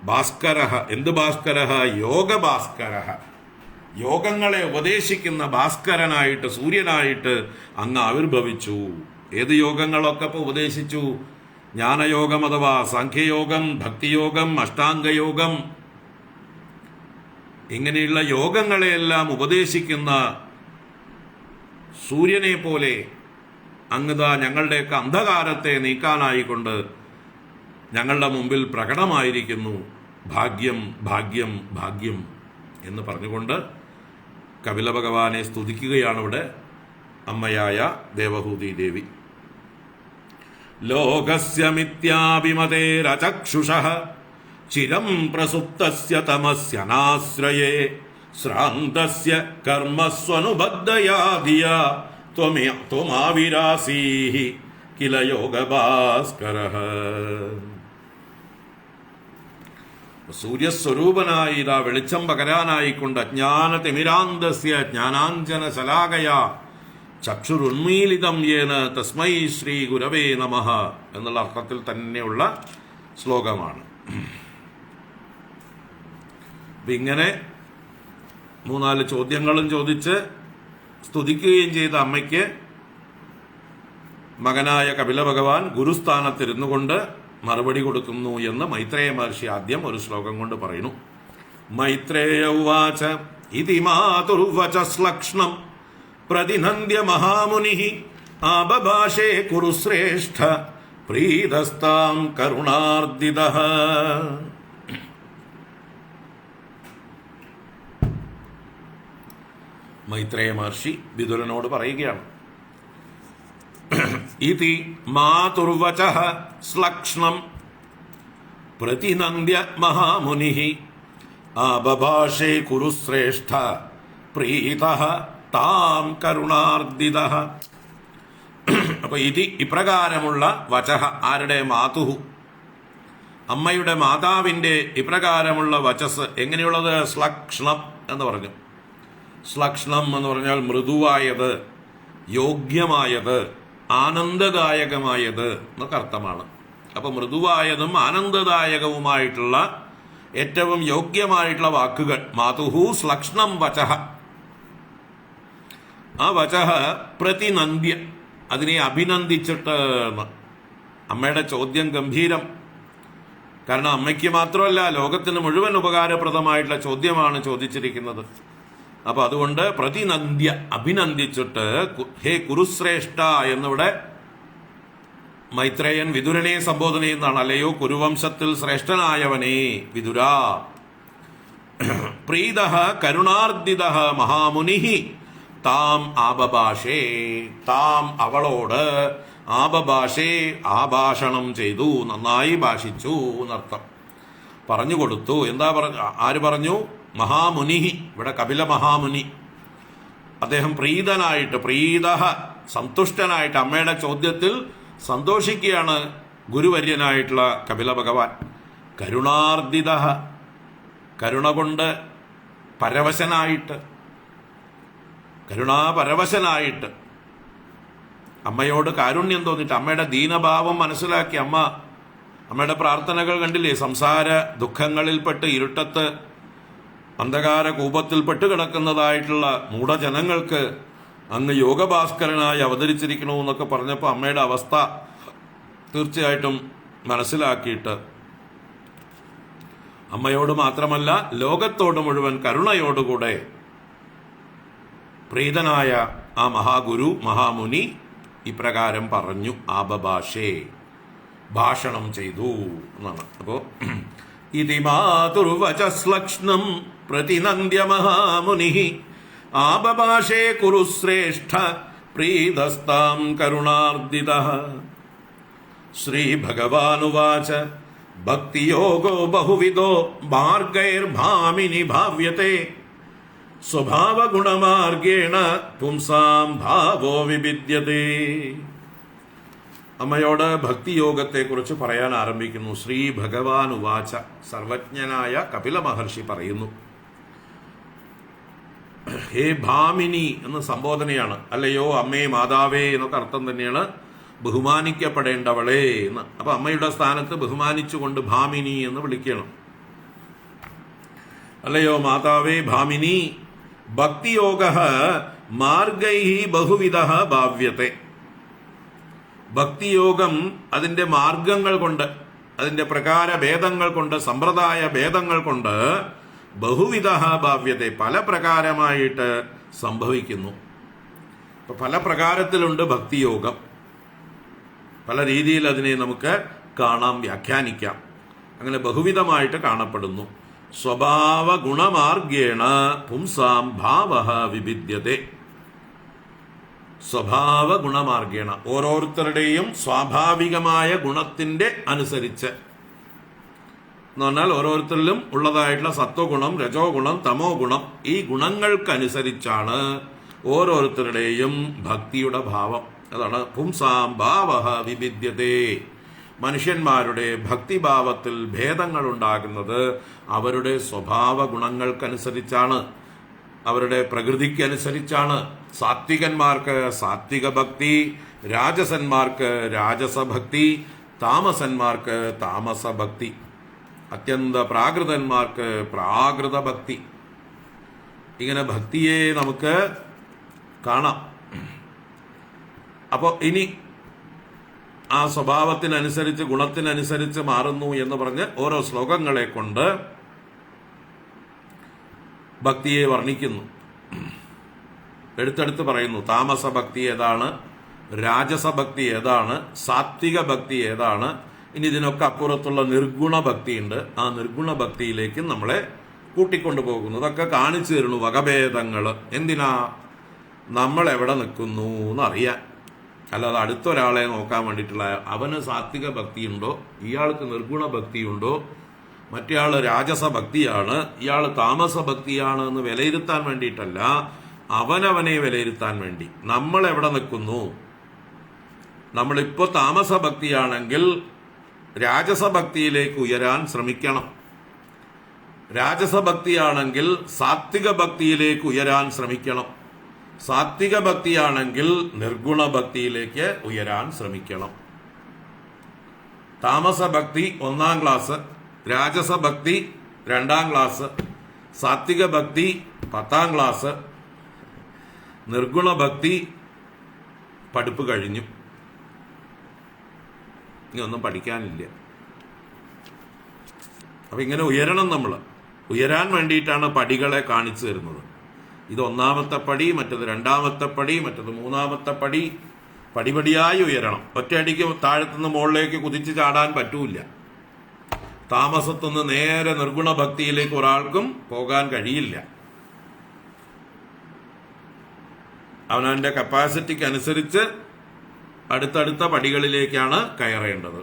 ഭാസ്കരഃ. എന്ത് ഭാസ്കരഃ? യോഗഭാസ്കരഃ. യോഗങ്ങളെ ഉപദേശിക്കുന്ന ഭാസ്കരനായിട്ട്, സൂര്യനായിട്ട് അങ്ങ് ആവിർഭവിച്ചു. ഏത് യോഗങ്ങളൊക്കെ ഇപ്പോൾ ഉപദേശിച്ചു? ജ്ഞാനയോഗം അഥവാ സാഖ്യയോഗം, ഭക്തിയോഗം, അഷ്ടാംഗയോഗം, ഇങ്ങനെയുള്ള യോഗങ്ങളെയെല്ലാം ഉപദേശിക്കുന്ന സൂര്യനെ പോലെ അങ്ങുതാ ഞങ്ങളുടെയൊക്കെ അന്ധകാരത്തെ നീക്കാനായിക്കൊണ്ട് ഞങ്ങളുടെ മുമ്പിൽ പ്രകടമായിരിക്കുന്നു. ഭാഗ്യം, ഭാഗ്യം, ഭാഗ്യം എന്ന് പറഞ്ഞുകൊണ്ട് കപില ഭഗവാനെ സ്തുതിക്കുകയാണ് ഇവിടെ അമ്മയായ ദേവഹൂതി ദേവി. ലോകസ്യ മിഥ്യാഭിമതേരചക്ഷുഷഃ ചിരം പ്രസുപ്തസ്യ തമസ്യനാശ്രയേ ശ്രാന്തസ്യ കർമ്മസ്വനുബദ്ധയാ ധിയാ ത്വമാവിരാസീഹി കില യോഗഭാസ്കരഃ. സൂര്യസ്വരൂപനായി ഇതാ വെളിച്ചം പകരാനായിക്കൊണ്ട് അജ്ഞാനതിമിരാന്തസ്യ ജ്ഞാനാഞ്ജന ശലാകയാ ചക്ഷുരുന്മീലിതം യേന തസ്മൈ ശ്രീ ഗുരവേ നമഃ എന്നുള്ള അർത്ഥത്തിൽ തന്നെയുള്ള ശ്ലോകമാണ്. ഇങ്ങനെ 3-4 ചോദ്യങ്ങളും ചോദിച്ച് സ്തുതിക്കുകയും ചെയ്ത അമ്മയ്ക്ക് മകനായ കപില ഭഗവാൻ ഗുരുസ്ഥാനത്തിരുന്നു കൊണ്ട് മറുപടി കൊടുക്കുന്നു എന്ന് മൈത്രേയ മഹർഷി ആദ്യം ഒരു ശ്ലോകം കൊണ്ട് പറയുന്നു. മൈത്രേയ ഉവാച ഇതി മാതുർവച ശ്ലക്ഷ്ണം പ്രതിനന്ദ്യ മഹാമുനിഃ ആബഭാഷേ കുരുശ്രേഷ്ഠ പ്രീതസ്താം കരുണാർദിതഃ. മൈത്രേയ മഹർഷി വിദുരനോട് പറയുകയാണ്, ഇതി മാതുർവചഃ ശ്ലക്ഷ്ണം പ്രതിനന്ദ്യ മഹാമുനിഃ ആബഭാഷേ കുരുശ്രേഷ്ഠ പ്രീതഃ താം കരുണാർദിതഃ. അപ്പൊ ഇപ്രകാരമുള്ള വചഃ, ആരുടെ? മാതുഹു, അമ്മയുടെ മാതാവിന്റെ ഇപ്രകാരമുള്ള വചസ് എങ്ങനെയുള്ളത്? ശ്ലക്ഷ്ണം എന്ന് പറഞ്ഞു. ശ്ലക്ഷ്ണം എന്ന് പറഞ്ഞാൽ മൃദുവായത്, യോഗ്യമായത്, ആനന്ദദായകമായത് എന്നൊക്കെ അർത്ഥമാണ്. അപ്പൊ മൃദുവായതും ആനന്ദദായകവുമായിട്ടുള്ള ഏറ്റവും യോഗ്യമായിട്ടുള്ള വാക്കുകൾ. മാതുഹു ശ്ലക്ഷ്ണം വചഃ. ആ വചഃ പ്രതിനന്ദ്യ, അതിനെ അഭിനന്ദിച്ചിട്ട്. അമ്മയുടെ ചോദ്യം ഗംഭീരം. കാരണം അമ്മയ്ക്ക് മാത്രമല്ല, ലോകത്തിന് മുഴുവൻ ഉപകാരപ്രദമായിട്ടുള്ള ചോദ്യമാണ് ചോദിച്ചിരിക്കുന്നത്. അപ്പൊ അതുകൊണ്ട് പ്രതിനന്ദ്യ, അഭിനന്ദിച്ചിട്ട്, ഹേ കുരുശ്രേഷ്ഠ എന്നിവിടെ മൈത്രേയൻ വിദുരനെ സംബോധന ചെയ്യുന്നതാണ്. അല്ലയോ കുരുവംശത്തിൽ ശ്രേഷ്ഠനായവനേ വിദുരാ. പ്രീതഃ കരുണാർദിതഃ മഹാമുനിഃ താം ആബഭാഷേ. താം അവളോട്, ആബഭാഷേ ആഭാഷണം ചെയ്തു, നന്നായി ഭാഷിച്ചു എന്നർത്ഥം. പറഞ്ഞു കൊടുത്തു. എന്താ ആര് പറഞ്ഞു? മഹാമുനിഃ. ഇവിടെ കപില മഹാമുനി അദ്ദേഹം പ്രീതനായിട്ട്, പ്രീതഃ സന്തുഷ്ടനായിട്ട്, അമ്മയുടെ ചോദ്യത്തിൽ സന്തോഷിക്കുകയാണ് ഗുരുവര്യനായിട്ടുള്ള കപില ഭഗവാൻ. കരുണാർദിതഃ, കരുണ കൊണ്ട് പരവശനായിട്ട്, കരുണാപരവശനായിട്ട്, അമ്മയോട് കാരുണ്യം തോന്നിയിട്ട്, അമ്മയുടെ ദീനഭാവം മനസ്സിലാക്കി. അമ്മയുടെ പ്രാർത്ഥനകൾ കണ്ടില്ലേ? സംസാര ദുഃഖങ്ങളിൽപ്പെട്ട് ഇരുട്ടത്ത് അന്ധകാര കൂപത്തിൽപ്പെട്ട് കിടക്കുന്നതായിട്ടുള്ള മൂഢജനങ്ങൾക്ക് അങ്ങ് യോഗഭാസ്കരനായി അവതരിച്ചിരിക്കണമെന്നൊക്കെ പറഞ്ഞപ്പോൾ അമ്മയുടെ അവസ്ഥ തീർച്ചയായിട്ടും മനസ്സിലാക്കിയിട്ട് അമ്മയോട് മാത്രമല്ല ലോകത്തോട് മുഴുവൻ കരുണയോടുകൂടെ പ്രീതനായ ആ മഹാഗുരു മഹാമുനി ഇപ്രകാരം പറഞ്ഞു. ആബഭാഷേ, ഭാഷണം ചെയ്തു എന്നാണ്. അപ്പോൾ ഇതി മാതുർവചശ്ലക്ഷ്ണം പ്രതിനന്ദ്യ മഹാമുനിഃ ആബഭാഷേ കുരു ശ്രേഷ്ഠ പ്രീതസ്താം കരുണാർദിതഃ. ശ്രീഭഗവാനുവാച ഭക്തിയോഗോ ബഹുവിധോ മാർഗൈർഭാമിനി ഭാവ്യത്തെ സ്വഭാവഗുണമാർഗേണ പുംസാം ഭാവോ വിവിദ്യതേ. അമ്മയോട് ഭക്തിയോഗത്തെക്കുറിച്ച് പറയാൻ ആരംഭിക്കുന്നു. ശ്രീ ഭഗവാൻ ഉവാച, സർവജ്ഞനായ കപില മഹർഷി പറയുന്നു. ഹേ ഭാമിനി എന്ന സംബോധനയാണ്. അല്ലയോ അമ്മേ, മാതാവേ എന്നൊക്കെ അർത്ഥം തന്നെയാണ്. ബഹുമാനിക്കപ്പെടേണ്ടവളേ എന്ന്. അപ്പൊ അമ്മയുടെ സ്ഥാനത്ത് ബഹുമാനിച്ചുകൊണ്ട് ഭാമിനി എന്ന് വിളിക്കണം. അല്ലയോ മാതാവേ ഭാമിനി, ഭക്തിയോഗ മാർഗൈ ബഹുവിധ ഭാവ്യത്തെ. ഭക്തിയോഗം അതിന്റെ മാർഗങ്ങൾ കൊണ്ട്, അതിന്റെ പ്രകാര ഭേദങ്ങൾ കൊണ്ട്, സമ്പ്രദായ ഭേദങ്ങൾ കൊണ്ട് ബഹുവിധ ഭാവ്യത്തെ, പല പ്രകാരമായിട്ട് സംഭവിക്കുന്നു. അപ്പൊ പല പ്രകാരത്തിലുണ്ട് ഭക്തിയോഗം. പല രീതിയിൽ അതിനെ നമുക്ക് കാണാം, വ്യാഖ്യാനിക്കാം. അങ്ങനെ ബഹുവിധമായിട്ട് കാണപ്പെടുന്നു. സ്വഭാവ ഗുണമാർഗേണ പുംസാം ഭാവഃ വിവിദ്യതേ. സ്വഭാവ ഗുണമാർഗേണ, ഓരോരുത്തരുടെയും സ്വാഭാവികമായ ഗുണത്തിന്റെ അനുസരിച്ച് എന്ന് പറഞ്ഞാൽ ഓരോരുത്തരിലും ഉള്ളതായിട്ടുള്ള സത്വഗുണം, രജോ ഗുണം, തമോ ഗുണം, ഈ ഗുണങ്ങൾക്കനുസരിച്ചാണ് ഓരോരുത്തരുടെയും ഭക്തിയുടെ ഭാവം. അതാണ് പുംസാം ഭാവഃ വിവിദ്യതേ. മനുഷ്യന്മാരുടെ ഭക്തിഭാവത്തിൽ ഭേദങ്ങൾ ഉണ്ടാകുന്നത് അവരുടെ സ്വഭാവ ഗുണങ്ങൾക്കനുസരിച്ചാണ്, അവരുടെ പ്രകൃതിക്കനുസരിച്ചാണ്. സാത്വികന്മാർക്ക് സാത്വിക ഭക്തി, രാജസന്മാർക്ക് രാജസഭക്തി, താമസന്മാർക്ക് താമസഭക്തി, അത്യന്ത പ്രാകൃതന്മാർക്ക് പ്രാകൃത ഭക്തി. ഇങ്ങനെ ഭക്തിയെ നമുക്ക് കാണാം. അപ്പോൾ ഇനി ആ സ്വഭാവത്തിനനുസരിച്ച്, ഗുണത്തിനനുസരിച്ച് മാറുന്നു എന്ന് പറഞ്ഞ് ഓരോ ശ്ലോകങ്ങളെ കൊണ്ട് ഭക്തിയെ വർണ്ണിക്കുന്നു. എടുത്തെടുത്ത് പറയുന്നു. താമസഭക്തി ഏതാണ്, രാജസഭക്തി ഏതാണ്, സാത്വിക ഭക്തി ഏതാണ്. ഇനി ഇതിനൊക്കെ അപ്പുറത്തുള്ള നിർഗുണ ഭക്തിയുണ്ട്. ആ നിർഗുണ ഭക്തിയിലേക്ക് നമ്മളെ കൂട്ടിക്കൊണ്ടു പോകുന്നു. ഇതൊക്കെ കാണിച്ചു തരുന്നു വകഭേദങ്ങൾ. എന്തിനാ? നമ്മൾ എവിടെ നിൽക്കുന്നു എന്നറിയാൻ. അല്ലാതെ അടുത്തൊരാളെ നോക്കാൻ വേണ്ടിയിട്ടുള്ള, അവന് സാത്വിക ഭക്തിയുണ്ടോ, ഇയാൾക്ക് നിർഗുണ ഭക്തിയുണ്ടോ, മറ്റേയാൾ രാജസഭക്തിയാണ്, ഇയാൾ താമസഭക്തിയാണ് എന്ന് വിലയിരുത്താൻ വേണ്ടിയിട്ടല്ല, അവനവനെ വിലയിരുത്താൻ വേണ്ടി. നമ്മൾ എവിടെ നിൽക്കുന്നു? നമ്മളിപ്പോൾ താമസഭക്തിയാണെങ്കിൽ രാജസഭക്തിയിലേക്ക് ഉയരാൻ ശ്രമിക്കണം. രാജസഭക്തിയാണെങ്കിൽ സാത്വിക ഭക്തിയിലേക്ക് ഉയരാൻ ശ്രമിക്കണം. സാത്വിക ഭക്തിയാണെങ്കിൽ നിർഗുണ ഭക്തിയിലേക്ക് ഉയരാൻ ശ്രമിക്കണം. താമസഭക്തി 1-ാം ക്ലാസ്, രാജസഭക്തി 2-ാം ക്ലാസ്, സാത്വിക ഭക്തി 10-ാം ക്ലാസ്, നിർഗുണ ഭക്തി പഠിപ്പ് കഴിഞ്ഞു. ഇനി ഒന്നും പഠിക്കാനില്ല. അപ്പൊ ഇങ്ങനെ ഉയരണം. നമ്മൾ ഉയരാൻ വേണ്ടിയിട്ടാണ് പടികളെ കാണിച്ചു തരുന്നത്. ഇത് 1-ാമത്തെ പടി, മറ്റത് 2-ാമത്തെ പടി, മറ്റത് 3-ാമത്തെ പടി. പടിപടിയായി ഉയരണം. ഒറ്റയടിക്ക് താഴത്തുനിന്ന് മുകളിലേക്ക് കുതിച്ച് ചാടാൻ പറ്റൂല. താമസത്തുനിന്ന് നേരെ നിർഗുണ ഭക്തിയിലേക്ക് ഒരാൾക്കും പോകാൻ കഴിയില്ല. അവനവന്റെ കപ്പാസിറ്റിക്ക് അനുസരിച്ച് അടുത്തടുത്ത പടികളിലേക്കാണ് കയറേണ്ടത്.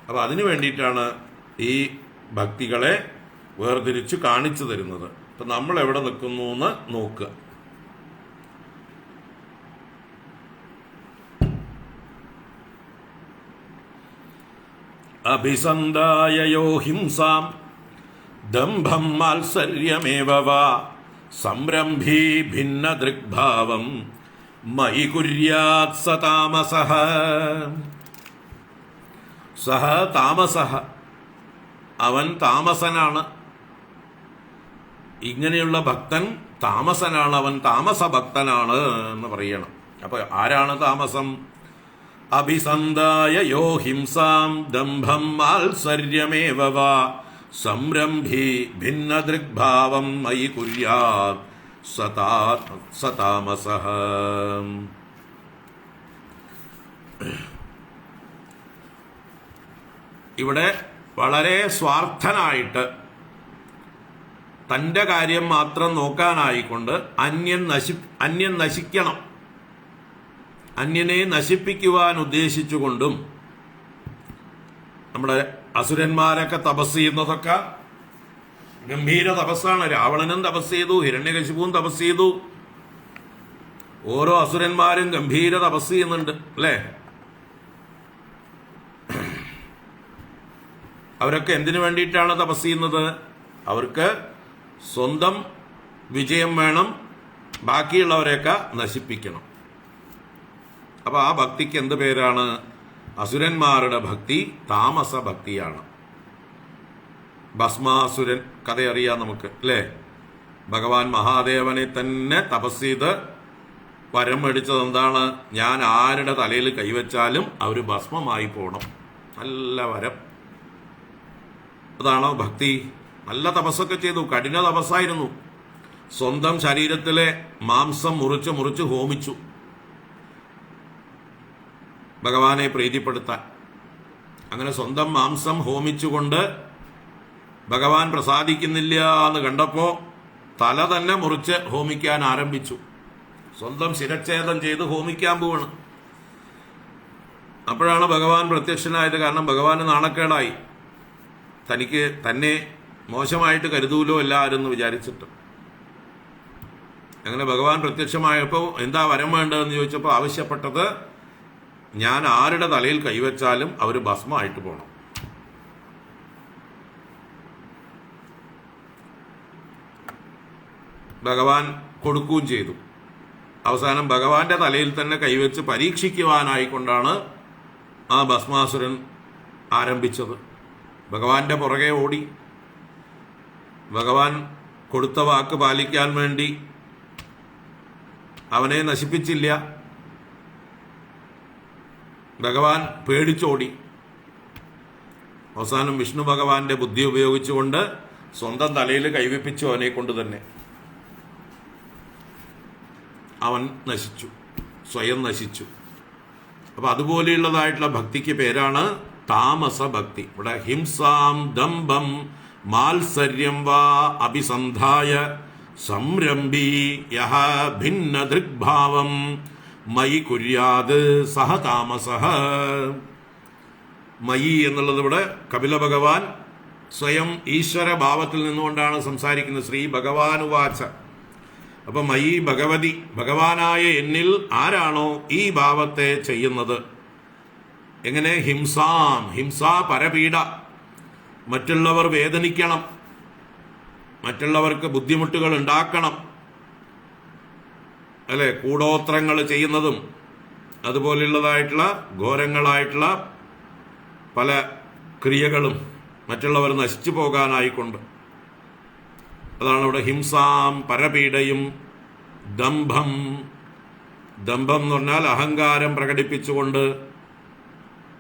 അപ്പൊ അതിനു വേണ്ടിയിട്ടാണ് ഈ ഭക്തികളെ വേർതിരിച്ച് കാണിച്ചു തരുന്നത്. അപ്പൊ നമ്മൾ എവിടെ നിൽക്കുന്നു എന്ന് നോക്കുക. അഭിസന്ധായയോ ഹിംസാം ദംഭം മാത്സര്യമേവ വാ സംരംഭീ ഭിന്ന ദൃഗ്ഭാവം മയി കുര്യാത് സ താമസഃ. സഹ താമസഃ, അവൻ താമസനാണ്. ഇങ്ങനെയുള്ള ഭക്തൻ താമസനാണ്, അവൻ താമസഭക്തനാണ് എന്ന് പറയണം. അപ്പൊ ആരാണ് താമസം? അഭിസന്ധായ യോ ഹിംസാം ദംഭം മാത്സര്യമേവ വാ സംരംഭി ഭിന്ന ദൃഗ്ഭാവം മയി കുര്യാത് സ താമസഃ. ഇവിടെ വളരെ സ്വാർത്ഥനായിട്ട് തൻ്റെ കാര്യം മാത്രം നോക്കാനായിക്കൊണ്ട് അന്യൻ നശിക്കണം, അന്യനെ നശിപ്പിക്കുവാൻ ഉദ്ദേശിച്ചുകൊണ്ടും നമ്മുടെ അസുരന്മാരൊക്കെ തപസ് ചെയ്യുന്നതൊക്കെ ഗംഭീര തപസ്സാണ്. രാവണനും തപസ് ചെയ്തു, ഹിരണ്യകശിപുവും തപസ് ചെയ്തു. ഓരോ അസുരന്മാരും ഗംഭീര തപസ് ചെയ്യുന്നുണ്ട് അല്ലേ? അവരൊക്കെ എന്തിനു വേണ്ടിയിട്ടാണ് തപസ് ചെയ്യുന്നത്? അവർക്ക് സ്വന്തം വിജയം വേണം, ബാക്കിയുള്ളവരെയൊക്കെ നശിപ്പിക്കണം. അപ്പൊ ആ ഭക്തിക്ക് എന്ത് പേരാണ്? അസുരന്മാരുടെ ഭക്തി താമസ ഭക്തിയാണ്. ഭസ്മാസുരൻ കഥ അറിയാം നമുക്ക് അല്ലേ? ഭഗവാൻ മഹാദേവനെ തന്നെ തപസ് ചെയ്ത് വരം മേടിച്ചത് എന്താണ്? ഞാൻ ആരുടെ തലയിൽ കൈവച്ചാലും അവർ ഭസ്മമായി പോണം. നല്ല വരം. അതാണോ ഭക്തി? നല്ല തപസ്സൊക്കെ ചെയ്തു, കഠിന തപസ്സായിരുന്നു. സ്വന്തം ശരീരത്തിലെ മാംസം മുറിച്ച് ഹോമിച്ചു ഭഗവാനെ പ്രീതിപ്പെടുത്താൻ. അങ്ങനെ സ്വന്തം മാംസം ഹോമിച്ചുകൊണ്ട് ഭഗവാൻ പ്രസാദിക്കുന്നില്ല എന്ന് കണ്ടപ്പോ തല തന്നെ മുറിച്ച് ഹോമിക്കാൻ ആരംഭിച്ചു. സ്വന്തം ശിരച്ഛേദം ചെയ്ത് ഹോമിക്കാൻ പോവാണ്. അപ്പോഴാണ് ഭഗവാൻ പ്രത്യക്ഷനായത്. കാരണം ഭഗവാന് നാണക്കേടായി, തനിക്ക് തന്നെ മോശമായിട്ട് കരുതൂലോ എല്ലാവരും എന്ന് വിചാരിച്ചിട്ട്. അങ്ങനെ ഭഗവാൻ പ്രത്യക്ഷമായപ്പോൾ എന്താ വരം വേണ്ടതെന്ന് ചോദിച്ചപ്പോൾ ആവശ്യപ്പെട്ടത്, ഞാൻ ആരുടെ തലയിൽ കൈവച്ചാലും അവർ ഭസ്മമായിട്ട് പോകണം. ഭഗവാൻ കൊടുക്കുകയും ചെയ്തു. അവസാനം ഭഗവാന്റെ തലയിൽ തന്നെ കൈവച്ച് പരീക്ഷിക്കുവാനായിക്കൊണ്ടാണ് ആ ഭസ്മാസുരൻ ആരംഭിച്ചത്. ഭഗവാന്റെ പുറകെ ഓടി. ഭഗവാൻ കൊടുത്ത വാക്ക് പാലിക്കാൻ വേണ്ടി അവനെ നശിപ്പിച്ചില്ല. ഭഗവാൻ പേടിച്ചോടി. അവസാനം വിഷ്ണു ഭഗവാന്റെ ബുദ്ധി ഉപയോഗിച്ചുകൊണ്ട് സ്വന്തം തലയിൽ കൈവപ്പിച്ചു അവനെ കൊണ്ട് തന്നെ. അവൻ നശിച്ചു, സ്വയം നശിച്ചു. അപ്പൊ അതുപോലെയുള്ളതായിട്ടുള്ള ഭക്തിക്ക് പേരാണ് താമസ ഭക്തി. ഇവിടെ ഹിംസാം ദംഭം മാത്സര്യം വാ അഭിസന്ധായ സംരംഭി യഹ ഭിന്ന ദൃഗ്ഭാവം മയി കുര്യാത് സഹ താമസഃ. മയി എന്നുള്ളത് ഇവിടെ കപില ഭഗവാൻ സ്വയം ഈശ്വര ഭാവത്തിൽ നിന്നുകൊണ്ടാണ് സംസാരിക്കുന്നത്. ശ്രീ ഭഗവാനുവാച. അപ്പൊ മയി ഭഗവതി, ഭഗവാനായ എന്നിൽ ആരാണോ ഈ ഭാവത്തെ ചെയ്യുന്നത്? എങ്ങനെ? ഹിംസാം, ഹിംസാ പരപീഡ. മറ്റുള്ളവർ വേദനിക്കണം, മറ്റുള്ളവർക്ക് ബുദ്ധിമുട്ടുകൾ ഉണ്ടാക്കണം അല്ലെ? കൂടോത്രങ്ങൾ ചെയ്യുന്നതും അതുപോലെയുള്ളതായിട്ടുള്ള ഘോരങ്ങളായിട്ടുള്ള പല ക്രിയകളും മറ്റുള്ളവർ നശിച്ചു പോകാനായിക്കൊണ്ട്. അതാണ് ഇവിടെ ഹിംസാം പരപീഡയും ദംഭം. ദംഭം എന്ന് പറഞ്ഞാൽ അഹങ്കാരം പ്രകടിപ്പിച്ചുകൊണ്ട്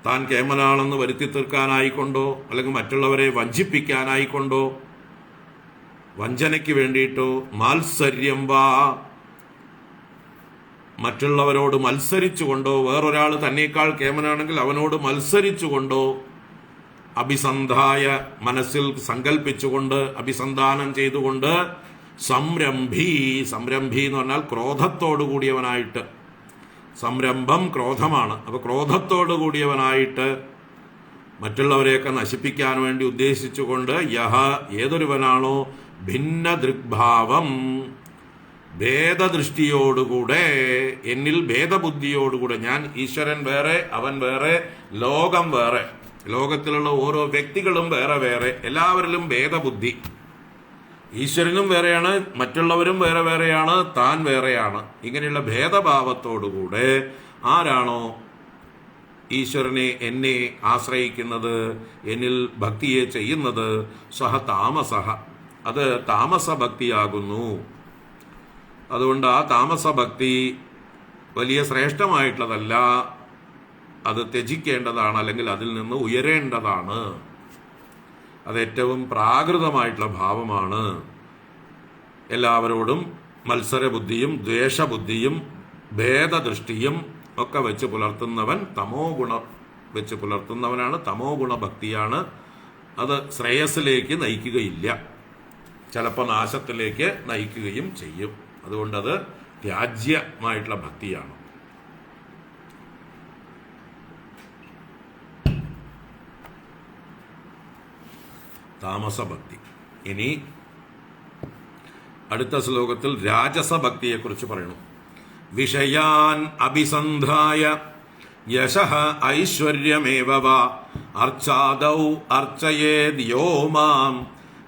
താൻ കേമനാണെന്ന് വരുത്തി തീർക്കാനായിക്കൊണ്ടോ അല്ലെങ്കിൽ മറ്റുള്ളവരെ വഞ്ചിപ്പിക്കാനായിക്കൊണ്ടോ, വഞ്ചനയ്ക്ക് വേണ്ടിയിട്ടോ. മാത്സര്യം വാ, മറ്റുള്ളവരോട് മത്സരിച്ചുകൊണ്ടോ, വേറൊരാൾ തന്നേക്കാൾ കേമനാണെങ്കിൽ അവനോട് മത്സരിച്ചുകൊണ്ടോ. അഭിസന്ധായ, മനസ്സിൽ സങ്കല്പിച്ചുകൊണ്ട് അഭിസന്ധാനം ചെയ്തുകൊണ്ട്. സംരംഭി, സംരംഭി എന്ന് പറഞ്ഞാൽ ക്രോധത്തോടു കൂടിയവനായിട്ട്. സംരംഭം ക്രോധമാണ്. അപ്പൊ ക്രോധത്തോടു കൂടിയവനായിട്ട് മറ്റുള്ളവരെയൊക്കെ നശിപ്പിക്കാൻ വേണ്ടി ഉദ്ദേശിച്ചുകൊണ്ട്. യഹ, ഏതൊരുവനാണോ ഭിന്ന ദൃഗ്ഭാവം, ഭേദദൃഷ്ടിയോടുകൂടെ, എന്നിൽ ഭേദബുദ്ധിയോടുകൂടെ. ഞാൻ ഈശ്വരൻ വേറെ, അവൻ വേറെ, ലോകം വേറെ, ലോകത്തിലുള്ള ഓരോ വ്യക്തികളും വേറെ വേറെ, എല്ലാവരിലും ഭേദബുദ്ധി. ഈശ്വരനും വേറെയാണ്, മറ്റുള്ളവരും വേറെ വേറെയാണ്, താൻ വേറെയാണ്. ഇങ്ങനെയുള്ള ഭേദഭാവത്തോടുകൂടെ ആരാണോ ഈശ്വരനെ, എന്നെ ആശ്രയിക്കുന്നത്, എന്നിൽ ഭക്തിയെ ചെയ്യുന്നത്, സഹ താമസഃ, അത് താമസ ഭക്തിയാകുന്നു. അതുകൊണ്ട് ആ താമസ ഭക്തി വലിയ ശ്രേഷ്ഠമായിട്ടുള്ളതല്ല, അത് ത്യജിക്കേണ്ടതാണ്, അല്ലെങ്കിൽ അതിൽ നിന്ന് ഉയരേണ്ടതാണ്. അത് ഏറ്റവും പ്രാകൃതമായിട്ടുള്ള ഭാവമാണ്. എല്ലാവരോടും മത്സരബുദ്ധിയും ദ്വേഷബുദ്ധിയും ഭേദദൃഷ്ടിയും ഒക്കെ വെച്ച് പുലർത്തുന്നവൻ തമോ ഗുണം വെച്ച് പുലർത്തുന്നവനാണ്. തമോ ഗുണഭക്തിയാണ് അത് ശ്രേയസ്സിലേക്ക് നയിക്കുകയില്ല, ചിലപ്പോൾ നാശത്തിലേക്ക് നയിക്കുകയും ചെയ്യും. അതുകൊണ്ടത് ത്യാജ്യമായിട്ടുള്ള ഭക്തിയാണ്. താമസഭക്തി. ഇനി അടുത്ത ശ്ലോകത്തിൽ രാജസഭക്തിയെക്കുറിച്ച് പറയുന്നു. വിഷയാൻ അഭിസന്ധായ യശഃ ഐശ്വര്യമേവ വാ അർച്ചാദൗ അർച്ചയേദ്യോ മാം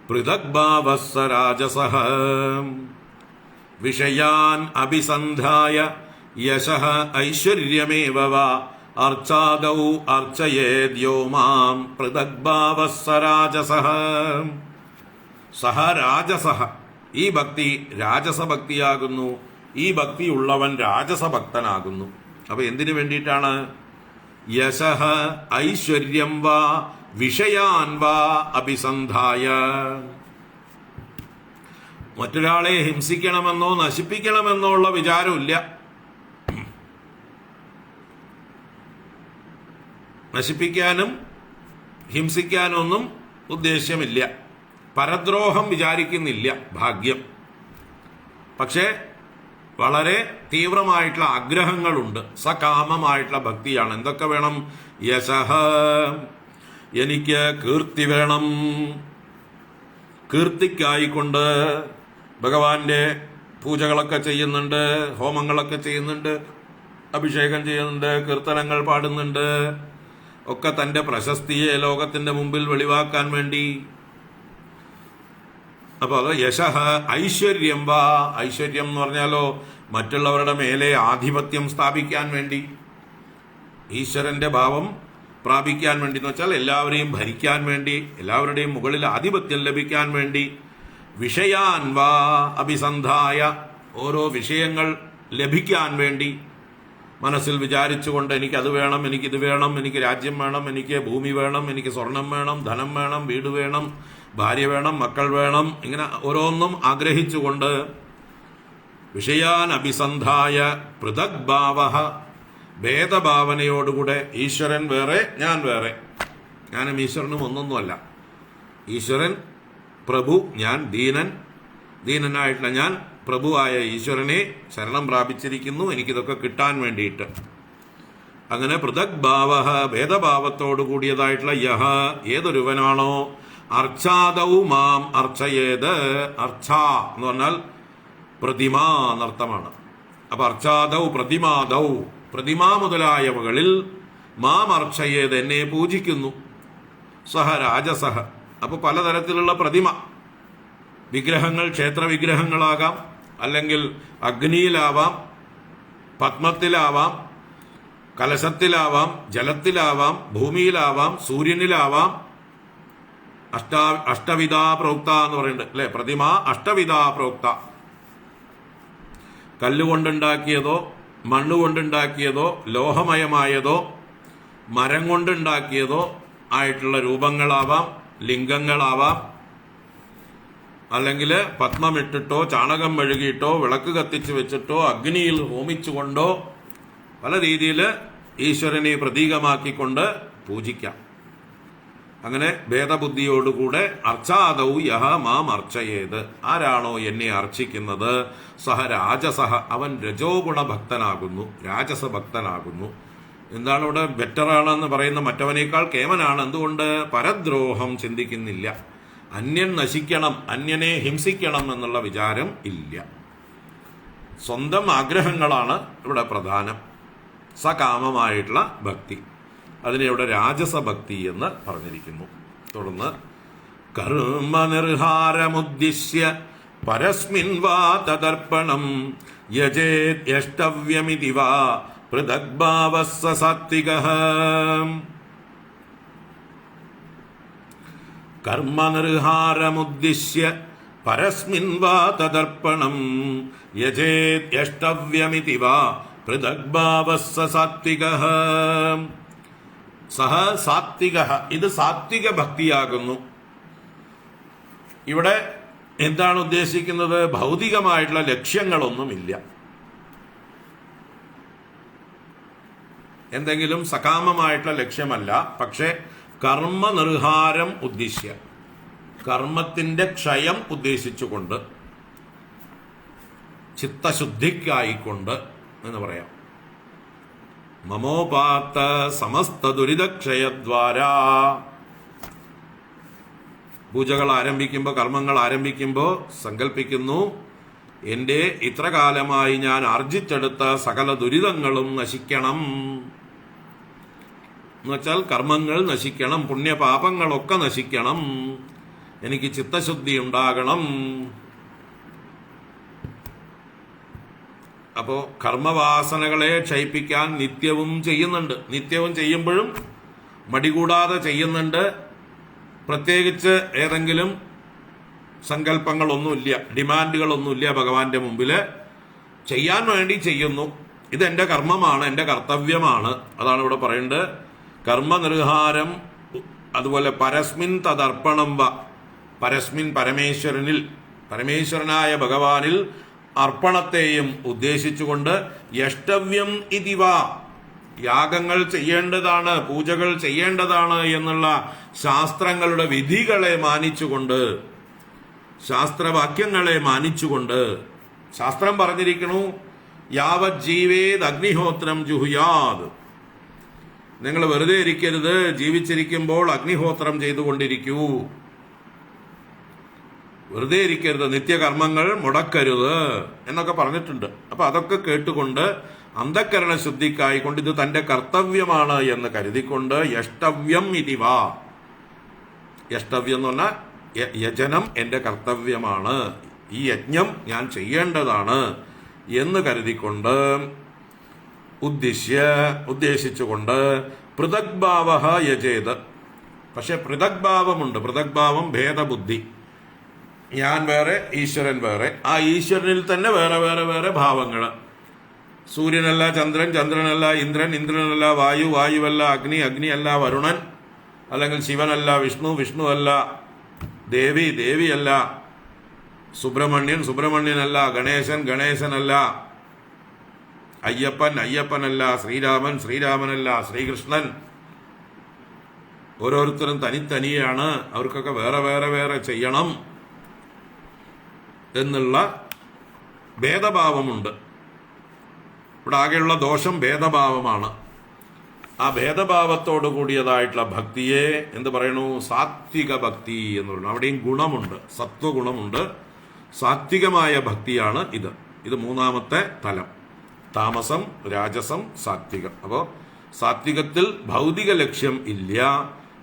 പൃഥക് ഭാവഃ സ രാജസഃ. വിഷയാൻ അഭിസന്ധായ യശഃ ഐശ്വര്യമേവ വാ അർച്ചാദൗ അർച്ചയേദ്യോ മാം പൃഥക് ഭാവഃ സ രാജസഃ. സഹ രാജസഃ. ഈ ഭക്തി രാജസഭക്തിയാകുന്നു. ഈ ഭക്തി ഉള്ളവൻ രാജസഭക്തനാകുന്നു. അപ്പൊ എന്തിനു വേണ്ടിയിട്ടാണ്? യശഃ ഐശ്വര്യം വാ വിഷയാൻ വാ അഭിസന്ധായ. മറ്റൊരാളെ ഹിംസിക്കണമെന്നോ നശിപ്പിക്കണമെന്നോ ഉള്ള വിചാരമില്ല. നശിപ്പിക്കാനും ഹിംസിക്കാനൊന്നും ഉദ്ദേശ്യമില്ല. പരദ്രോഹം വിചാരിക്കുന്നില്ല. ഭാഗ്യം. പക്ഷേ വളരെ തീവ്രമായിട്ടുള്ള ആഗ്രഹങ്ങളുണ്ട്. സകാമമായിട്ടുള്ള ഭക്തിയാണ്. എന്തൊക്കെ വേണം? യശഃ, എനിക്ക് കീർത്തി വേണം. കീർത്തിക്കായിക്കൊണ്ട് ഭഗവാന്റെ പൂജകളൊക്കെ ചെയ്യുന്നുണ്ട്, ഹോമങ്ങളൊക്കെ ചെയ്യുന്നുണ്ട്, അഭിഷേകം ചെയ്യുന്നുണ്ട്, കീർത്തനങ്ങൾ പാടുന്നുണ്ട്. ഒക്കെ തന്റെ പ്രശസ്തിയെ ലോകത്തിന്റെ മുമ്പിൽ വെളിവാക്കാൻ വേണ്ടി. അപ്പോൾ അത് യശഃ ഐശ്വര്യം വാ. ഐശ്വര്യം എന്ന് പറഞ്ഞാലോ മറ്റുള്ളവരുടെ മേലെ ആധിപത്യം സ്ഥാപിക്കാൻ വേണ്ടി, ഈശ്വരന്റെ ഭാവം പ്രാപിക്കാൻ വേണ്ടി എന്ന് വെച്ചാൽ എല്ലാവരെയും ഭരിക്കാൻ വേണ്ടി, എല്ലാവരുടെയും മുകളിൽ ആധിപത്യം ലഭിക്കാൻ വേണ്ടി. വിഷയാൻ വാ അഭിസന്ധായ. ഓരോ വിഷയങ്ങൾ ലഭിക്കാൻ വേണ്ടി മനസ്സിൽ വിചാരിച്ചുകൊണ്ട് എനിക്കത് വേണം, എനിക്കിത് വേണം, എനിക്ക് രാജ്യം വേണം, എനിക്ക് ഭൂമി വേണം, എനിക്ക് സ്വർണം വേണം, ധനം വേണം, വീട് വേണം, ഭാര്യ വേണം, മക്കൾ വേണം, ഇങ്ങനെ ഓരോന്നും ആഗ്രഹിച്ചുകൊണ്ട് വിഷയാൻ അഭിസന്ധായ പൃഥക് ഭാവഃ. ഭേദഭാവനയോടുകൂടെ ഈശ്വരൻ വേറെ, ഞാൻ വേറെ. ഞാനും ഈശ്വരനും ഒന്നൊന്നുമല്ല. ഈശ്വരൻ പ്രഭു, ഞാൻ ദീനൻ. ദീനനായിട്ടുള്ള ഞാൻ പ്രഭുവായ ഈശ്വരനെ ശരണം പ്രാപിച്ചിരിക്കുന്നു, എനിക്കിതൊക്കെ കിട്ടാൻ വേണ്ടിയിട്ട്. അങ്ങനെ പൃഥക് ഭാവഃ, ഭേദഭാവത്തോടു കൂടിയതായിട്ടുള്ള യഹ, ഏതൊരുവനാണോ അർച്ചാദൗ മാം അർച്ചയേത്. അർച്ച എന്ന് പറഞ്ഞാൽ പ്രതിമ എന്നർത്ഥമാണ്. അപ്പൊ അർച്ചാദൗ പ്രതിമാദൗ, പ്രതിമാ മുതലായവകളിൽ മാം അർച്ചയേത്, എന്നെ പൂജിക്കുന്നു. സഹ രാജസഹ. അപ്പൊ പലതരത്തിലുള്ള പ്രതിമ വിഗ്രഹങ്ങൾ, ക്ഷേത്ര വിഗ്രഹങ്ങളാകാം, അല്ലെങ്കിൽ അഗ്നിയിലാവാം, പത്മത്തിലാവാം, കലശത്തിലാവാം, ജലത്തിലാവാം, ഭൂമിയിലാവാം, സൂര്യനിലാവാം. അഷ്ടവിധാ പ്രോക്ത എന്ന് പറയുന്നുണ്ട് അല്ലെ? പ്രതിമ അഷ്ടവിധാ പ്രോക്ത. കല്ലുകൊണ്ടുണ്ടാക്കിയതോ, മണ്ണുകൊണ്ടുണ്ടാക്കിയതോ, ലോഹമയമായതോ, മരം കൊണ്ടുണ്ടാക്കിയതോ ആയിട്ടുള്ള രൂപങ്ങളാവാം, ലിംഗങ്ങളാവാം, അല്ലെങ്കിൽ പത്മമിട്ടിട്ടോ, ചാണകം മെഴുകിയിട്ടോ, വിളക്ക് കത്തിച്ചു വെച്ചിട്ടോ, അഗ്നിയിൽ ഹോമിച്ചുകൊണ്ടോ പല രീതിയിൽ ഈശ്വരനെ പ്രതീകമാക്കിക്കൊണ്ട് പൂജിക്കാം. അങ്ങനെ ഭേദബുദ്ധിയോടുകൂടെ അർച്ചാദൗ യഹ മാം അർച്ചയേത്. ആരാണോ എന്നെ അർച്ചിക്കുന്നത് സഹ രാജസഹ, അവൻ രജോ ഗുണഭക്തനാകുന്നു, രാജസഭക്തനാകുന്നു. എന്താണ് ഇവിടെ ബെറ്ററാണെന്ന് പറയുന്ന? മറ്റവനേക്കാൾ കേമനാണ്. എന്തുകൊണ്ട്? പരദ്രോഹം ചിന്തിക്കുന്നില്ല. അന്യൻ നശിക്കണം, അന്യനെ ഹിംസിക്കണം എന്നുള്ള വിചാരം ഇല്ല. സ്വന്തം ആഗ്രഹങ്ങളാണ് ഇവിടെ പ്രധാനം. സകാമമായിട്ടുള്ള ഭക്തി, അതിനെ ഇവിടെ രാജസഭക്തി എന്ന് പറഞ്ഞിരിക്കുന്നു. തുടർന്ന് കർമ്മനിർഹാരമുദ്ദിശ്യ പരസ്മിൻ വാ തദർപ്പണം യജേത് യഷ്ടവ്യമിതി വാ പൃഥക് ഭാവഃ സ സാത്വികഃ. കർമ്മനിർഹാരമുദ്ദിശ്യ പരസ്മിൻ വാ തദർപ്പണം യജേത് യഷ്ടവ്യമിതി വാ പൃഥക് ഭാവഃ സ സാത്വികഃ. സഹ സാത്വികഃ. ഇത് സാത്വിക ഭക്തിയാകുന്നു. ഇവിടെ എന്താണ് ഉദ്ദേശിക്കുന്നത്? ഭൗതികമായിട്ടുള്ള ലക്ഷ്യങ്ങളൊന്നുമില്ല. എന്തെങ്കിലും സകാമമായിട്ടുള്ള ലക്ഷ്യമല്ല, പക്ഷെ കർമ്മനിർഹാരം ഉദ്ദേശ്യ, കർമ്മത്തിന്റെ ക്ഷയം ഉദ്ദേശിച്ചുകൊണ്ട്, ചിത്തശുദ്ധിക്കായിക്കൊണ്ട് എന്ന് പറയാം. മമോപാത്ത സമസ്ത ദുരിതക്ഷയദ്വാരാ. പൂജകൾ ആരംഭിക്കുമ്പോൾ, കർമ്മങ്ങൾ ആരംഭിക്കുമ്പോൾ സങ്കല്പിക്കുന്നു, എൻ്റെ ഇത്ര കാലമായി ഞാൻ ആർജിച്ചെടുത്ത സകല ദുരിതങ്ങളും നശിക്കണം. എന്നുവെച്ചാൽ കർമ്മങ്ങൾ നശിക്കണം, പുണ്യപാപങ്ങളൊക്കെ നശിക്കണം, എനിക്ക് ചിത്തശുദ്ധി ഉണ്ടാകണം. അപ്പോൾ കർമ്മവാസനകളെ ക്ഷയിപ്പിക്കാൻ നിത്യവും ചെയ്യുന്നുണ്ട്. നിത്യവും ചെയ്യുമ്പോഴും മടികൂടാതെ ചെയ്യുന്നുണ്ട്. പ്രത്യേകിച്ച് ഏതെങ്കിലും സങ്കല്പങ്ങളൊന്നുമില്ല, ഡിമാൻഡുകളൊന്നുമില്ല. ഭഗവാന്റെ മുമ്പിൽ ചെയ്യാൻ വേണ്ടി ചെയ്യുന്നു. ഇതെന്റെ കർമ്മമാണ്, എൻ്റെ കർത്തവ്യമാണ്. അതാണ് ഇവിടെ പറയുന്നത്. കർമ്മനിർഹാരം, അതുപോലെ പരസ്മിൻ തദർപ്പണം വ, പരസ്മിൻ പരമേശ്വരനിൽ, പരമേശ്വരനായ ഭഗവാനിൽ അർപ്പണത്തെയും ഉദ്ദേശിച്ചുകൊണ്ട്, യഷ്ടവ്യം ഇതിവ, യാഗങ്ങൾ ചെയ്യേണ്ടതാണ്, പൂജകൾ ചെയ്യേണ്ടതാണ് എന്നുള്ള ശാസ്ത്രങ്ങളുടെ വിധികളെ മാനിച്ചുകൊണ്ട്, ശാസ്ത്രവാക്യങ്ങളെ മാനിച്ചുകൊണ്ട്, ശാസ്ത്രം പറഞ്ഞിരിക്കണു യാവത് ജീവേത് അഗ്നിഹോത്രം ജുഹുയാത്, നിങ്ങൾ വെറുതെ ഇരിക്കരുത്, ജീവിച്ചിരിക്കുമ്പോൾ അഗ്നിഹോത്രം ചെയ്തുകൊണ്ടിരിക്കൂ, വെറുതെ ഇരിക്കരുത്, നിത്യകർമ്മങ്ങൾ മുടക്കരുത് എന്നൊക്കെ പറഞ്ഞിട്ടുണ്ട്. അപ്പൊ അതൊക്കെ കേട്ടുകൊണ്ട് അന്ധക്കരണ ശുദ്ധിക്കായിക്കൊണ്ട് ഇത് തന്റെ കർത്തവ്യമാണ് എന്ന് കരുതിക്കൊണ്ട്, യഷ്ടവ്യം ഇതിവ, യഷ്ടവ്യം എന്ന് പറഞ്ഞാൽ യജനം എൻ്റെ കർത്തവ്യമാണ്, ഈ യജ്ഞം ഞാൻ ചെയ്യേണ്ടതാണ് എന്ന് കരുതിക്കൊണ്ട്, ഉദ്ദേശിച്ചുകൊണ്ട് പൃഥഗ്ഭാവ യജേത്. പക്ഷെ പൃഥഗ്ഭാവമുണ്ട്. പൃഥഗ്ഭാവം ഭേദബുദ്ധി. ഞാൻ വേറെ, ഈശ്വരൻ വേറെ. ആ ഈശ്വരനിൽ തന്നെ വേറെ വേറെ വേറെ ഭാവങ്ങൾ. സൂര്യനല്ല ചന്ദ്രൻ, ചന്ദ്രനല്ല ഇന്ദ്രൻ, ഇന്ദ്രനല്ല വായു, വായുവല്ല അഗ്നി, അഗ്നിയല്ല വരുണൻ, അല്ലെങ്കിൽ ശിവനല്ല വിഷ്ണു, വിഷ്ണുവല്ല ദേവി, ദേവിയല്ല സുബ്രഹ്മണ്യൻ, സുബ്രഹ്മണ്യനല്ല ഗണേശൻ, ഗണേശനല്ല അയ്യപ്പൻ, അയ്യപ്പനല്ല ശ്രീരാമൻ, ശ്രീരാമനല്ല ശ്രീകൃഷ്ണൻ. ഓരോരുത്തരും തനിത്തനിയാണ്. അവർക്കൊക്കെ വേറെ വേറെ വേറെ ചെയ്യണം എന്നുള്ള ഭേദഭാവമുണ്ട്. ഇവിടെ ആകെയുള്ള ദോഷം ഭേദഭാവമാണ്. ആ ഭേദഭാവത്തോടു കൂടിയതായിട്ടുള്ള ഭക്തിയെ എന്ത് പറയണു? സാത്വിക ഭക്തി എന്ന് പറയുന്നു. അവിടെയും ഗുണമുണ്ട്, സത്വഗുണമുണ്ട്. സാത്വികമായ ഭക്തിയാണ് ഇത്. ഇത് മൂന്നാമത്തെ തലം. താമസം, രാജസം, സാത്വികം. അപ്പോൾ സാത്വികത്തിൽ ഭൗതിക ലക്ഷ്യം ഇല്ല.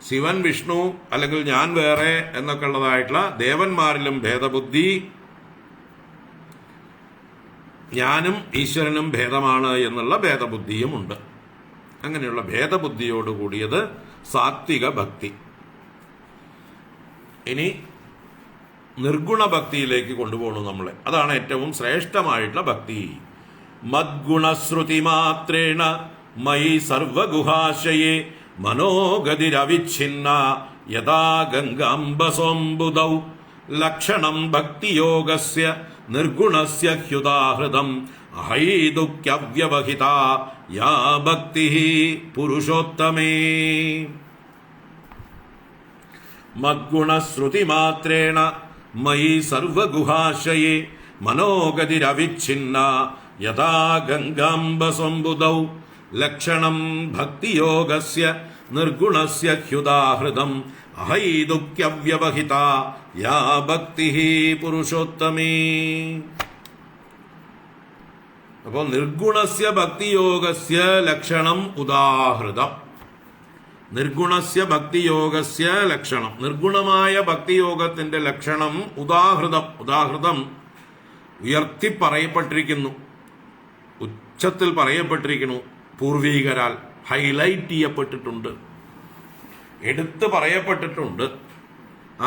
ശിവൻ, വിഷ്ണു അല്ലെങ്കിൽ ഞാൻ വേറെ എന്നൊക്കെ ഉള്ളതായിട്ടുള്ള ദേവന്മാരിലും ഭേദബുദ്ധി, ഞാനും ഈശ്വരനും ഭേദമാണ് എന്നുള്ള ഭേദബുദ്ധിയുമുണ്ട്. അങ്ങനെയുള്ള ഭേദബുദ്ധിയോടുകൂടിയത് സാത്വിക ഭക്തി. ഇനി നിർഗുണ ഭക്തിയിലേക്ക് കൊണ്ടുപോകണം നമ്മളെ. അതാണ് ഏറ്റവും ശ്രേഷ്ഠമായിട്ടുള്ള ഭക്തി. മദ്ഗുണശ്രുതി മാത്രേണ മയി സർവഗുഹാശയേ മനോഗതിരവിച്ഛിന്ന യഥാ ഗംഗാംബസോംബുദൗ ലക്ഷണം ഭക്തിയോഗസ്യ നിർഗുണസ്യ ഹ്യുദാഹൃതം അഹൈതുക്യവ്യവഹിത യാ ഭക്തി പുരുഷോത്തമേ. മദ്ഗുണശ്രുതി മാത്രേണ മയി സർവഗുഹാശയേ മനോഗതിരവിച്ഛിന്ന യഥാ ഗംഗാംബസംബുദൗ ലക്ഷണം ഭക്തിയോഗസ്യ നിർഗുണസ്യ ഹ്യുദാഹൃതം അഹൈതുക്യവ്യവഹിത യാ ഭക്തി പുരുഷോത്തമേ. അപ്പോൾ നിർഗുണസ്യ ഭക്തിയോഗസ്യ ലക്ഷണം ഉദാഹൃതം. നിർഗുണസ്യ ഭക്തിയോഗസ്യ ലക്ഷണം, നിർഗുണമായ ഭക്തിയോഗത്തിന്റെ ലക്ഷണം ഉദാഹൃതം. ഉദാഹൃതം ഉയർത്തി പറയപ്പെട്ടിരിക്കുന്നു, ഉച്ചത്തിൽ പറയപ്പെട്ടിരിക്കുന്നു, പൂർവീകരാൽ ഹൈലൈറ്റ് ചെയ്യപ്പെട്ടിട്ടുണ്ട്, എടുത്തു പറയപ്പെട്ടിട്ടുണ്ട്.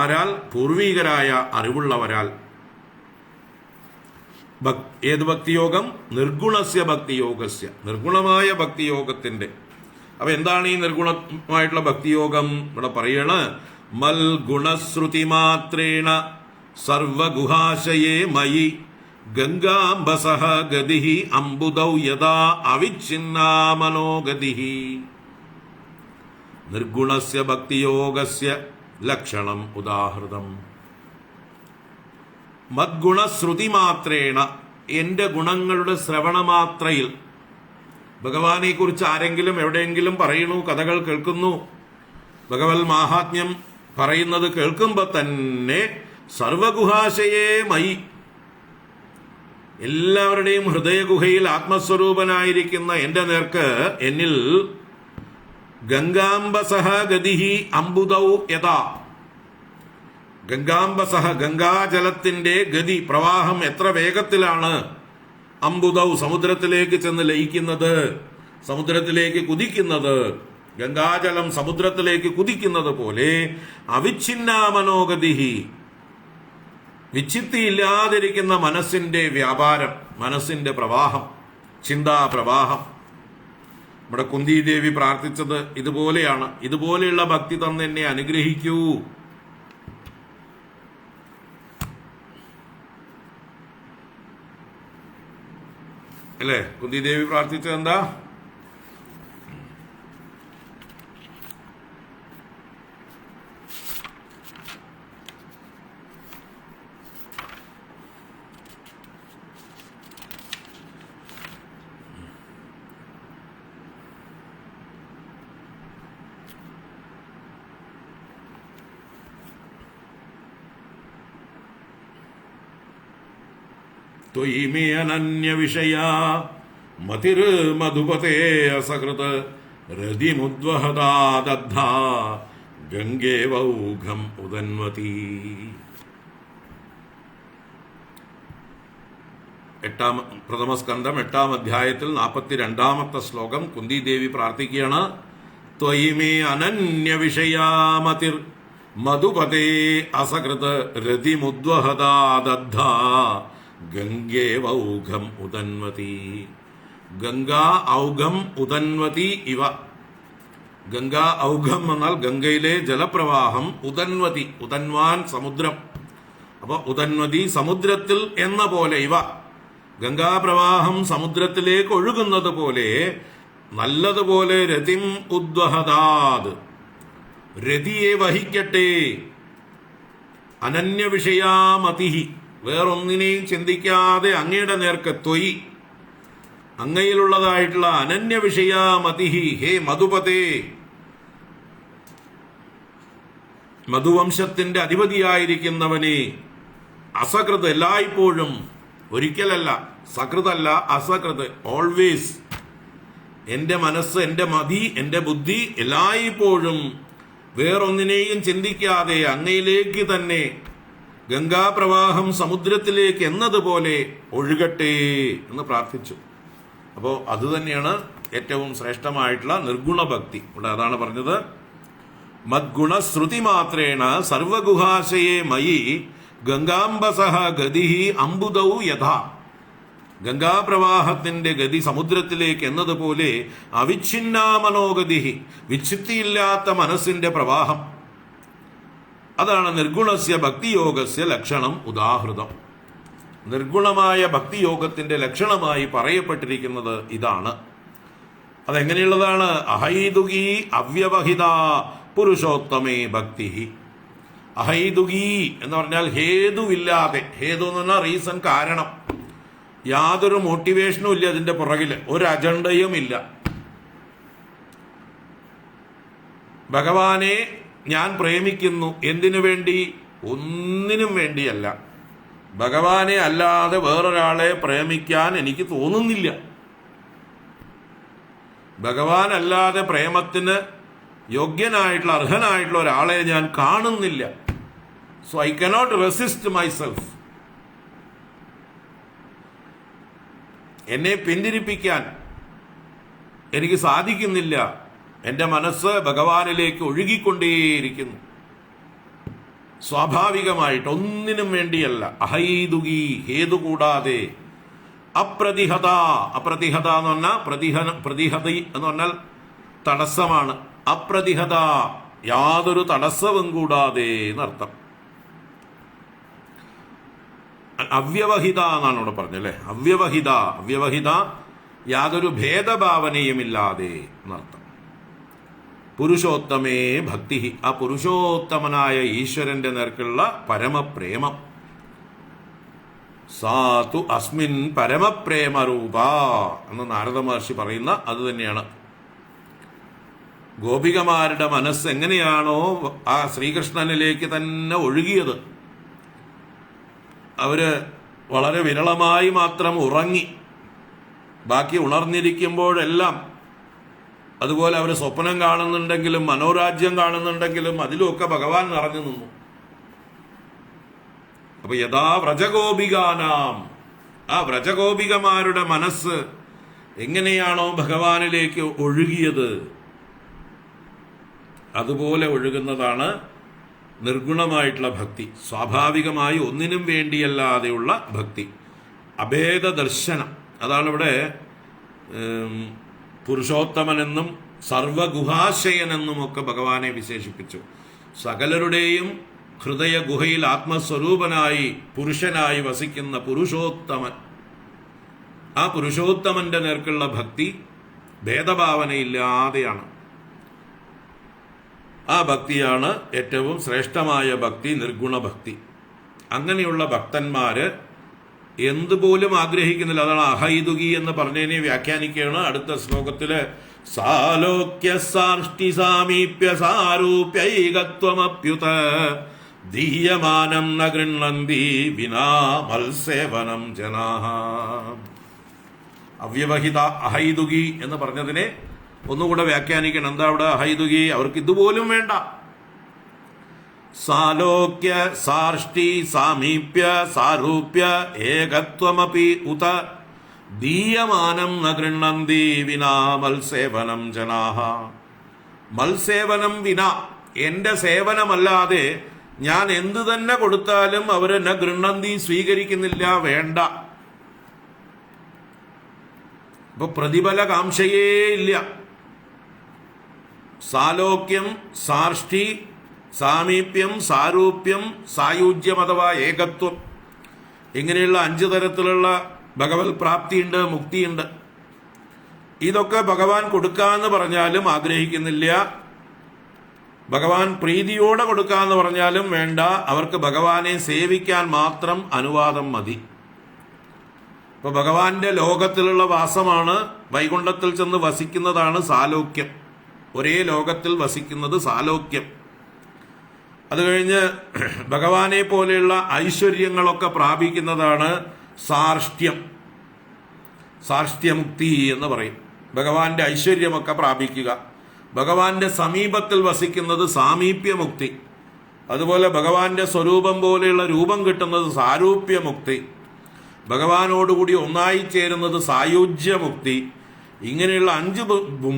ആരാൽ? പൂർവീകരായ അറിവുള്ളവരാൽ. ഏത് ഭക്തിയോഗം? നിർഗുണസ്യ ഭക്തിയോഗസ്യ, നിർഗുണമായ ഭക്തിയോഗത്തിന്റെ. അപ്പൊ എന്താണ് ഈ നിർഗുണമായിട്ടുള്ള ഭക്തിയോഗം? ഇവിടെ പറയണ് മൽ ഗുണശ്രുതി മാത്രേണ സർവഗുഹാശയേ മയി ഗംഗാംബസഹ ഗതിഹി അംബുദൗ യഥാ അവിച്ഛിന്നാ മനോഗതിഹി. നിർഗുണസ്യ ഭക്തിയോഗസ്യ ലക്ഷണം ഉദാഹൃതം. മദ്ഗുണശ്രുതി മാത്രേണ, എൻ്റെ ഗുണങ്ങളുടെ ശ്രവണമാത്രയിൽ. ഭഗവാനെ കുറിച്ച് ആരെങ്കിലും എവിടെയെങ്കിലും പറയുന്നു, കഥകൾ കേൾക്കുന്നു, ഭഗവത് മാഹാത്മ്യം പറയുന്നത് കേൾക്കുമ്പോൾ തന്നെ സർവഗുഹാശയേ മയി, എല്ലാവരുടെയും ഹൃദയഗുഹയിൽ ആത്മസ്വരൂപനായിരിക്കുന്ന എൻ്റെ നേർക്ക് എന്നിൽ ഗംഗാംബസഹ ഗതിഹി അംബുദൗ യഥാ, ഗംഗാംബസഹ ഗംഗാജലത്തിന്റെ ഗതി പ്രവാഹം എത്ര വേഗത്തിലാണ് അംബുദൗ സമുദ്രത്തിലേക്ക് ചെന്ന് ലയിക്കുന്നത്, സമുദ്രത്തിലേക്ക് കുതിക്കുന്നത്, ഗംഗാജലം സമുദ്രത്തിലേക്ക് കുതിക്കുന്നത് പോലെ അവിഛിന്നാ മനോഗതിഹി, വിച്ഛിത്തിയില്ലാതിരിക്കുന്ന മനസ്സിന്റെ വ്യാപാരം, മനസ്സിന്റെ പ്രവാഹം, ചിന്താപ്രവാഹം. നമ്മുടെ കുന്തിദേവി പ്രാർത്ഥിച്ചത് ഇതുപോലെയാണ്. ഇതുപോലെയുള്ള ഭക്തി തന്ന് എന്നെ അനുഗ്രഹിക്കൂ. അല്ലേ? കുന്തിദേവി പ്രാർത്ഥിച്ചത് എന്താ? ത്വയി മേ അനന്യ വിഷയാ മതിർ മധുപതേ അസകൃത് രതിമുദ്വഹദാ ദഗ്ധാ ഗംഗേവൗഘം ഉദന്വതി. പ്രഥമസ്കന്ധം 8-ാം അധ്യായത്തിൽ 42-ാമത്തെ ശ്ലോകം കുന്തിദേവി പ്രാർത്ഥിക്കുകയാണ്. ത്വയി മേ അനന്യ വിഷയാ മതിർ മധുപതേ അസകൃത് രതിമുദ്വഹദാ ദഗ്ധാ ഗംഗേവൗഘം ഉദന്വതി. ഗംഗാ ഔഘം ഉദന്വതി ഇവ. ഗംഗാ ഔഘം എന്നാൽ ഗംഗയിലെ ജലപ്രവാഹം, ഉദന്വതി ഉദന്വാൻ സമുദ്രം. അപ്പൊ ഉദന്വതി സമുദ്രത്തിൽ എന്ന പോലെ, ഇവ ഗംഗാപ്രവാഹം സമുദ്രത്തിലേക്ക് ഒഴുകുന്നത് പോലെ നല്ലതുപോലെ രതിം ഉദ്വഹദാത്, രതിയെ വഹിക്കട്ടെ. അനന്യ വിഷയാമതിഹി, വേറൊന്നിനെയും ചിന്തിക്കാതെ അങ്ങയുടെ നേർക്ക് ത്വയി, അങ്ങയിലുള്ളതായിട്ടുള്ള അനന്യ വിഷയാമതിഹി, ഹേ മധുപതേ, മധുവംശത്തിന്റെ അധിപതിയായിരിക്കുന്നവനെ, അസകൃത് എല്ലായ്പ്പോഴും, ഒരിക്കലല്ല, സകൃതല്ല അസകൃത്, ഓൾവേസ്, എന്റെ മനസ്സ്, എന്റെ മതി, എന്റെ ബുദ്ധി എല്ലായ്പ്പോഴും വേറൊന്നിനെയും ചിന്തിക്കാതെ അങ്ങയിലേക്ക് തന്നെ ഗംഗാപ്രവാഹം സമുദ്രത്തിലേക്ക് എന്നതുപോലെ ഒഴുകട്ടെ എന്ന് പ്രാർത്ഥിച്ചു. അപ്പോൾ അതുതന്നെയാണ് ഏറ്റവും ശ്രേഷ്ഠമായിട്ടുള്ള നിർഗുണ ഭക്തി. ഇവിടെ അതാണ് പറഞ്ഞത്, മദ്ഗുണശ്രുതി മാത്രേണ സർവഗുഹാശയേ മയി ഗംഗാംബസഹ ഗതിഹി അംബുദൗ യഥാ. ഗംഗാപ്രവാഹത്തിന്റെ ഗതി സമുദ്രത്തിലേക്ക് എന്നതുപോലെ അവിഛിന്നാ മനോഗതിഹി, വിച്ഛിത്തിയില്ലാത്ത മനസ്സിന്റെ പ്രവാഹം. അതാണ് നിർഗുണസ്യ ഭക്തിയോഗസ്യ ലക്ഷണം ഉദാഹൃതം. നിർഗുണമായ ഭക്തിയോഗത്തിന്റെ ലക്ഷണമായി പറയപ്പെട്ടിരിക്കുന്നത് ഇതാണ്. അതെങ്ങനെയുള്ളതാണ്? അഹൈതുകീ അവ്യവഹിത പുരുഷോത്തമേ ഭക്തി. അഹൈതുകീ എന്ന് പറഞ്ഞാൽ ഹേതുവില്ലാതെ, ഹേതു എന്ന് പറഞ്ഞാൽ റീസൺ, കാരണം, യാതൊരു മോട്ടിവേഷനും ഇല്ല അതിന്റെ പുറകില്, ഒരു അജണ്ടയും ഇല്ല. ഭഗവാനെ ഞാൻ പ്രേമിക്കുന്നു, എന്തിനു വേണ്ടി? ഒന്നിനും വേണ്ടിയല്ല. ഭഗവാനെ അല്ലാതെ വേറൊരാളെ പ്രേമിക്കാൻ എനിക്ക് തോന്നുന്നില്ല. ഭഗവാൻ അല്ലാതെ പ്രേമത്തിന് യോഗ്യനായിട്ടുള്ള, അർഹനായിട്ടുള്ള ഒരാളെ ഞാൻ കാണുന്നില്ല. So I cannot resist myself. എന്നെ പിന്തിരിപ്പിക്കാൻ എനിക്ക് സാധിക്കുന്നില്ല. എൻ്റെ മനസ്സ് ഭഗവാനിലേക്ക് ഒഴുകിക്കൊണ്ടേയിരിക്കുന്നു, സ്വാഭാവികമായിട്ട്, ഒന്നിനും വേണ്ടിയല്ല. അഹൈതുകി, ഹേതു കൂടാതെ. അപ്രതിഹത, അപ്രതിഹത എന്ന് പറഞ്ഞാൽ പ്രതിഹത എന്ന് പറഞ്ഞാൽ തടസ്സമാണ്. അപ്രതിഹത, യാതൊരു തടസ്സവും കൂടാതെ എന്നർത്ഥം. അവ്യവഹിത എന്നാണ് ഇവിടെ പറഞ്ഞല്ലേ, അവ്യവഹിത. അവ്യവഹിത, യാതൊരു ഭേദഭാവനയുമില്ലാതെ എന്നർത്ഥം. പുരുഷോത്തമേ ഭക്തി, ആ പുരുഷോത്തമനായ ഈശ്വരന്റെ നേർക്കുള്ള പരമപ്രേമം. സാതു അസ്മിൻ പരമപ്രേമരൂപ എന്ന് നാരദ മഹർഷി പറയുന്ന അത് തന്നെയാണ്. ഗോപികമാരുടെ മനസ്സ് എങ്ങനെയാണോ ആ ശ്രീകൃഷ്ണനിലേക്ക് തന്നെ ഒഴുകിയത്, അവര് വളരെ വിരളമായി മാത്രം ഉറങ്ങി, ബാക്കി ഉണർന്നിരിക്കുമ്പോഴെല്ലാം അതുപോലെ അവർ സ്വപ്നം കാണുന്നുണ്ടെങ്കിലും മനോരാജ്യം കാണുന്നുണ്ടെങ്കിലും അതിലുമൊക്കെ ഭഗവാൻ നിറഞ്ഞു നിന്നു. അപ്പൊ യഥാ വ്രജഗോപികാനാം, ആ വ്രജഗോപികമാരുടെ മനസ്സ് എങ്ങനെയാണോ ഭഗവാനിലേക്ക് ഒഴുകിയത് അതുപോലെ ഒഴുകുന്നതാണ് നിർഗുണമായിട്ടുള്ള ഭക്തി. സ്വാഭാവികമായി ഒന്നിനും വേണ്ടിയല്ലാതെയുള്ള ഭക്തി, അഭേദ ദർശനം. അതാണ് ഇവിടെ പുരുഷോത്തമനെന്നും സർവഗുഹാശയനെന്നുമൊക്കെ ഭഗവാനെ വിശേഷിപ്പിച്ചു. സകലരുടെയും ഹൃദയ ഗുഹയിൽ ആത്മസ്വരൂപനായി പുരുഷനായി വസിക്കുന്ന പുരുഷോത്തമൻ, ആ പുരുഷോത്തമന്റെ നേർക്കുള്ള ഭക്തി ഭേദഭാവനയില്ലാതെയാണ്. ആ ഭക്തിയാണ് ഏറ്റവും ശ്രേഷ്ഠമായ ഭക്തി, നിർഗുണ ഭക്തി. അങ്ങനെയുള്ള ഭക്തന്മാര് എന്തുപോലും ആഗ്രഹിക്കുന്നില്ല. അതാണ് അഹൈതുകി എന്ന് പറഞ്ഞതിനെ വ്യാഖ്യാനിക്കുകയാണ് അടുത്ത ശ്ലോകത്തില്. സാലോക്യ സാഷ്ടി സാമീപ്യ സാരൂപ്യൈകത്വമപ്യുത ദീയമാനം ന ഗൃഹന്തി വിനാ മത്സേവനം ജനാഃ. അവ്യവഹിത അഹൈതുകി എന്ന് പറഞ്ഞതിനെ ഒന്നുകൂടെ വ്യാഖ്യാനിക്കണം. എന്താ അവിടെ അഹൈതുകി? അവർക്ക് ഇതുപോലും വേണ്ട. സാലോക്യ സാഷ്ടി സാമീപ്യ സാരൂപ്യ ഏകത്വമപി ഉത ദീയമാനം ന ഗൃഹന്തി വിനാ മത്സേവനം ജനാഃ. മത്സേവനം വിന, എന്റെ സേവനമല്ലാതെ ഞാൻ എന്തു തന്നെ കൊടുത്താലും അവര് ന ഗൃഹന്തി, സ്വീകരിക്കുന്നില്ല, വേണ്ട. ഇപ്പൊ പ്രതിഫല കാംക്ഷയേ ഇല്ല. സാലോക്യം സാഷ്ടി സാമീപ്യം സാരൂപ്യം സായുജ്യം അഥവാ ഏകത്വം, ഇങ്ങനെയുള്ള 5 തരത്തിലുള്ള ഭഗവത് പ്രാപ്തിയുണ്ട്, മുക്തിയുണ്ട്. ഇതൊക്കെ ഭഗവാൻ കൊടുക്കാന്ന് പറഞ്ഞാലും ആഗ്രഹിക്കുന്നില്ല, ഭഗവാൻ പ്രീതിയോടെ കൊടുക്കാന്ന് പറഞ്ഞാലും വേണ്ട. അവർക്ക് ഭഗവാനെ സേവിക്കാൻ മാത്രം അനുവാദം മതി. ഇപ്പൊ ഭഗവാന്റെ ലോകത്തിലുള്ള വാസമാണ്, വൈകുണ്ഠത്തിൽ ചെന്ന് വസിക്കുന്നതാണ് സാലോക്യം. ഒരേ ലോകത്തിൽ വസിക്കുന്നത് സാലോക്യം. അത് കഴിഞ്ഞ് ഭഗവാനെ പോലെയുള്ള ഐശ്വര്യങ്ങളൊക്കെ പ്രാപിക്കുന്നതാണ് സാർഷ്ട്യം. സാർഷ്ട്യമുക്തി എന്ന് പറയും. ഭഗവാന്റെ ഐശ്വര്യമൊക്കെ പ്രാപിക്കുക. ഭഗവാന്റെ സമീപത്തിൽ വസിക്കുന്നത് സാമീപ്യമുക്തി. അതുപോലെ ഭഗവാന്റെ സ്വരൂപം പോലെയുള്ള രൂപം കിട്ടുന്നത് സാരൂപ്യമുക്തി. ഭഗവാനോടുകൂടി ഒന്നായി ചേരുന്നത് സായുജ്യമുക്തി. ഇങ്ങനെയുള്ള 5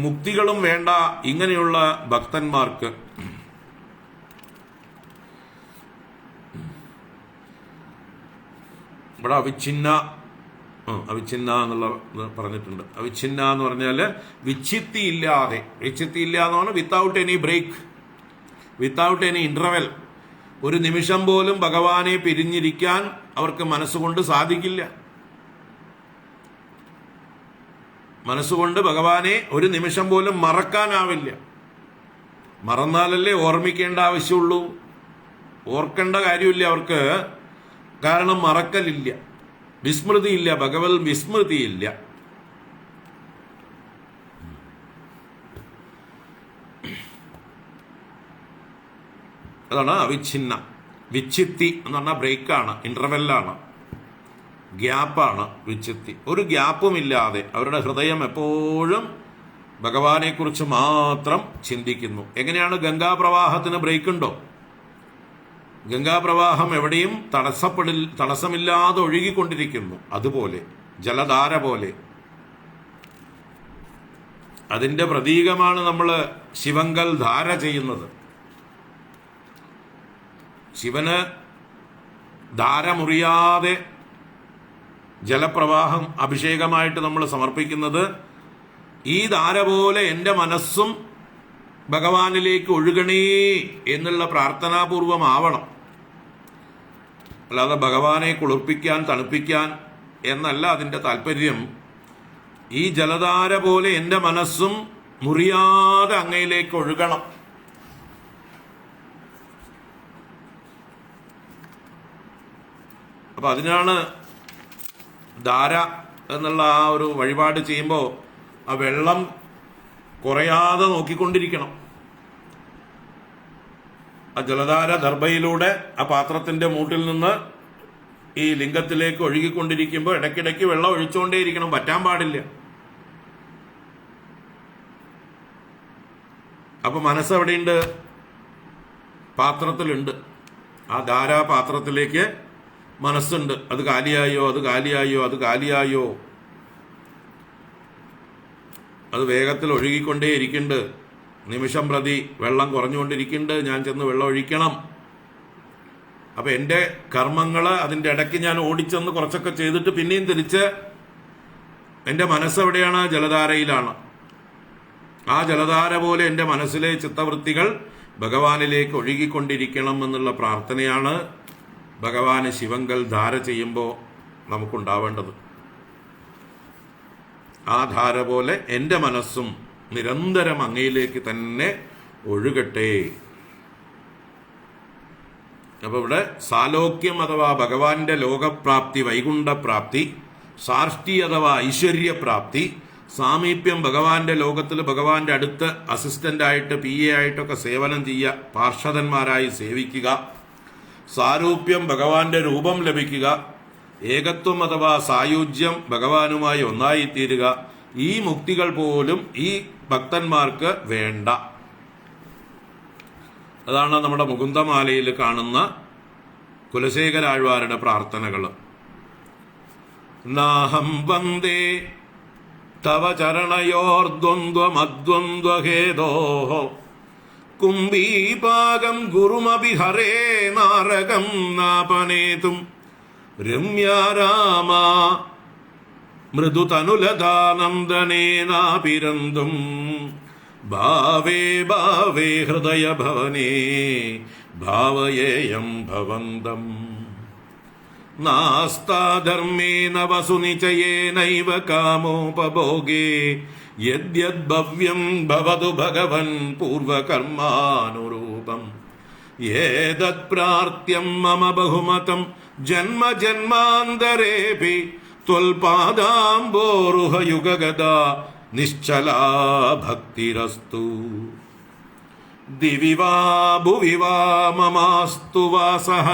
മുക്തികളും വേണ്ട ഇങ്ങനെയുള്ള ഭക്തന്മാർക്ക്. ഇവിടെ അവിഛിന്ന എന്നുള്ള പറഞ്ഞിട്ടുണ്ട്. അവിഛിന്ന എന്ന് പറഞ്ഞാൽ വിച്ഛിത്തി ഇല്ലാതെ. വിച്ഛിത്തി ഇല്ല എന്ന് പറഞ്ഞാൽ without any break, without any interval. ഒരു നിമിഷം പോലും ഭഗവാനെ പിരിഞ്ഞിരിക്കാൻ അവർക്ക് മനസ്സുകൊണ്ട് സാധിക്കില്ല. മനസ്സുകൊണ്ട് ഭഗവാനെ ഒരു നിമിഷം പോലും മറക്കാനാവില്ല. മറന്നാലല്ലേ ഓർമ്മിക്കേണ്ട ആവശ്യമുള്ളൂ. ഓർക്കേണ്ട കാര്യമില്ല അവർക്ക്, കാരണം മറക്കലില്ല, വിസ്മൃതിയില്ല, ഭഗവത് വിസ്മൃതിയില്ല. അതാണ് അവിഛിന്ന. വിച്ഛിത്തി എന്ന് പറഞ്ഞാൽ ബ്രേക്കാണ്, ഇന്റർവെല്ലാണ്, ഗ്യാപ്പാണ് വിച്ഛിത്തി. ഒരു ഗ്യാപ്പുമില്ലാതെ അവരുടെ ഹൃദയം എപ്പോഴും ഭഗവാനെക്കുറിച്ച് മാത്രം ചിന്തിക്കുന്നു. എങ്ങനെയാണ് ഗംഗാപ്രവാഹത്തിന് ബ്രേക്ക് ഉണ്ടോ? ഗംഗാപ്രവാഹം എവിടെയും തടസ്സമില്ലാതെ ഒഴുകിക്കൊണ്ടിരിക്കുന്നു. അതുപോലെ ജലധാര പോലെ. അതിന്റെ പ്രതീകമാണ് നമ്മൾ ശിവങ്കൽ ധാര ചെയ്യുന്നത്. ശിവന് ധാര മുറിയാതെ ജലപ്രവാഹം അഭിഷേകമായിട്ട് നമ്മൾ സമർപ്പിക്കുന്നത്. ഈ ധാര പോലെ എൻ്റെ മനസ്സും ഭഗവാനിലേക്ക് ഒഴുകണേ എന്നുള്ള പ്രാർത്ഥനാപൂർവമാവണം. അല്ലാതെ ഭഗവാനെ കുളിർപ്പിക്കാൻ തണുപ്പിക്കാൻ എന്നല്ല അതിൻ്റെ താല്പര്യം. ഈ ജലധാര പോലെ എൻ്റെ മനസ്സും മുറിയാതെ അങ്ങയിലേക്ക് ഒഴുകണം. അപ്പൊ അതിനാണ് ധാര എന്നുള്ള ആ ഒരു വഴിപാട് ചെയ്യുമ്പോൾ ആ വെള്ളം കുറയാതെ നോക്കിക്കൊണ്ടിരിക്കണം. ആ ജലധാര ദർഭയിലൂടെ ആ പാത്രത്തിന്റെ മൂട്ടിൽ നിന്ന് ഈ ലിംഗത്തിലേക്ക് ഒഴുകിക്കൊണ്ടിരിക്കുമ്പോൾ ഇടയ്ക്കിടയ്ക്ക് വെള്ളം ഒഴിച്ചുകൊണ്ടേയിരിക്കണം, പറ്റാൻ പാടില്ല. അപ്പൊ മനസ്സെവിടെയുണ്ട്? പാത്രത്തിലുണ്ട്. ആ ധാരാപാത്രത്തിലേക്ക് മനസ്സുണ്ട്. അത് കാലിയായോ, അത് കാലിയായോ, അത് കാലിയായോ, അത് വേഗത്തിൽ ഒഴുകിക്കൊണ്ടേ ഇരിക്കുന്നുണ്ട്. നിമിഷം പ്രതി വെള്ളം കുറഞ്ഞുകൊണ്ടിരിക്കുന്നുണ്ട്. ഞാൻ ചെന്ന് വെള്ളം ഒഴിക്കണം. അപ്പൊ എൻ്റെ കർമ്മങ്ങള് അതിൻ്റെ ഇടയ്ക്ക് ഞാൻ ഓടിച്ചെന്ന് കുറച്ചൊക്കെ ചെയ്തിട്ട് പിന്നെയും തിരിച്ച് എൻ്റെ മനസ്സെവിടെയാണ്? ജലധാരയിലാണ്. ആ ജലധാര പോലെ എൻ്റെ മനസ്സിലെ ചിത്തവൃത്തികൾ ഭഗവാനിലേക്ക് ഒഴുകിക്കൊണ്ടിരിക്കണം എന്നുള്ള പ്രാർത്ഥനയാണ് ഭഗവാന് ശിവങ്കൽ ധാര ചെയ്യുമ്പോൾ നമുക്കുണ്ടാവേണ്ടത്. ആ ധാര പോലെ എൻ്റെ മനസ്സും നിരന്തരം അങ്ങയിലേക്ക് തന്നെ ഒഴുകട്ടെ. അപ്പൊ ഇവിടെ സാലോക്യം അഥവാ ഭഗവാന്റെ ലോകപ്രാപ്തി, വൈകുണ്ഠപ്രാപ്തി, സാഷ്ടി അഥവാ ഐശ്വര്യപ്രാപ്തി, സാമീപ്യം ഭഗവാന്റെ ലോകത്തിൽ ഭഗവാന്റെ അടുത്ത് അസിസ്റ്റന്റായിട്ട് PA ആയിട്ടൊക്കെ സേവനം ചെയ്യുക, പാർഷദന്മാരായി സേവിക്കുക, സാരൂപ്യം ഭഗവാന്റെ രൂപം ലഭിക്കുക, ഏകത്വം അഥവാ സായുജ്യം ഭഗവാനുമായി ഒന്നായിത്തീരുക, ഈ മുക്തികൾ പോലും ഈ ഭക്തന്മാർക്ക് വേണ്ട. അതാണ് നമ്മുടെ മുകുന്ദമാലയിൽ കാണുന്ന കുലശേഖരാഴ്വാരുടെ പ്രാർത്ഥനകൾ. നാഹം വന്ദേ തവ ചരണയോർദ്വന്ദ്വമദ്വന്ദ്വഹേതോ കുംഭീപാകം ഗുരുമപി ഹരേ നാരകം നാപനേതും രമ്യാരാമ മൃദുതനുലതാനന്ദനേനാപിരന്തും ഭാവേ ഭാവേ ഹൃദയ ഭവനേ ഭാവയേയം ഭവന്തം നാസ്താധർമ്മേന വസുനിചയേനൈവ കാമോപഭോഗേ യദ്യദ്ഭവ്യം ഭവതു ഭഗവൻ പൂർവകർമാനുരൂപം ഏതത് പ്രാർത്ഥ്യം മമ ബഹുമതം ജന്മ ജന്മാന്തരേപി ത്വൽപാദാംബോരുഹയുഗഗദാ നിശ്ചലാ ഭക്തിരസ്തു ദിവി വാ ഭുവി വാ മമാസ്തു വാസഃ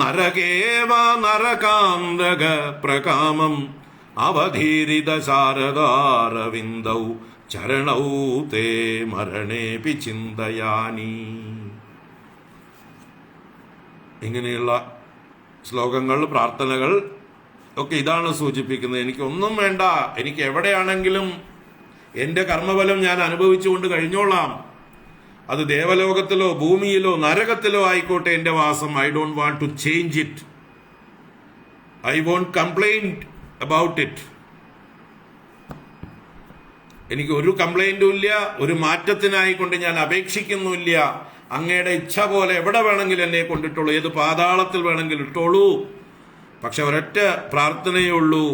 നരകേ വാ നരകാന്തക പ്രകാമം അവധീരിത ശാരദാരവിന്ദൗ ചരണൗ തേ മരണേപി ചിന്തയാനി. ഇങ്ങനെയുള്ള ശ്ലോകങ്ങൾ, പ്രാർത്ഥനകൾ ഒക്കെ ഇതാണ് സൂചിപ്പിക്കുന്നത്. എനിക്കൊന്നും വേണ്ട, എനിക്ക് എവിടെയാണെങ്കിലും എൻ്റെ കർമ്മഫലം ഞാൻ അനുഭവിച്ചുകൊണ്ട് കഴിഞ്ഞോളാം. അത് ദേവലോകത്തിലോ ഭൂമിയിലോ നരകത്തിലോ ആയിക്കോട്ടെ എൻ്റെ വാസം. I don't want to change it. I won't complaint about it. എനിക്ക് ഒരു കംപ്ലൈൻറ്റും ഇല്ല, ഒരു മാറ്റത്തിനായിക്കൊണ്ട് ഞാൻ അപേക്ഷിക്കുന്നുമില്ല. അങ്ങയുടെ ഇച്ഛ പോലെ എവിടെ വേണമെങ്കിലും എന്നെ കൊണ്ടിട്ടുള്ളൂ, ഏത് പാതാളത്തിൽ വേണമെങ്കിലും ഇട്ടോളൂ. പക്ഷെ ഒരൊറ്റ പ്രാർത്ഥനയേ ഉള്ളൂ,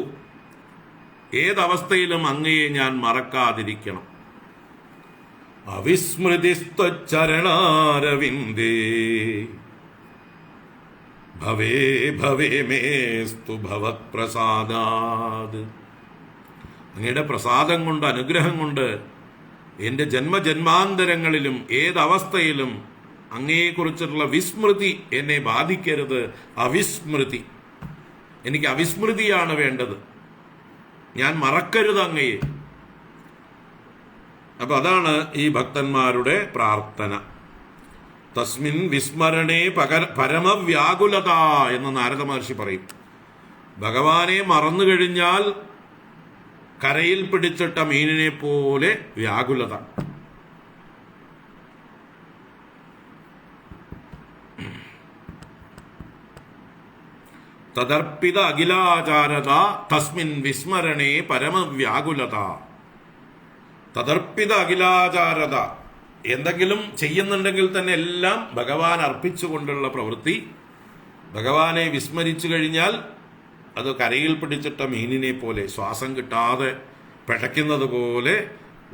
ഏതവസ്ഥയിലും അങ്ങയെ ഞാൻ മറക്കാതിരിക്കണം. അവിസ്മൃതിസ്ത്വച്ചരണാരവിന്ദേ ഭവേ ഭവേ മേസ്തു ഭവത് പ്രസാദാത്. അങ്ങയുടെ പ്രസാദം കൊണ്ട്, അനുഗ്രഹം കൊണ്ട് എൻ്റെ ജന്മജന്മാന്തരങ്ങളിലും ഏതവസ്ഥയിലും അങ്ങയെക്കുറിച്ചിട്ടുള്ള വിസ്മൃതി എന്നെ ബാധിക്കരുത്. അവിസ്മൃതി, എനിക്ക് അവിസ്മൃതിയാണ് വേണ്ടത്. ഞാൻ മറക്കരുത് അങ്ങയെ. അപ്പൊ അതാണ് ഈ ഭക്തന്മാരുടെ പ്രാർത്ഥന. തസ്മിൻ വിസ്മരണേ പരമവ്യാകുലത എന്ന് നാരദ മഹർഷി പറയും. ഭഗവാനെ മറന്നു കഴിഞ്ഞാൽ കരയിൽ പിടിച്ചിട്ട മീനിനെ പോലെ വ്യാകുലത. തദർപ്പിത അഖിലാചാരത തസ്മിൻ വിസ്മരണേ പരമവ്യാകുലത. തദർപ്പിത അഖിലാചാരത, എന്തെങ്കിലും ചെയ്യുന്നുണ്ടെങ്കിൽ തന്നെ എല്ലാം ഭഗവാൻ അർപ്പിച്ചുകൊണ്ടുള്ള പ്രവൃത്തി. ഭഗവാനെ വിസ്മരിച്ചു കഴിഞ്ഞാൽ അത് കരയിൽ പിടിച്ചിട്ട മീനിനെ പോലെ, ശ്വാസം കിട്ടാതെ പിടയ്ക്കുന്നത് പോലെ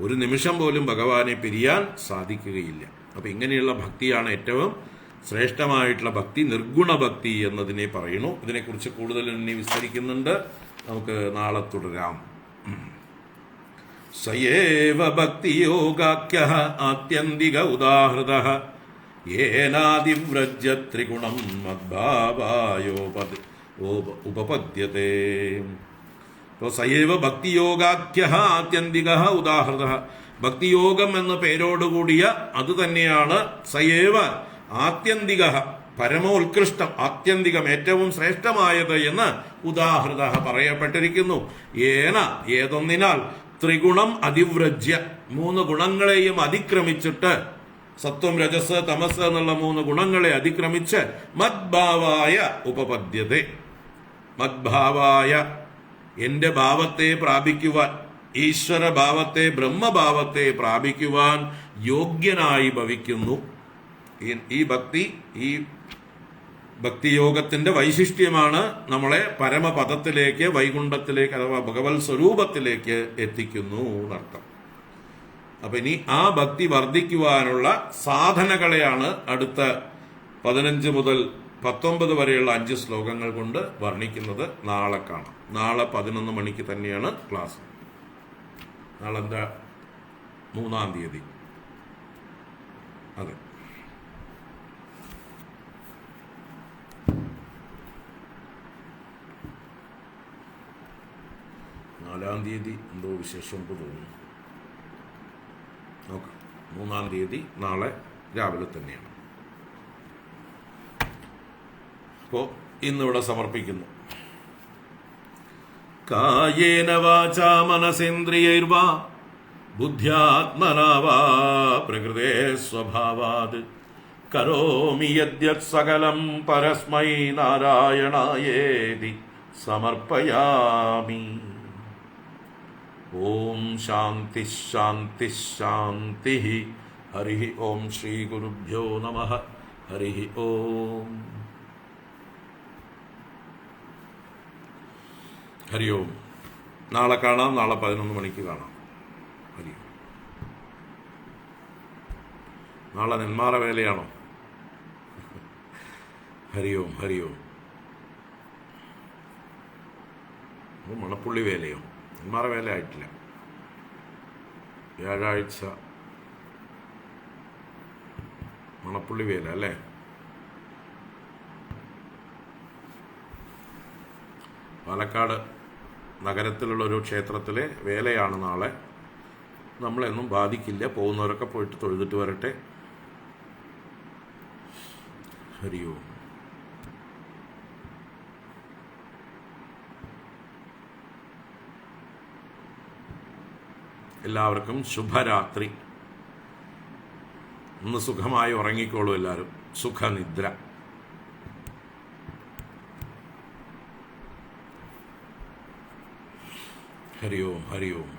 ഒരു നിമിഷം പോലും ഭഗവാനെ പിരിയാൻ സാധിക്കുകയില്ല. അപ്പം ഇങ്ങനെയുള്ള ഭക്തിയാണ് ഏറ്റവും ശ്രേഷ്ഠമായിട്ടുള്ള ഭക്തി, നിർഗുണ ഭക്തി എന്നതിനെ പറയുന്നു. ഇതിനെക്കുറിച്ച് കൂടുതൽ ഇനി വിസ്തരിക്കുന്നുണ്ട്, നമുക്ക് നാളെ തുടരാം. സയേവ ഭക്തിയോഗാഖ്യഃ ആത്യന്തിക ഉദാഹൃതഃ യേനാദിവ്രജ്യ ത്രിഗുണം ഉപപദ്യത്തെ. അപ്പോൾ സയേവ ഭക്തിയോഗാഖ്യഃ ആത്യന്തികഃ ഉദാഹൃതഃ, ഭക്തിയോഗം എന്ന പേരോടുകൂടിയ അത് തന്നെയാണ് സയേവ ആത്യന്തിക, പരമോത്കൃഷ്ടം, ആത്യന്തികം, ഏറ്റവും ശ്രേഷ്ഠമായത് എന്ന് ഉദാഹൃത പറയപ്പെട്ടിരിക്കുന്നു. ഏതൊന്നിനാൽ ത്രിഗുണം അതിവ്രജ്യ, 3 ഗുണങ്ങളെയും അതിക്രമിച്ചിട്ട്, സത്വം രജസ് തമസ് എന്നുള്ള 3 ഗുണങ്ങളെ അതിക്രമിച്ച് മദ്ഭാവായ ഉപപദ്യത്തെ, മദ്ഭാവായ എന്റെ ഭാവത്തെ പ്രാപിക്കുവാൻ, ഈശ്വര ഭാവത്തെ, ബ്രഹ്മഭാവത്തെ പ്രാപിക്കുവാൻ യോഗ്യനായി ഭവിക്കുന്നു. ഈ ഭക്തിയോഗത്തിന്റെ വൈശിഷ്ട്യമാണ് നമ്മളെ പരമപദത്തിലേക്ക്, വൈകുണ്ഠത്തിലേക്ക് അഥവാ ഭഗവത് സ്വരൂപത്തിലേക്ക് എത്തിക്കുന്നു എന്നർത്ഥം. അപ്പൊ ഇനി ആ ഭക്തി വർദ്ധിക്കുവാനുള്ള സാധനകളെയാണ് അടുത്ത 15 മുതൽ 19 വരെയുള്ള 5 ശ്ലോകങ്ങൾ കൊണ്ട് വർണ്ണിക്കുന്നത്. നാളെ കാണാം. നാളെ 11 മണിക്ക് തന്നെയാണ് ക്ലാസ്. നാളെ എന്താ, 3-ാം തീയതി. അതെ, 4-ാം തീയതി എന്തോ വിശേഷം തോന്നുന്നു. നോക്കാം. 3-ാം തീയതി നാളെ രാവിലെ തന്നെയാണ്. അപ്പോൾ ഇന്നിവിടെ സമർപ്പിക്കുന്നു. കായേന വാചാ മനസേന്ദ്രിയൈർവാ ബുദ്ധ്യാത്മനാ വാ പ്രകൃതേ സ്വഭാവാത് കരോമി യദ്യത് സകലം പരസ്മൈ നാരായണായേതി സമർപ്പയാമി. ഓം ശാന്തി ശാന്തി ശാന്തി. ഹരി ഓം. ശ്രീ ഗുരുഭ്യോ നമഃ. ഹരി ഓം. ഹരി ഓം. നാളെ കാണാം. നാളെ 11 മണിക്ക് കാണാം. ഹരി ഓം. നാളെ നെന്മാറ വേലയാണോ? ഹരി ഓം. ഹരി ഓം. മണപ്പുള്ളി വേലയോ? നെന്മാറ വേല ആയിട്ടില്ല. വ്യാഴാഴ്ച മണപ്പുള്ളി വേല അല്ലേ? പാലക്കാട് നഗരത്തിലുള്ള ഒരു ക്ഷേത്രത്തിലെ വേലയാണ് നാളെ. നമ്മളെയൊന്നും ബാധിക്കില്ല. പോകുന്നവരൊക്കെ പോയിട്ട് തൊഴുതിട്ട് വരട്ടെ. ഹരി ഓം. എല്ലാവർക്കും ശുഭരാത്രി. ഇന്ന് സുഖമായി ഉറങ്ങിക്കോളൂ എല്ലാവരും. സുഖനിദ്ര. ഹരി ഓം. ഹരി ഓം.